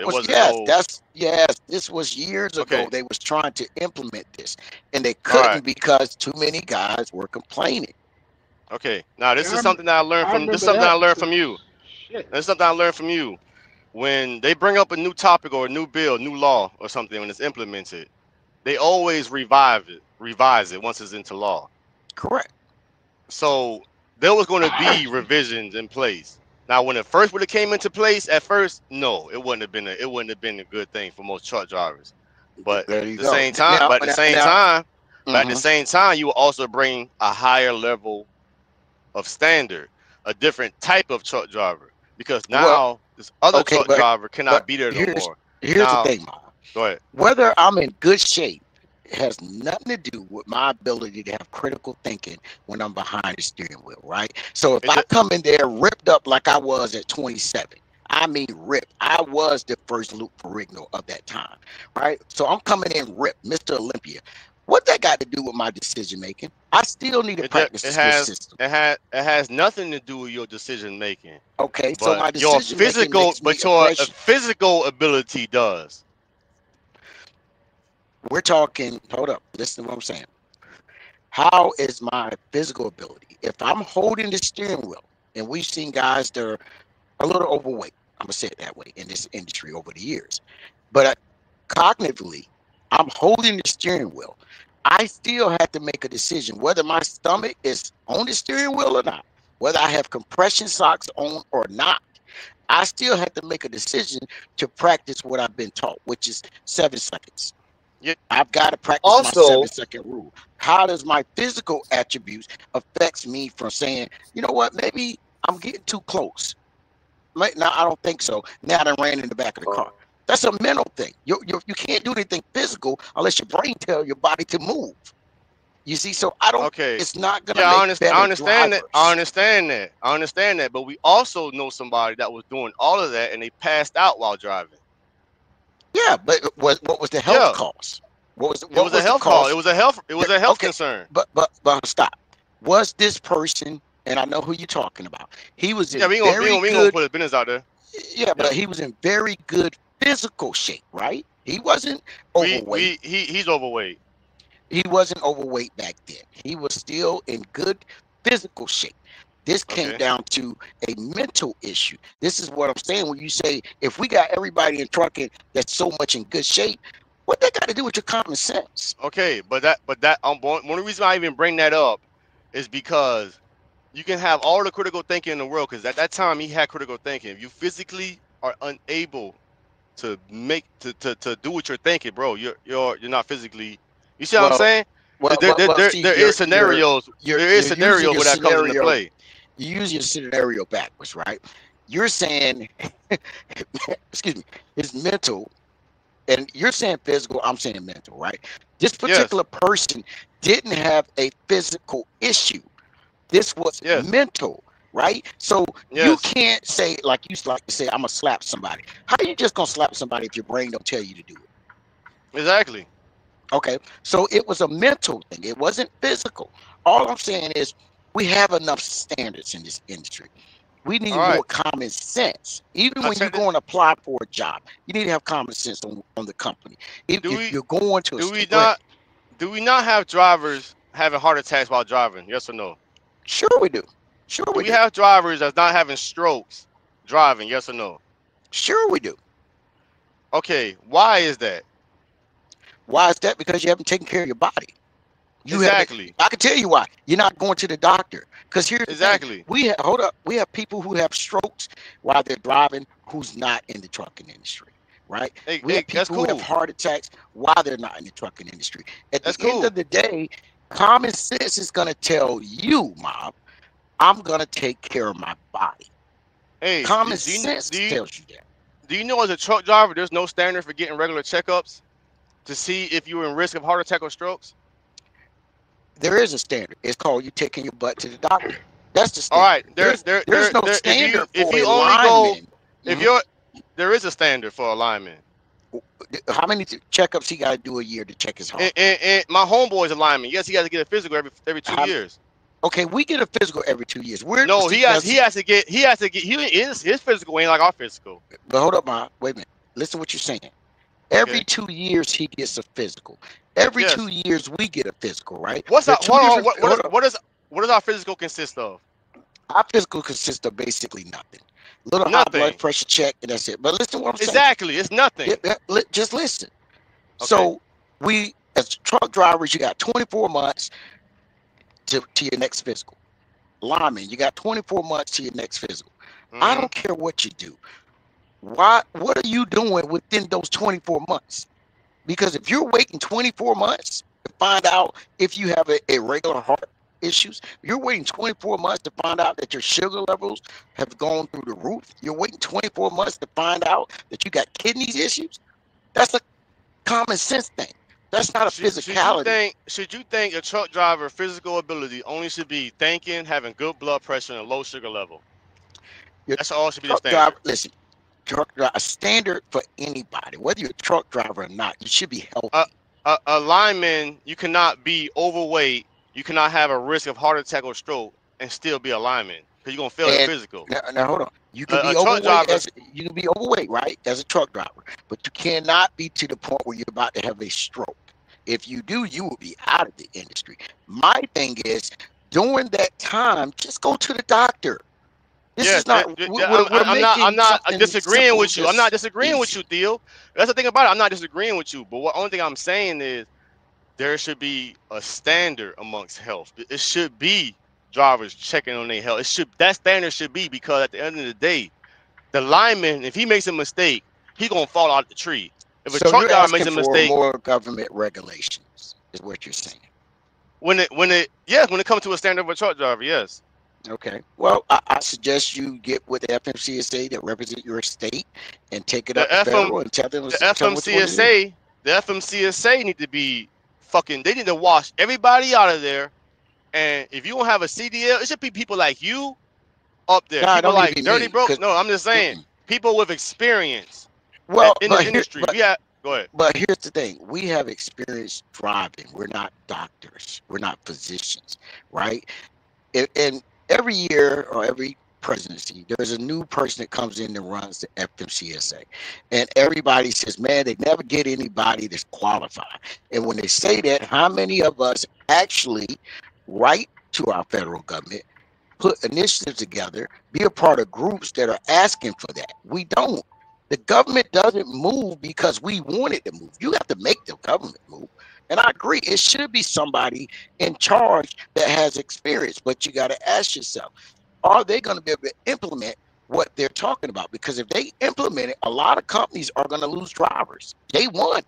This was years ago. They was trying to implement this, and they couldn't because too many guys were complaining. Okay, now this is something that I learned from. This is something I learned from you. This is something I learned from you. When they bring up a new topic or a new bill, new law or something, when it's implemented, they always revise it once it's into law. Correct. So there was going to be revisions in place. Now, when it first would have came into place, at first, no, it wouldn't have been a good thing for most truck drivers. But at the same time, at the same time, you will also bring a higher level of standard, a different type of truck driver, because now this other truck driver cannot be there no more. Here's the thing, Mom. Go ahead. Whether I'm in good shape has nothing to do with my ability to have critical thinking when I'm behind the steering wheel, right? So if I come in there ripped up like I was at 27, I mean ripped. I was the first Luke Ferrigno of that time, right? So I'm coming in ripped, Mr. Olympia. What that got to do with my decision making? I still need to practice this system. It has nothing to do with your decision making. Okay, so my decision your physical ability does. We're talking, hold up, listen to what I'm saying. How is my physical ability? If I'm holding the steering wheel, and we've seen guys that are a little overweight, I'm going to say it that way, in this industry over the years. But cognitively, I'm holding the steering wheel. I still have to make a decision whether my stomach is on the steering wheel or not, whether I have compression socks on or not. I still have to make a decision to practice what I've been taught, which is 7 seconds. Yeah. I've got to practice my 7-second rule. How does my physical attributes affects me from saying, you know what, maybe I'm getting too close. Now, I don't think so. Now I ran in the back of the car. That's a mental thing. You can't do anything physical unless your brain tells your body to move. You see, so I don't. Okay. It's not gonna. Yeah, make I understand that. I understand that. But we also know somebody that was doing all of that and they passed out while driving. Yeah, but what was the health cost? What was a health cost? It was a health concern. But stop. Was this person? And I know who you're talking about. He was in we gonna put his business out there. Yeah, but he was in very good physical shape, right? He wasn't overweight. He's overweight. He wasn't overweight back then. He was still in good physical shape. This came down to a mental issue. This is what I'm saying when you say, if we got everybody in trucking that's so much in good shape, What that got to do with your common sense? Okay, but one of the reasons I even bring that up is because you can have all the critical thinking in the world, because at that time he had critical thinking. If you physically are unable to do what you're thinking, bro, you're not physically. You see what I'm saying? See, There is scenarios. There is scenarios where that comes into play. You use your scenario backwards, right? You're saying, excuse me, it's mental, and you're saying physical. I'm saying mental, right? This particular person didn't have a physical issue. This was mental, right? So you can't say, like you like to say, I'm gonna slap somebody. How are you just gonna slap somebody if your brain don't tell you to do it? Exactly. Okay, so it was a mental thing. It wasn't physical. All I'm saying is we have enough standards in this industry. We need more common sense. Even when you go and apply for a job, you need to have common sense on the company. If you're going to do we not have drivers having heart attacks while driving? Yes or no? Sure we do. Sure we do. We have drivers that's not having strokes driving. Yes or no? Sure we do. Okay, why is that? Why is that? Because you haven't taken care of your body. Exactly. I can tell you why. You're not going to the doctor. Because here's exactly. We have people who have strokes while they're driving who's not in the trucking industry, right? We have people who have heart attacks while they're not in the trucking industry. At the end of the day, common sense is going to tell you, Mob, I'm going to take care of my body. Hey, common sense tells you that. Do you know, as a truck driver, there's no standard for getting regular checkups to see if you're in risk of heart attack or strokes? There is a standard. It's called you taking your butt to the doctor. That's the standard. All right. There's no standard if for you a only lineman. go, there is a standard for a lineman. How many checkups he got to do a year to check his heart? And my homeboy's a lineman. Yes, he has to get a physical every 2 years. Okay, we get a physical every 2 years. His physical ain't like our physical. But hold up, Ma. Wait a minute. Listen to what you're saying. Every 2 years he gets a physical. Every 2 years we get a physical, right? What does our physical consist of? Our physical consists of basically nothing. Little high blood pressure check, and that's it. But listen to what I'm saying. Exactly, it's nothing. Just listen. Okay. So we, as truck drivers, you got 24 months to your next physical. Lineman, you got 24 months to your next physical. I don't care what you do. What are you doing within those 24 months? Because if you're waiting 24 months to find out if you have a regular heart issues, you're waiting 24 months to find out that your sugar levels have gone through the roof. You're waiting 24 months to find out that you got kidneys issues. That's a common sense thing. That's not a physicality. Should you think a truck driver physical ability only should be thinking, having good blood pressure, and a low sugar level? That's all should be the standard. Driver, listen, truck driver, a standard for anybody, whether you're a truck driver or not, you should be healthy. A lineman, you cannot be overweight. You cannot have a risk of heart attack or stroke and still be a lineman because you're gonna fail your physical. Now hold on. You can be overweight. You can be overweight, right, as a truck driver, but you cannot be to the point where you're about to have a stroke. If you do, you will be out of the industry. My thing is, during that time, just go to the doctor. This is not. I'm not disagreeing with you. I'm not disagreeing with you, Theo. That's the thing about it. I'm not disagreeing with you. But the only thing I'm saying is there should be a standard amongst health. It should be drivers checking on their health. That standard should be, because at the end of the day, the lineman, if he makes a mistake, he's gonna fall out of the tree. If a truck driver makes a mistake, more government regulations is what you're saying. When it comes to a standard of a truck driver, yes. Okay. Well, I suggest you get with the FMCSA that represent your state and take it up to federal and tell them. The FMCSA need to be fucking. They need to wash everybody out of there. And if you don't have a CDL, it should be people like you up there. People like Dirty Broke. No, I'm just saying people with experience. Well, in the industry. Go ahead. But here's the thing: we have experience driving. We're not doctors. We're not physicians, right? And every year or every presidency, there's a new person that comes in and runs the FMCSA. And everybody says, man, they never get anybody that's qualified. And when they say that, how many of us actually write to our federal government, put initiatives together, be a part of groups that are asking for that? We don't. The government doesn't move because we want it to move. You have to make the government move. And I agree, it should be somebody in charge that has experience. But you got to ask yourself, are they going to be able to implement what they're talking about? Because if they implement it, a lot of companies are going to lose drivers. Day one.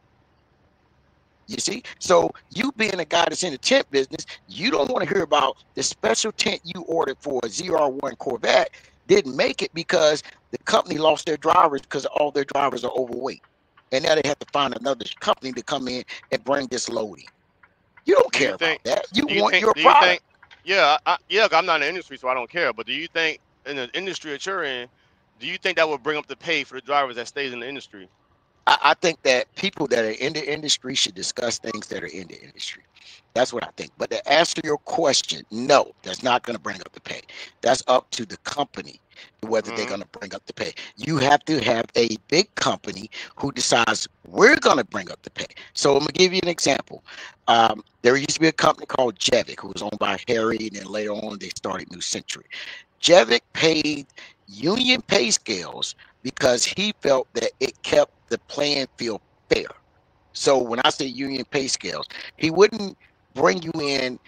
You see? So you being a guy that's in the tent business, you don't want to hear about the special tent you ordered for a ZR1 Corvette didn't make it because the company lost their drivers because all their drivers are overweight. And now they have to find another company to come in and bring this load in. You don't care about that. You want your product. Yeah, I'm not in the industry, so I don't care. But do you think in the industry that you're in, do you think that would bring up the pay for the drivers that stays in the industry? I think that people that are in the industry should discuss things that are in the industry. That's what I think. But to answer your question, no, that's not going to bring up the pay. That's up to the company whether they're going to bring up the pay. You have to have a big company who decides we're going to bring up the pay. So I'm going to give you an example. There used to be a company called Jevic who was owned by Harry, and then later on they started New Century. Jevic paid union pay scales because he felt that it kept the playing field fair. So when I say union pay scales, he wouldn't bring you in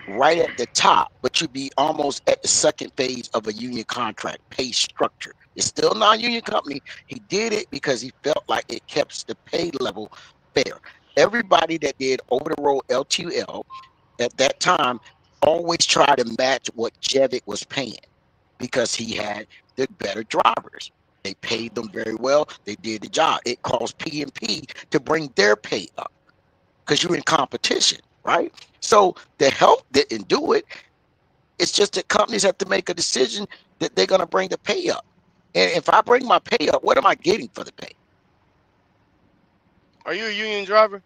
right at the top, but you'd be almost at the second phase of a union contract pay structure. It's still a non-union company. He did it because he felt like it kept the pay level fair. Everybody that did over-the-road LTL at that time always tried to match what Jevic was paying because he had the better drivers. They paid them very well. They did the job. It caused P&P to bring their pay up because you're in competition, right? So the help didn't do it. It's just that companies have to make a decision that they're going to bring the pay up. And if I bring my pay up, what am I getting for the pay? Are you a union driver?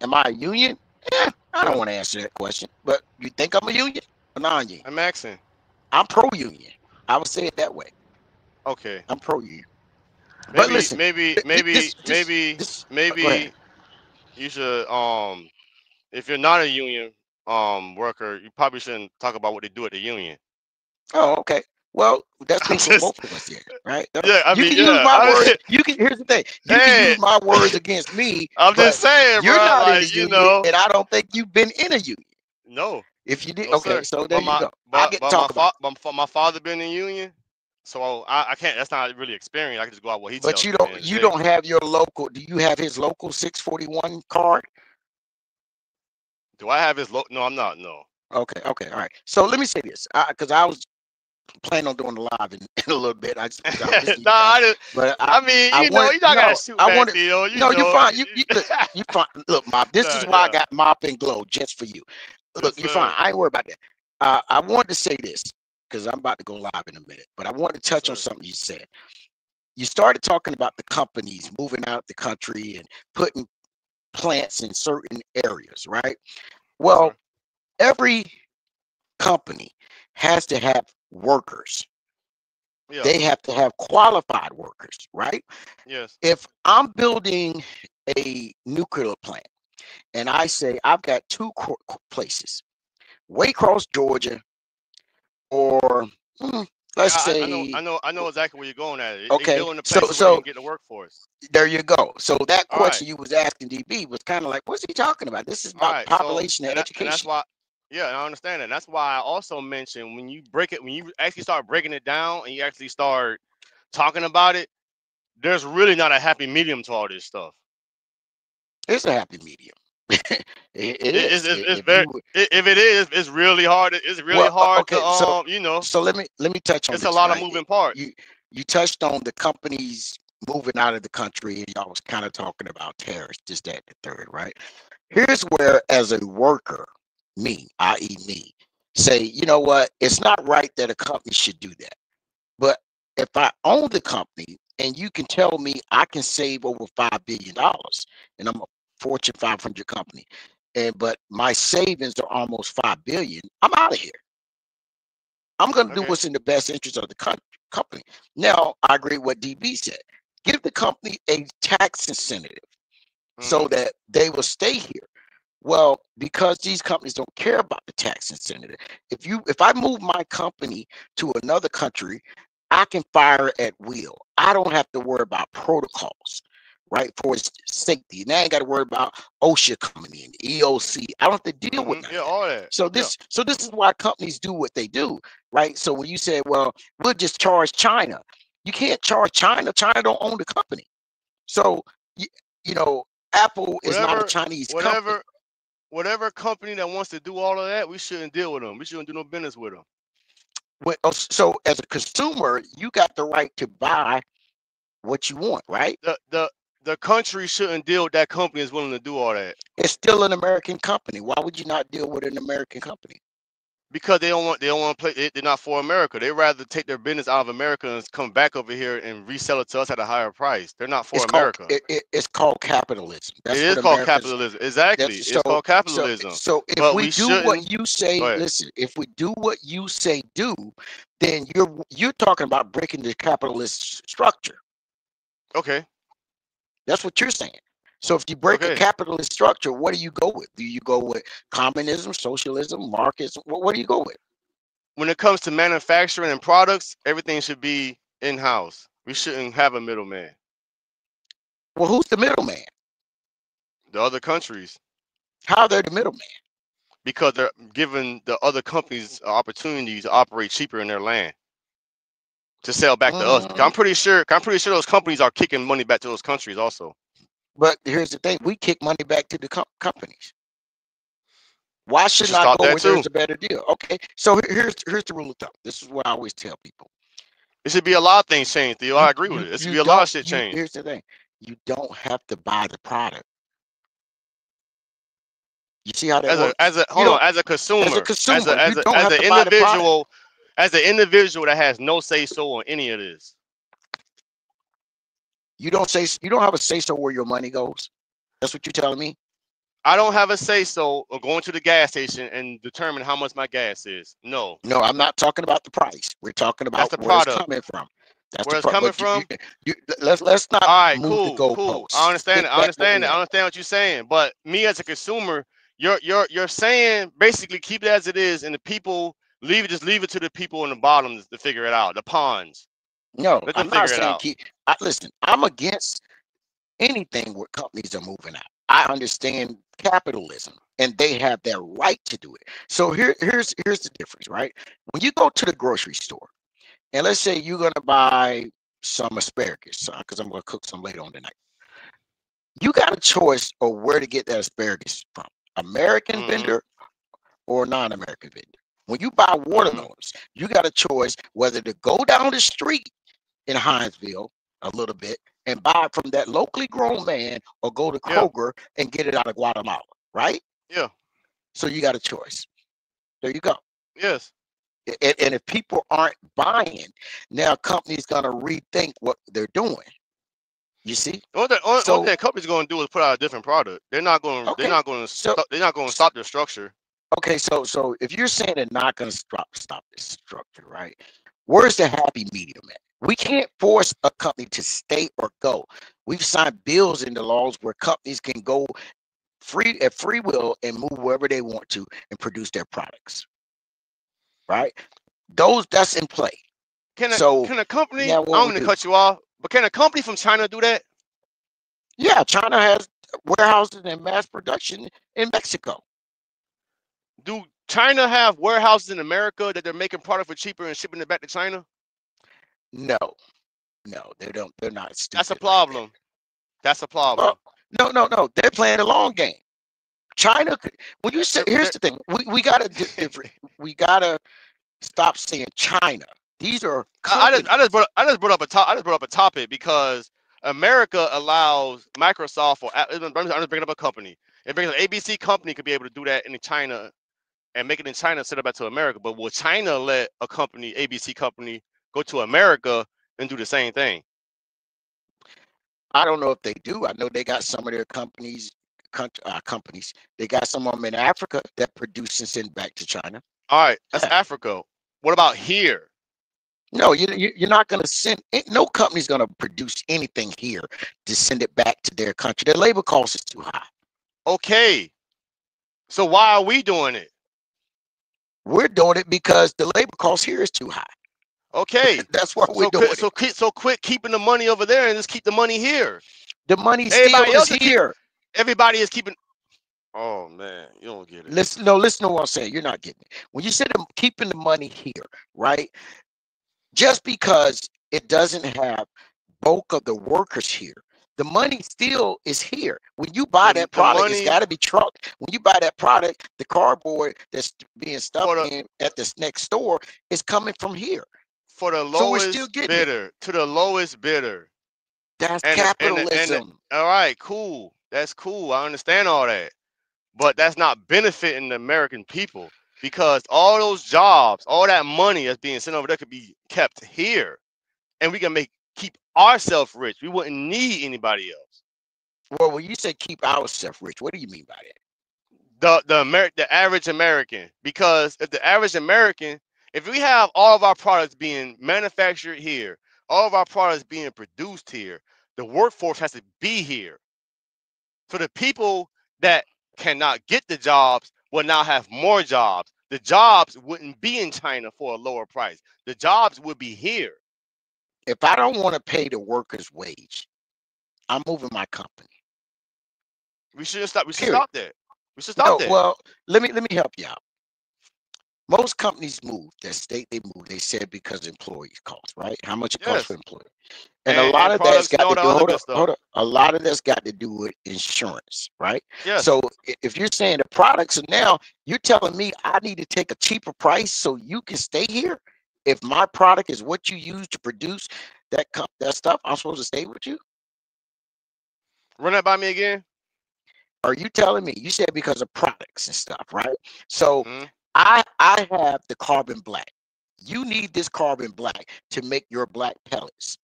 Am I a union? I don't want to answer that question. But you think I'm a union or non-union? I'm asking. I'm pro-union. I would say it that way. Okay. I'm pro-union. But listen, maybe you should if you're not a union worker, you probably shouldn't talk about what they do at the union. Oh, okay. Well, that's me for both of us here, right? Yeah, I mean, you can use my words. You can. Here's the thing. You can use my words against me. I'm just saying, you're bro, not like, in a union, and I don't think you've been in a union. No. If you did, no, okay. Sir. So there you go. But, I get to talk about. My father been in a union, so I can't. That's not really experience. I can just go out what he tells me. But you don't have your local. Do you have his local 641 card? Do I have his local? No, I'm not. No. Okay. All right. So let me say this, because I was planning on doing the live in a little bit. I just I mean, you know, you not gotta shoot back, Theo. No, you're fine. You fine. Look, Mop, this is why I got Mop and Glow just for you. Look, you're fine. I ain't worried about that. I wanted to say this because I'm about to go live in a minute, but I wanted to touch on something you said. You started talking about the companies moving out the country and putting plants in certain areas, right? Well, every company has to have workers. Yeah. They have to have qualified workers, right? Yes. If I'm building a nuclear plant and I say I've got two places, Waycross, Georgia, or let's say I know exactly where you're going at. Okay, so get the workforce. There you go. So that question you was asking DB was kind of like, what's he talking about? This is about population and education. And that's why. Yeah, I understand that. That's why I also mentioned when you actually start breaking it down and you actually start talking about it, there's really not a happy medium to all this stuff. It's a happy medium. It is. If it is, it's really hard. It's really hard to you know. So let me touch on. It's a lot of moving parts. You touched on the companies moving out of the country, and y'all was kind of talking about tariffs, just that, the third, right? Here's where, as a worker, me, i.e. me, say, you know what, it's not right that a company should do that. But if I own the company and you can tell me I can save over $5 billion and I'm a Fortune 500 company, but my savings are almost $5 billion, I'm out of here. I'm going to do what's in the best interest of the company. Now, I agree with what DB said. Give the company a tax incentive so that they will stay here. Well, because these companies don't care about the tax incentive. If I move my company to another country, I can fire at will. I don't have to worry about protocols, right, for its safety. Now I ain't got to worry about OSHA coming in, EOC. I don't have to deal with none Yeah, of that. all that. So this is why companies do what they do, right? So when you say, well, we'll just charge China, you can't charge China. China don't own the company. So you know, Apple is not a Chinese company. Whatever company that wants to do all of that, we shouldn't deal with them. We shouldn't do no business with them. So as a consumer, you got the right to buy what you want, right? The country shouldn't deal with that company that's willing to do all that. It's still an American company. Why would you not deal with an American company? Because they don't want to play. They're not for America. They rather take their business out of America and come back over here and resell it to us at a higher price. They're not for America. It's called capitalism. It is called capitalism. Exactly. It's called capitalism. So if we do what you say, listen, if we do what you say do, then you're talking about breaking the capitalist structure. Okay. That's what you're saying. So if you break a capitalist structure, what do you go with? Do you go with communism, socialism, markets? What do you go with? When it comes to manufacturing and products, everything should be in-house. We shouldn't have a middleman. Well, who's the middleman? The other countries. How are they the middleman? Because they're giving the other companies opportunities to operate cheaper in their land to sell back to us. I'm pretty sure those companies are kicking money back to those countries also. But here's the thing: we kick money back to the companies. Why should I go where there's a better deal? Okay, so here's the rule of thumb. This is what I always tell people. It should be a lot of things changed, Theo. I agree with it. It should be a lot of shit changed. Here's the thing: you don't have to buy the product. You see how that works? As a consumer, as an individual that has no say so on any of this. You don't have a say so where your money goes. That's what you're telling me. I don't have a say so of going to the gas station and determine how much my gas is. No, I'm not talking about the price. We're talking about where it's coming from. That's where it's coming from. Let's not. All right, move the cool. I understand it. I understand what you're saying. But me as a consumer, you're saying basically keep it as it is, and the people leave it to the people in the bottom to figure it out. The pawns. No, I'm not saying keep. Listen, I'm against anything where companies are moving out. I understand capitalism, and they have their right to do it. So here's the difference, right? When you go to the grocery store, and let's say you're gonna buy some asparagus, because I'm gonna cook some later on tonight. You got a choice of where to get that asparagus from: American vendor or non-American vendor. When you buy watermelons, you got a choice whether to go down the street in Hinesville a little bit and buy it from that locally grown man, or go to Kroger and get it out of Guatemala, right? Yeah. So you got a choice. There you go. Yes. And if people aren't buying, now companies gonna rethink what they're doing. You see? All that company's going to do is put out a different product. They're not going. Okay. They're not going to stop their structure. Okay, so if you're saying they're not going to stop this structure, right? Where's the happy medium at? We can't force a company to stay or go. We've signed bills into laws where companies can go at free will and move wherever they want to and produce their products. Right? That's in play. Can a company? I'm going to cut you off, but can a company from China do that? Yeah, China has warehouses and mass production in Mexico. Do China have warehouses in America that they're making product for cheaper and shipping it back to China? No, they don't. They're not. That's a problem. Like That's a problem. No. They're playing the long game. China. When you say, here's the thing, we gotta stop saying China. These are. I just brought up a topic because America allows Microsoft or I'm just bringing up a company. It brings an ABC company could be able to do that in China and make it in China, send it back to America. But will China let a company, ABC company, go to America and do the same thing? I don't know if they do. I know they got some of their companies. They got some of them in Africa that produce and send back to China. All right, that's Africa. What about here? No, you're not going to send. No company's going to produce anything here to send it back to their country. Their labor cost is too high. Okay, so why are we doing it? We're doing it because the labor cost here is too high. Okay. That's what we're doing. So quit keeping the money over there and just keep the money here. The money Everybody still else is here. Everybody is keeping. Oh man, you don't get it. Listen to what I'm saying. You're not getting it. When you said keeping the money here, right? Just because it doesn't have bulk of the workers here, the money still is here. When you buy that product, it's got to be trucked. When you buy that product, the cardboard that's being stuffed in at this next store is coming from here. For the lowest bidder, to the lowest bidder. That's capitalism. All right, cool. That's cool. I understand all that. But that's not benefiting the American people, because all those jobs, all that money that's being sent over there could be kept here, and we can keep ourselves rich. We wouldn't need anybody else. Well, when you say keep ourselves rich, what do you mean by that? The average American, because if the average American, if we have all of our products being manufactured here, all of our products being produced here, the workforce has to be here. So the people that cannot get the jobs will now have more jobs. The jobs wouldn't be in China for a lower price. The jobs would be here. If I don't want to pay the workers' wage, I'm moving my company. We should stop. We should stop that. We should stop that. Well, let me help you out. Most companies move. That state they move. They said because employees cost, right? How much it costs for employees. And a lot of that's got to do. Hold up. A lot of that's got to do with insurance, right? Yes. So if you're saying the products, and now you're telling me I need to take a cheaper price so you can stay here. If my product is what you use to produce that stuff, I'm supposed to stay with you. Run that by me again. Are you telling me? You said because of products and stuff, right? So I have the carbon black. You need this carbon black to make your black pellets.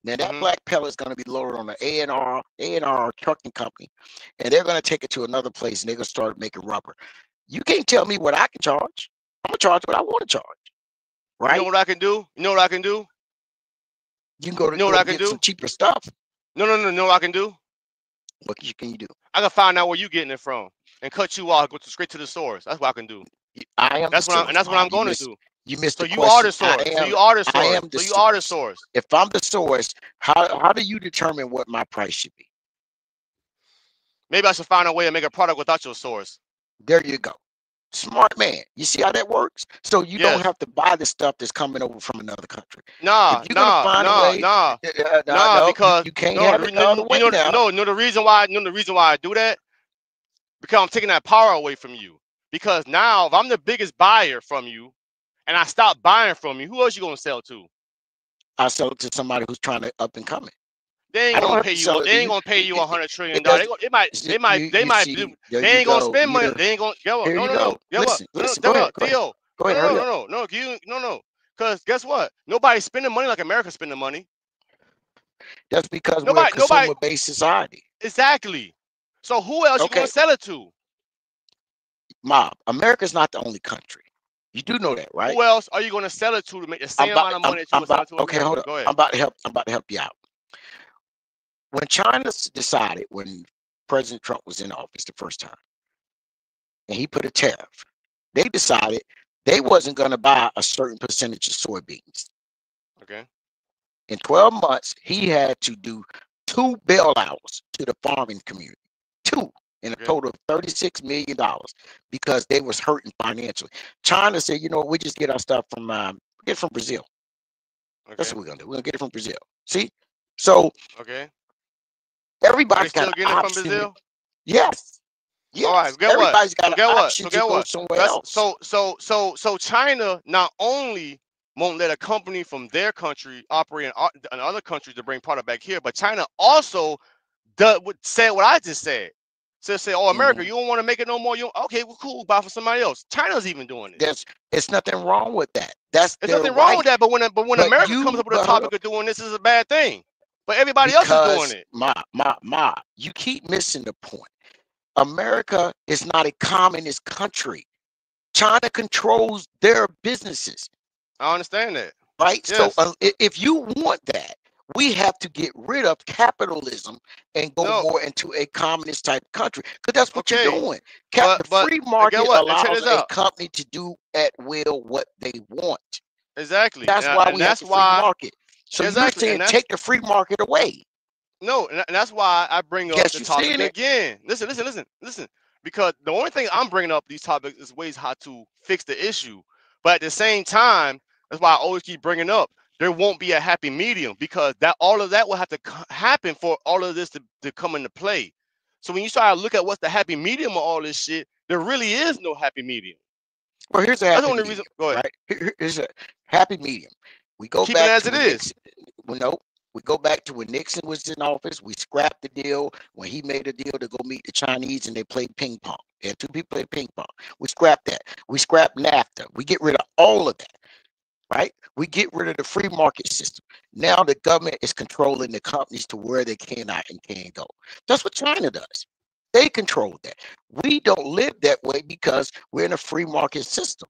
Now that black pellet is going to be loaded on an A&R trucking company, and they're going to take it to another place, and they're going to start making rubber. You can't tell me what I can charge. I'm going to charge what I want to charge. Right? You know what I can do? You know what I can do? You can go to get some cheaper stuff. No. You know what I can do? What can you do? I can find out where you're getting it from and cut you off. Go straight to the source. That's what I can do. That's what I'm going to do. You missed so the you question. Are the source. So you are the source. I am the so you source. are the source. If I'm the source, how do you determine what my price should be? Maybe I should find a way to make a product without your source. There you go. Smart man. You see how that works? So you don't have to buy the stuff that's coming over from another country. Nah, because you can't have it all the way now. No, the reason why I do that, because I'm taking that power away from you. Because now if I'm the biggest buyer from you and I stop buying from you, who else you gonna sell to? I sell it to somebody who's trying to up and coming. They ain't gonna pay you. They ain't gonna pay you $100 trillion. They might. They ain't gonna spend money. They ain't gonna. No. Listen. Theo. No. Because guess what? Nobody's spending money like America's spending money. That's because we're a consumer-based society. Exactly. So who else you gonna sell it to? Mob. America's not the only country. You do know that, right? Who else are you gonna sell it to make the same amount of money that you sell it to? Okay, hold on. Go ahead. I'm about to help you out. When China decided, when President Trump was in office the first time, and he put a tariff, they decided they wasn't going to buy a certain percentage of soybeans. Okay. In 12 months, he had to do 2 bailouts to the farming community. 2 in a total of $36 million because they was hurting financially. China said, you know, we just get our stuff from Brazil. Okay. That's what we're going to do. We're going to get it from Brazil. See? So everybody's got an option. From Brazil? Yes. All right. Everybody's got an option to go somewhere else. So China not only won't let a company from their country operate in other countries to bring product back here, but China also said what I just said. So say, oh, America, you don't want to make it no more. Okay, well, cool, buy for somebody else. China's even doing it. It's nothing wrong with that. There's nothing wrong with that. But when America comes up with a topic of doing this, is a bad thing. But everybody else is doing it. You keep missing the point. America is not a communist country. China controls their businesses. I understand that. Right? Yes. So if you want that, we have to get rid of capitalism and go more into a communist type country. Because that's what you're doing. The free market allows a company to do at will what they want. Exactly. That's And, why and we have that's the free why market. So exactly. you're And saying that's take the free market away. no, and that's why I bring up Guess the you topic seeing it. again. Listen. Because the only thing I'm bringing up these topics is ways how to fix the issue. But at the same time, that's why I always keep bringing up there won't be a happy medium because that all of that will have to happen for all of this to come into play. So when you start to look at what's the happy medium of all this shit, there really is no happy medium. Well, here's a That's the happy only medium, reason. Go ahead. right? Here's a happy medium. We go Keep it back as to it when is. Nixon. Well, no, we go back to when Nixon was in office. We scrapped the deal when he made a deal to go meet the Chinese and they played ping pong. They had two people play ping pong. We scrapped that. We scrapped NAFTA. We get rid of all of that, right? We get rid of the free market system. Now the government is controlling the companies to where they cannot and can't go. That's what China does. They control that. We don't live that way because we're in a free market system.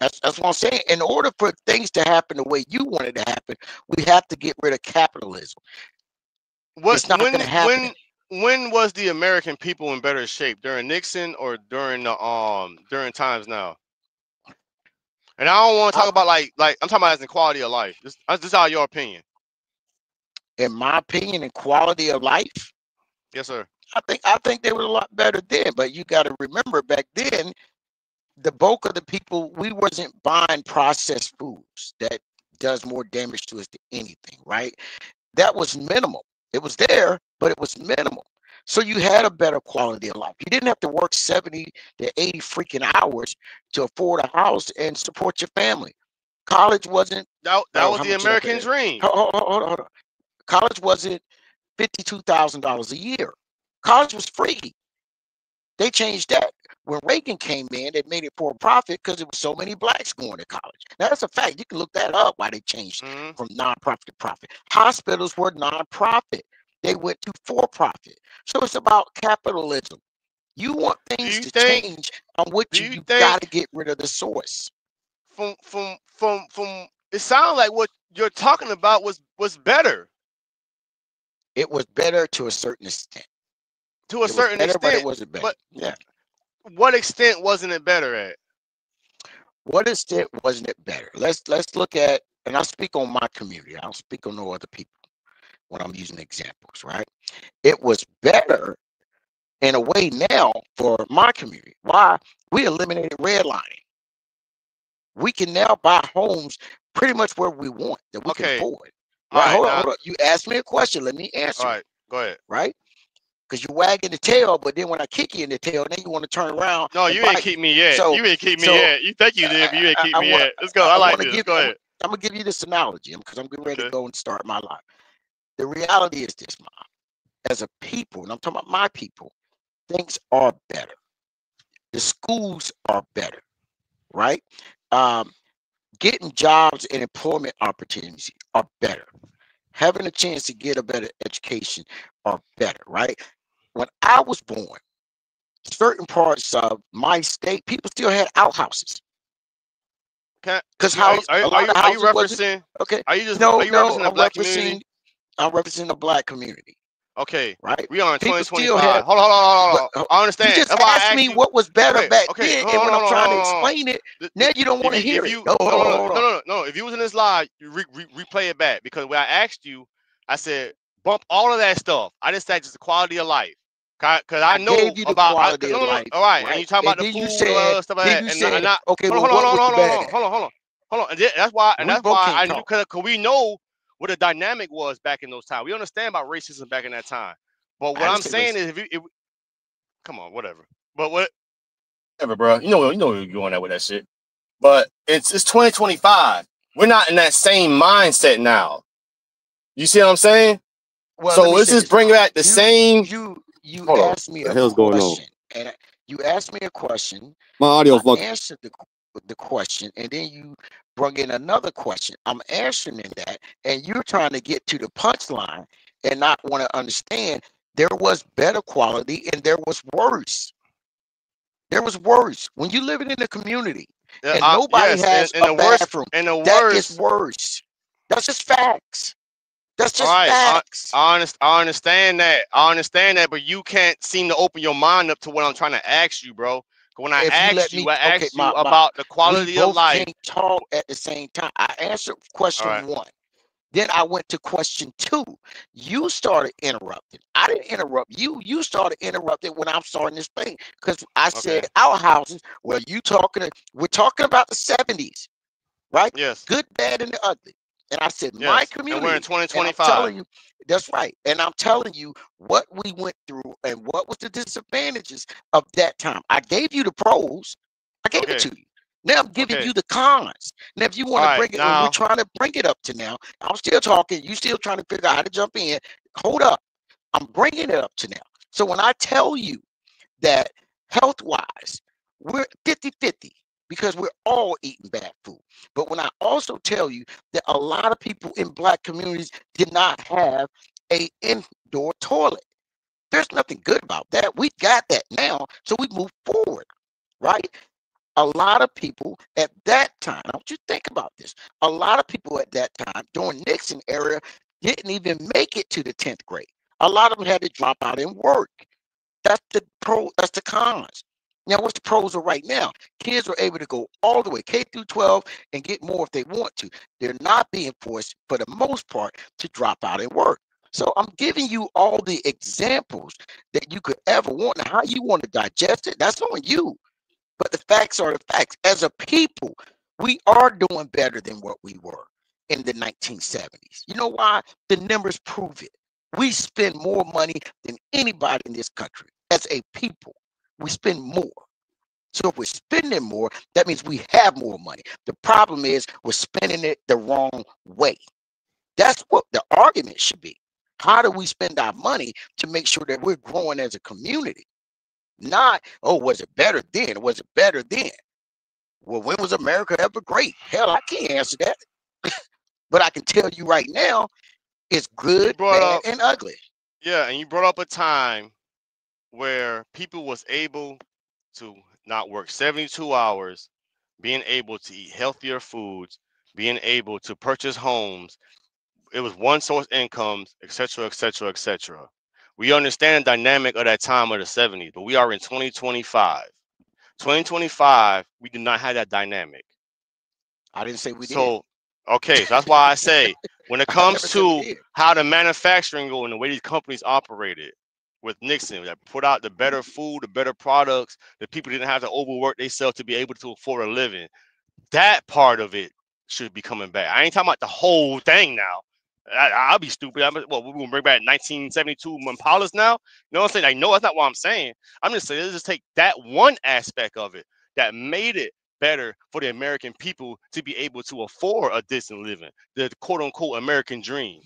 That's what I'm saying. In order for things to happen the way you want it to happen, we have to get rid of capitalism. It's not going to happen. When was the American people in better shape, during Nixon or during the during times now? And I don't want to talk about like I'm talking about as in quality of life. This is all your opinion. In my opinion, in quality of life, Yes, sir. I think they were a lot better then. But you got to remember, back then, the bulk of the people, we wasn't buying processed foods that does more damage to us than anything, right? That was minimal. It was there, but it was minimal. So you had a better quality of life. You didn't have to work 70 to 80 freaking hours to afford a house and support your family. College wasn't. That Oh, was how the much is that? American dream. Hold on. College wasn't $52,000 a year. College was free. They changed that. When Reagan came in, they made it for a profit because there was so many blacks going to college. Now, that's a fact. You can look that up, why they changed from nonprofit to profit. Hospitals were nonprofit. They went to for-profit. So it's about capitalism. You want things to change on what you got to get rid of the source. From it sounds like what you're talking about was better. It was better to a certain extent. To a certain extent, but it wasn't better. Yeah. What extent wasn't it better at? What extent wasn't it better? Let's look at, and I speak on my community. I don't speak on no other people when I'm using examples, right? It was better in a way now for my community. Why? We eliminated redlining. We can now buy homes pretty much where we want that we can afford. Right? Hold on. You asked me a question. Let me answer. All right, go ahead. Right? Because you're wagging the tail, but then when I kick you in the tail, then you want to turn around. No, you ain't kick me yet. You ain't kick me yet. You think you did, but you ain't kick me yet. Let's go. I like this. Go ahead. I'm going to give you this analogy because I'm getting ready to go and start my life. The reality is this, Mom. As a people, and I'm talking about my people, things are better. The schools are better, right? Getting jobs and employment opportunities are better. Having a chance to get a better education are better, right? When I was born, certain parts of my state, people still had outhouses. Because are you referencing? Okay. Are you just referencing the black community? I'm representing the black community. Okay. Right. We are in 2025. Hold on. I understand. You just asked me what was better back then, and when I'm trying to explain it, now you don't want to hear it. No. If you was in this live, you replay it back, because when I asked you, I said bump all of that stuff. I just said just the quality of life. Because I know about quality of life. All right, and you talking about the food, stuff like that, and not. Okay, hold on. And that's why I knew, because we know what the dynamic was back in those times. We understand about racism back in that time. But what I'm saying is, if come on, whatever. But whatever, bro. You know you're going at with that shit. But it's 2025. We're not in that same mindset now. You see what I'm saying? Well, so let's just bring back the same. You asked me a question, and you asked me a question. My audio I answered the question, and then you brought in another question. I'm answering that, and you're trying to get to the punchline and not want to understand there was better quality and there was worse. There was worse. When you living in a community and nobody has a bathroom, that is worse. That's just facts. That's just facts. I understand that. But you can't seem to open your mind up to what I'm trying to ask you, bro. When I If you let asked me, you, I okay, asked you my about the we quality of both life. can't talk at the same time. I answered All question right. 1. Then I went to question 2. You started interrupting. I didn't interrupt you. You started interrupting when I'm starting to explain. Because I said Okay. our houses, well, we're talking about the 70s, right? Yes. Good, bad, and the ugly. And I said, my Yes. And we're in community, and I'm 2025. telling you, that's right. And I'm telling you what we went through and what was the disadvantages of that time. I gave you the pros. I gave it Okay. to you. Now I'm giving Okay. you the cons. Now, if you All want to right. bring it, and we're Now, trying to bring it up to now, I'm still talking. You still trying to figure out how to jump in. Hold up. I'm bringing it up to now. So when I tell you that health-wise, we're 50-50 because we're all eating bad food. But when I also tell you that a lot of people in Black communities did not have a indoor toilet, there's nothing good about that. We got that now, so we move forward, right? A lot of people at that time, I want you to think about this. A lot of people at that time during Nixon era didn't even make it to the 10th grade. A lot of them had to drop out and work. That's the that's the cons. Now, what's the pros of right now? Kids are able to go all the way K through 12 and get more if they want to. They're not being forced, for the most part, to drop out and work. So I'm giving you all the examples that you could ever want. Now, how you want to digest it, that's on you. But the facts are the facts. As a people, we are doing better than what we were in the 1970s. You know why? The numbers prove it. We spend more money than anybody in this country. As a people, we spend more. So if we're spending more, that means we have more money. The problem is we're spending it the wrong way. That's what the argument should be. How do we spend our money to make sure that we're growing as a community? Not, oh, was it better then? Was it better then? Well, when was America ever great? Hell, I can't answer that. But I can tell you right now, it's you good, brought bad, up, and ugly. yeah, and you brought up a time where people was able to not work 72 hours, being able to eat healthier foods, being able to purchase homes. It was one source incomes, etc., etc., etc. We understand the dynamic of that time of the 70s, but we are in 2025. 2025, we do not have that dynamic. I didn't say we did. So, okay, so that's why I say when it I never comes said we to did. how the manufacturing go and the way these companies operated with Nixon, that put out the better food, the better products, the people didn't have to overwork themselves to be able to afford a living. That part of it should be coming back. I ain't talking about the whole thing now. I'll be stupid. Well, we're gonna bring back 1972 Impalas now. You know what I'm saying? Like, no, that's not what I'm saying. I'm just saying, let's just take that one aspect of it that made it better for the American people to be able to afford a decent living, the quote unquote American dream,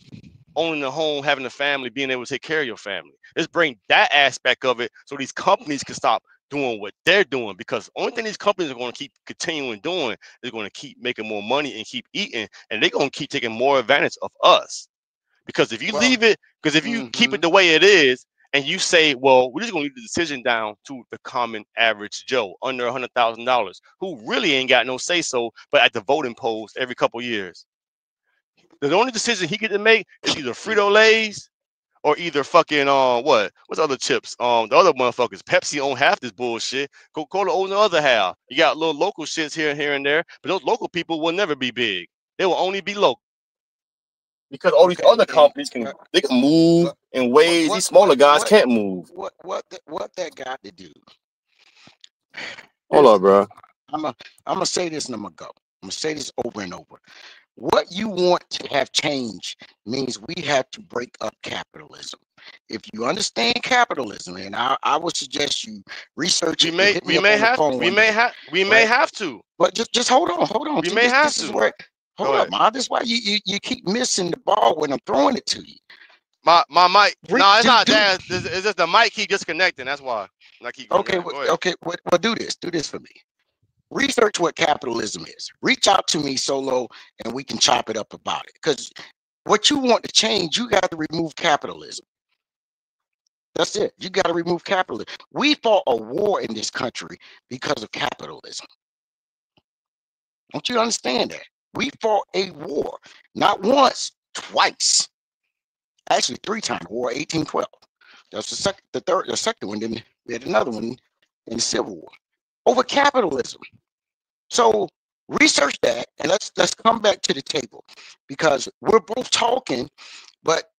owning a home, having a family, being able to take care of your family. Let's bring that aspect of it so these companies can stop doing what they're doing, because the only thing these companies are going to keep continuing doing is going to keep making more money and keep eating, and they're going to keep taking more advantage of us. Because if you Well, leave it, because if you keep it the way it is, and you say, well, we're just going to leave the decision down to the common average Joe under $100,000, who really ain't got no say so, but at the voting polls every couple years, the only decision he get to make is either Frito Lay's or either fucking what's other chips? The other motherfuckers, Pepsi own half this bullshit. Coca-Cola owns the other half. You got little local shits here and there, but those local people will never be big. They will only be local. Because all these okay, other and companies they can move in ways these smaller guys can't move. what that got to do? Hold Here's up, the thing. bro. I'm gonna say this and I'm gonna go. I'm gonna say this over and over. What you want to have change means we have to break up capitalism. If you understand capitalism, and I would suggest you research it and hit me up on the phone one day. We may have to. But just hold on. We See, may have this is to. where Go hold up, ahead. Ma. This is why you keep missing the ball when I'm throwing it to you. My mic. No, it's not do, that. It's just the mic keep disconnecting. That's why. I keep going. okay, Go ahead. okay. Well, do this for me. Research what capitalism is. Reach out to me solo, and we can chop it up about it. Because what you want to change, you got to remove capitalism. That's it. You got to remove capitalism. We fought a war in this country because of capitalism. Don't you understand that? We fought a war, not once, twice. Actually, 3 times. War 1812. That's the second one. Then we had another one in the Civil War. over capitalism. So research that, and let's come back to the table, because we're both talking, but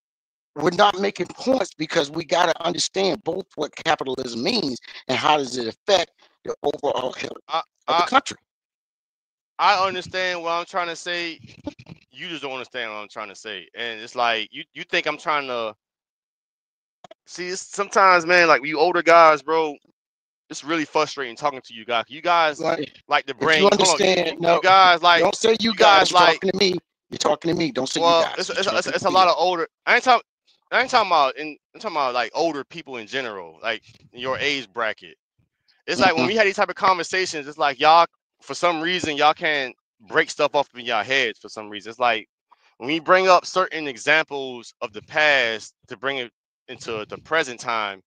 we're not making points, because we got to understand both what capitalism means and how does it affect the overall health of the country. I understand what I'm trying to say. You just don't understand what I'm trying to say. And it's like you think I'm trying to see. It's sometimes, man, like you older guys, bro, it's really frustrating talking to you guys. You guys like to bring. If you understand, you guys like. Don't say you guys. You're talking to me. You're talking to me. Don't say you guys. It's a lot of older. I ain't talking about. I'm talking about like older people in general, like in your age bracket. It's like when we had these type of conversations, it's like y'all, for some reason, y'all can't break stuff off in your heads for some reason. It's like when we bring up certain examples of the past to bring it into the present time,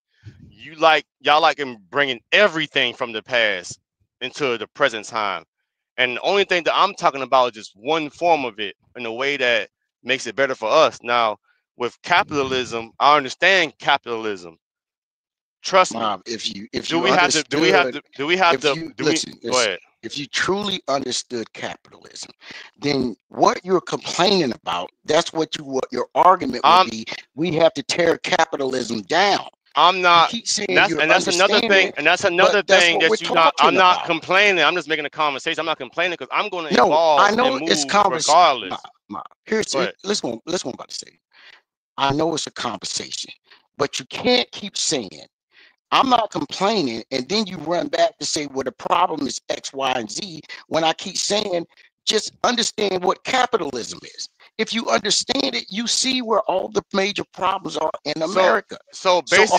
y'all like in bringing everything from the past into the present time. And the only thing that I'm talking about is just one form of it in a way that makes it better for us. Now, with capitalism, I understand capitalism. Trust me. Go ahead. If you truly understood capitalism, then what you're complaining about, that's what your argument would be. We have to tear capitalism down. I'm not. You keep saying That's another thing. And that's another thing that you not. I'm not complaining. I'm just making a conversation. I'm not complaining because I'm going to evolve. I know and move it's conversation. Regardless. Listen what I'm about to say. I know it's a conversation, but you can't keep saying I'm not complaining, and then you run back to say, well, the problem is X, Y, and Z, when I keep saying, just understand what capitalism is. If you understand it, you see where all the major problems are in America. So basically,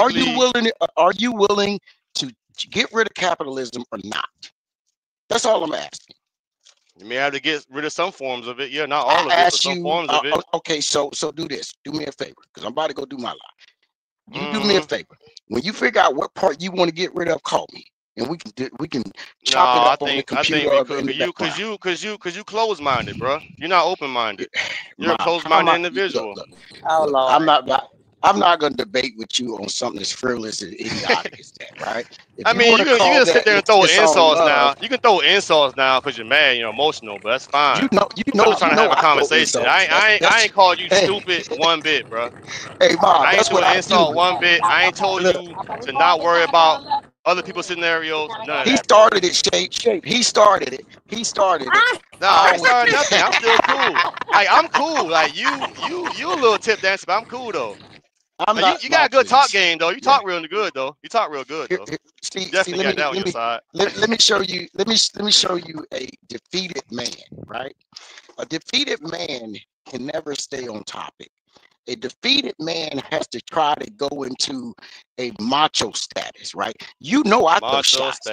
are you willing to get rid of capitalism or not? That's all I'm asking. You may have to get rid of some forms of it. Yeah, not all of it, but some forms of it. Okay, so do this. Do me a favor, because I'm about to go do my life. You do me a favor. When you figure out what part you want to get rid of, call me, and we can chop it up on the computer. Because you closed-minded, bro. You're not open-minded. You're a closed-minded individual. Look, I'm not going to debate with you on something as frivolous and idiotic as that, right? I mean, you can sit there and throw insults now. You can throw insults now because you're mad, you're emotional, but that's fine. I'm trying to have a conversation. I ain't called you stupid one bit, bro. Hey, Mom, I ain't doing an insult one bit. I ain't told you to not worry about other people's scenarios. None of that. Started it, Shape. He started it. No, I ain't started nothing. I'm still cool. Like, I'm cool. Like, you a little tip dancer, but I'm cool though. You got a good talk game though. You talk real good though. You talk real good though. Definitely got that on your side. Let me show you. Let me show you a defeated man. Right, a defeated man can never stay on topic. A defeated man has to try to go into a macho status, right? You know, I throw shots.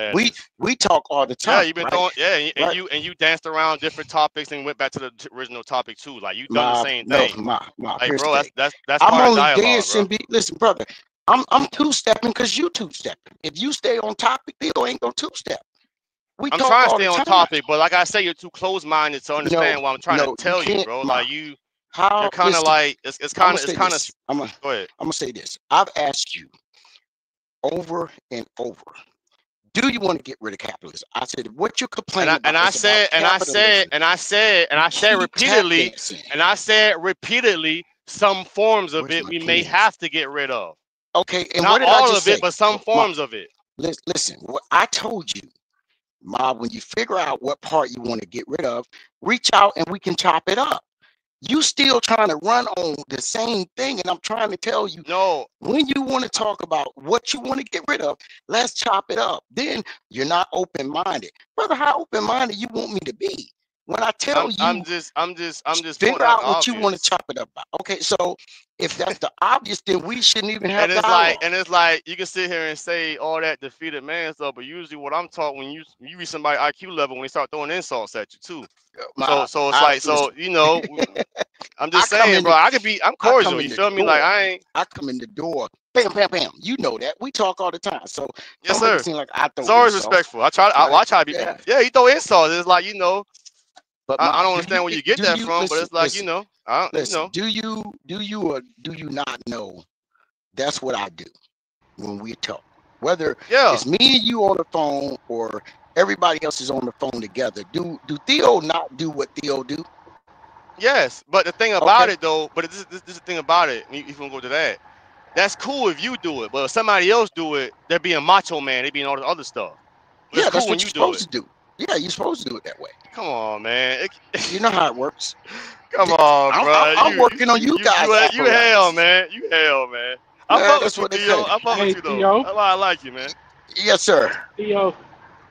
We talk all the time. Yeah, you've been throwing. Yeah, and you danced around different topics and went back to the original topic too. Like you done the same thing. Like, bro, that's I'm part only of dialogue, bro. Listen, brother, I'm two-stepping because you two-stepping. If you stay on topic, people ain't gonna two-step. I'm trying to stay on topic, but like I say, you're too close-minded to understand what I'm trying to tell you, bro. Like you're kind of like it's kind of. Go ahead. I'm gonna say this. I've asked you over and over, do you want to get rid of capitalism? I said, what you're complaining about. And I said repeatedly, some forms of it we may have to get rid of. Okay, and not all of it, but some forms of it. Listen, what I told you, Ma, when you figure out what part you want to get rid of, reach out and we can chop it up. You still trying to run on the same thing, and I'm trying to tell you, no. When you want to talk about what you want to get rid of, let's chop it up. Then you're not open-minded, brother. How open-minded you want me to be? When I tell you, I'm just figure out what you want to chop it up about. Okay, so if that's the obvious, then we shouldn't even have dialogue. It's like you can sit here and say all that defeated man stuff, but usually what I'm taught when you reach somebody IQ level when they start throwing insults at you too. So it's like, so you know, I'm just saying, bro. I'm cordial. You feel me? Like I come in the door, bam, bam, bam. You know that we talk all the time. So yes, sir. Seem like I it's always respectful. I try to be. Yeah, you throw insults. It's like, you know. But I don't understand where you get that from, but it's like, you know, do you or do you not know? That's what I do when we talk. Whether Yeah. it's me and you on the phone or everybody else is on the phone together. Do Theo not do what Theo do? Yes, but the thing about Okay. it though, but this is the thing about it. If you want to go to that, that's cool if you do it, but if somebody else do it, they're being macho man. They being all this other stuff. But Yeah, it's cool that's when what you you're do supposed it. to do. Yeah, you're supposed to do it that way. Come on, man. You know how it works. Come on, bro. I'm working on you guys. You hell, man. You hell, man. I Yeah, fuck that's with you, what they Theo. say. I fuck Hey, with you though. Theo. That's why I like you, man. Yes, sir. Theo,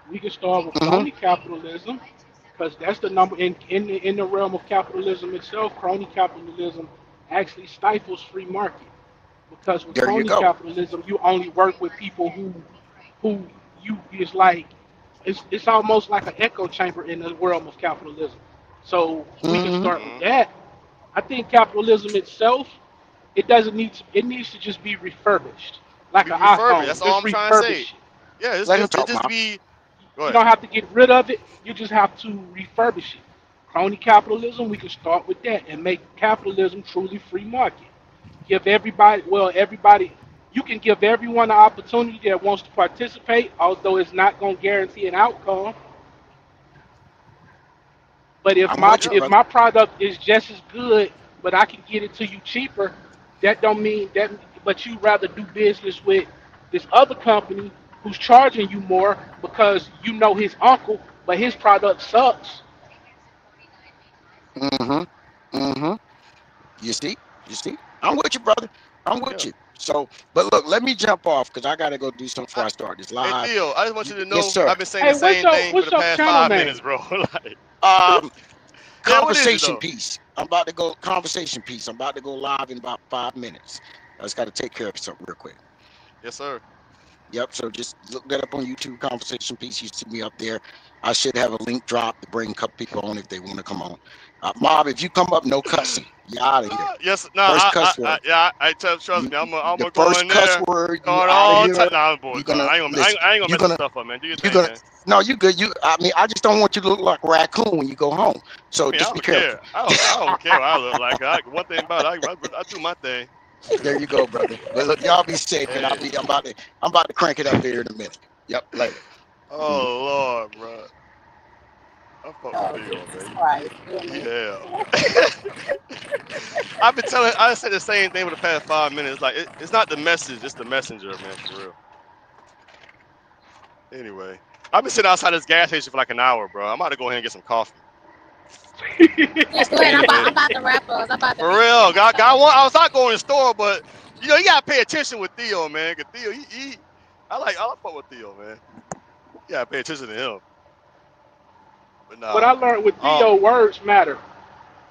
we can start with Mm-hmm. crony capitalism, because that's the number in the realm of capitalism itself. Crony capitalism actually stifles free market, because with There you crony go. capitalism, you only work with people who you is like it's almost like an echo chamber in the realm of capitalism. So we can Mm-hmm. start with that. I think capitalism itself, it needs to just be refurbished, like an Refurbish. That's iPhone. all Just I'm trying to say. refurbish it. Yeah, Let him it talk, just Mom. be. Go You ahead. don't have to get rid of it. You just have to refurbish it. Crony capitalism, we can start with that and make capitalism truly free market. Give everybody, you can give everyone an opportunity that wants to participate, although it's not going to guarantee an outcome. But I'm with you, Yep. if brother. my product is just as good, but I can get it to you cheaper, that don't mean that. But you rather do business with this other company who's charging you more because you know his uncle, but his product sucks. Mm-hmm. Mm-hmm. You see? You see? I'm with you, brother. I'm with Yeah. you. So, but look, let me jump off because I gotta go do something before I start this Hey live. Theo, I just want you to Yes, know sir. I've been saying Hey, the same thing for what's the your past channel 5 minutes, name? bro. Like, Um, yeah, what is it conversation though? piece. I'm about to go conversation piece. I'm about to go live in about 5 minutes. I just got to take care of something real quick. Yes, sir. Yep. So just look that up on YouTube. Conversation piece. You see me up there. I should have a link drop to bring a couple people on if they want to come on. Mob, if you come up, no cussing. You out of here. Yes, no, First cuss word. trust You, me, I'm the gonna go first in cuss there, word. You going out of all here. time. Nah, boy, You're bro. gonna I ain't listen. gonna You're mess this gonna. stuff up, man. Do your You're thing, gonna. man. No, you good. I mean, I just don't want you to look like a raccoon when you go home. So I mean, I just be don't careful. care. I don't care what I look like. One thing about it, I do my thing. There you go, brother. But look, y'all be safe, and Hey. I'm about to crank it up here in a minute. Yep, later. Mhm. Oh Lord, bro. I fuck with Oh, Theo, Jesus man. Christ, He really? hell. I said the same thing for the past 5 minutes. Like it's not the message, it's the messenger, man, for real. Anyway, I've been sitting outside this gas station for like an hour, bro. I'm about to go ahead and get some coffee. Yeah, go ahead. I'm Anyway, about to wrap up. I'm about to for be real, getting myself I together. was not going to the store, but you gotta pay attention with Theo, man. Cause Theo, I fuck with Theo, man. You gotta pay attention to him. But What I nah, learned with Theo, words matter.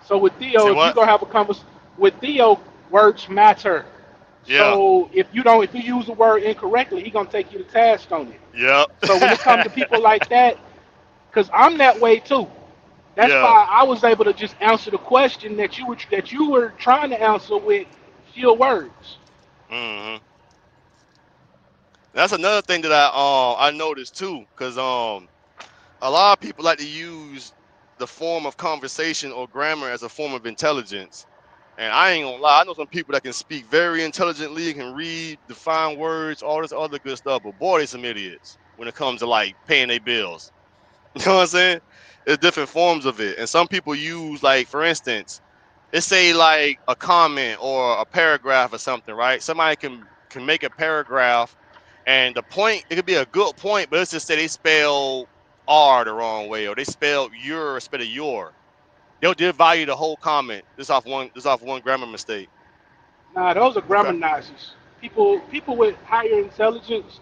So with say Theo, if you're what? gonna have a conversation with Theo, words matter. Yeah, So if you use the word incorrectly, he's gonna take you to task on it. yep, So when it comes to people like that, because I'm that way too. That's yeah. why I was able to just answer the question that you were trying to answer with fewer words. hmm That's another thing that I noticed too, cause a lot of people like to use the form of conversation or grammar as a form of intelligence. And I ain't gonna lie, I know some people that can speak very intelligently, can read, define words, all this other good stuff. But boy, they some idiots when it comes to like paying their bills. You know what I'm saying? There's different forms of it. And some people use, like, for instance, let's say like a comment or a paragraph or something, right? Somebody can make a paragraph and the point, it could be a good point, but let's just say they spell R the wrong way or they spell your instead of your. They'll devalue the whole comment just off one grammar mistake. Nah, those are Okay. grammar Nazis. People with higher intelligence,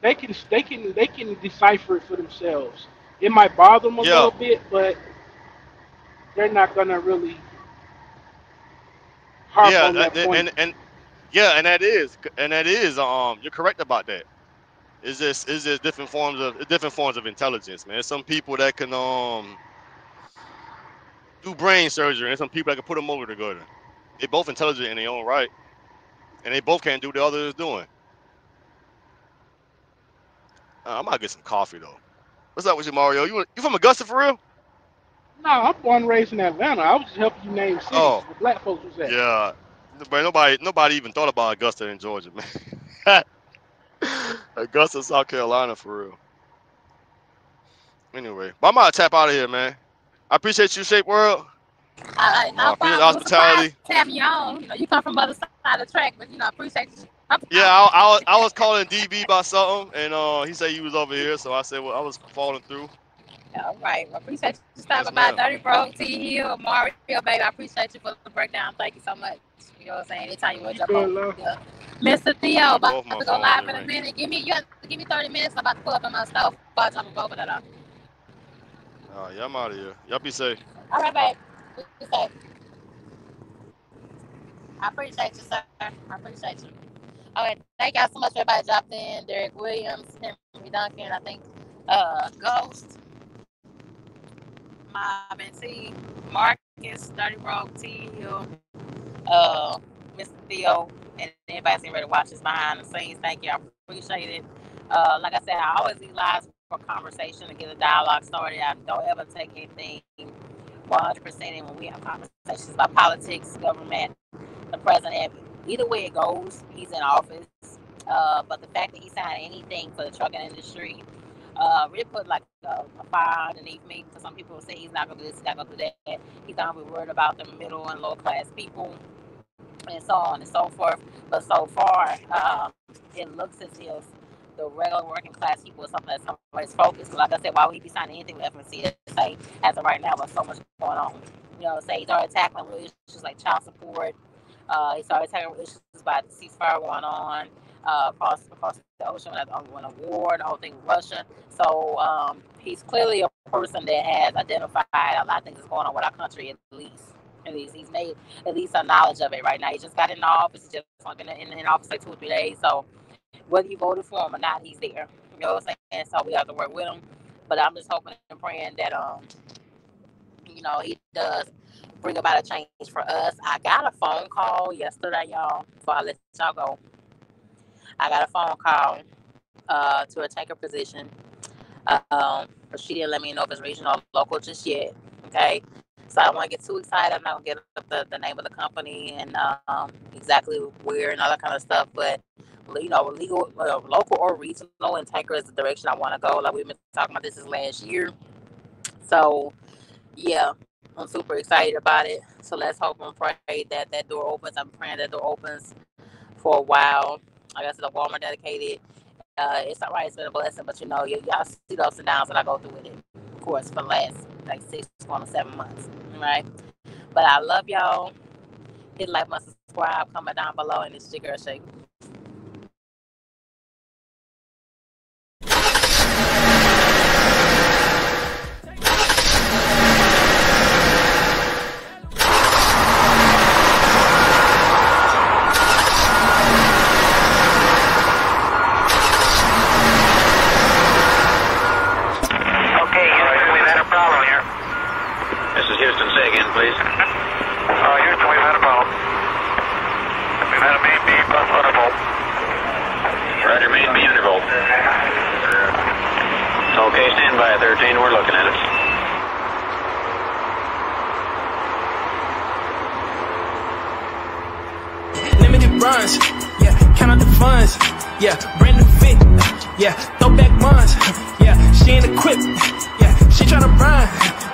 they can decipher it for themselves. It might bother them a Yeah. little bit, but they're not gonna really harp Yeah. on that point. And yeah, and that is you're correct about that. It's just different forms of intelligence, man. There's some people that can do brain surgery, and some people that can put them over together. They both intelligent in their own right, and they both can't do what the other is doing. I might get some coffee though. What's up with you, Mario? You from Augusta for real? No, I'm born and raised in Atlanta. I was just helping you name cities Oh, where black folks was at. yeah. But nobody even thought about Augusta in Georgia, man. Augusta, South Carolina, for real. Anyway, but I'm about to tap out of here, man. I appreciate you, Shape World. No Appreciate the problem. hospitality. To have you on. You know, you come from the other side of the track, but you know, I appreciate you. Yeah, I was calling DB about something, and he said he was over here, so I said, well, I was falling through. All right. Well, appreciate you stopping Yes, by. Dirty Bro, T Hill, Mario, baby. I appreciate you for the breakdown. Thank you so much. You know what I'm saying? Anytime you want to jump on. Mr. Theo, about to go live in a minute. Give me 30 minutes. I'm about to pull up on my stuff. About to over that up. All right, yeah, I'm out of here. Y'all be safe. All right, babe. Be safe. I appreciate you, sir. I appreciate you. Okay, thank y'all so much for everybody dropped in. Derek Williams, Henry Duncan, I think Ghost, Mob and T, Marcus, Dirty Rogue, T Hill, Mr. Theo, and everybody's getting ready to watch this behind the scenes. Thank you. I appreciate it. Like I said, I always need lives for conversation to get a dialogue started. I don't ever take anything 100% in when we have conversations about politics, government, the president. Either way it goes, he's in office. But the fact that he signed anything for the trucking industry really put like a fire underneath me. Because some people say he's not going to do this, he's not going to do that. He's not going to be worried about the middle and low class people and so on and so forth. But so far, it looks as if the regular working class people is something that's somebody's focused. Like I said, why would he be signing anything with FMCSA as of right now with so much going on? You know, say he started tackling real issues like child support. He started tackling issues about the ceasefire going on across the ocean when a war, the whole thing with Russia. So he's clearly a person that has identified a lot of things that's going on with our country, at least. He's made at least a knowledge of it right now. He just got in office. He's just been in office like 2 or 3 days. So whether you voted for him or not, he's there. You know what I'm saying? So we have to work with him. But I'm just hoping and praying that you know, he does bring about a change for us. I got a phone call yesterday, y'all, before I let y'all go. I got a phone call to a taker position. But she didn't let me know if it's regional or local just yet. Okay. So I don't want to get too excited. I'm not going to get up the name of the company and exactly where and all that kind of stuff. But, you know, local or regional and taker is the direction I want to go. Like we've been talking about this last year. So, yeah, I'm super excited about it. So let's hope and pray that that door opens. I'm praying that door opens for a while. Like I said, the Walmart dedicated. It's all right. It's been a blessing. But, you know, y'all see the ups and downs that I go through with it. Of course, for the last, like, 6 to 7 months. Right? But I love y'all. Hit like, my subscribe, comment down below, and it's your girl Shape. Houston, say again, please. Houston, we've had a problem. We've had a main beam plus undervolt. Roger, main beam undervolt. Okay, stand by 13, we're looking at it. Limited runs, yeah, count out the funds, yeah, brand new fit, yeah, throwback ones, yeah, she ain't equipped, yeah, she tryna run,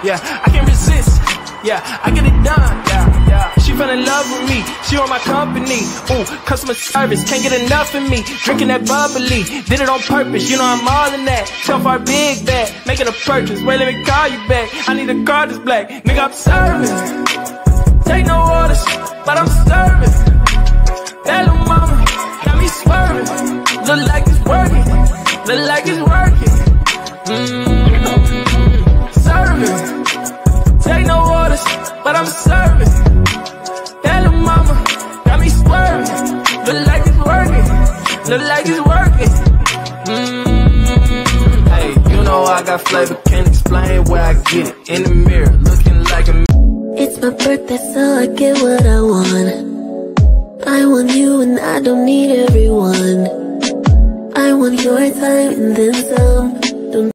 yeah, I can't resist, yeah, I get it done, yeah, she fell in love with me, she on my company, ooh, customer service, can't get enough of me, drinking that bubbly, did it on purpose, you know I'm all in that, tell for a big bag, making a purchase, wait, let me call you back, I need a car that's black, nigga, I'm serving, take no orders, but I'm serving. That little mama got me swerving. Look like it's working. Look like it's working. Serving. Take no orders, but I'm serving. That little mama got me swerving. Look like it's working. Look like it's working. Hey, you know I got flavor. Can't explain where I get it. In the mirror, looking like a. It's my birthday, so I get what I want. I want you and I don't need everyone. I want your time and then some.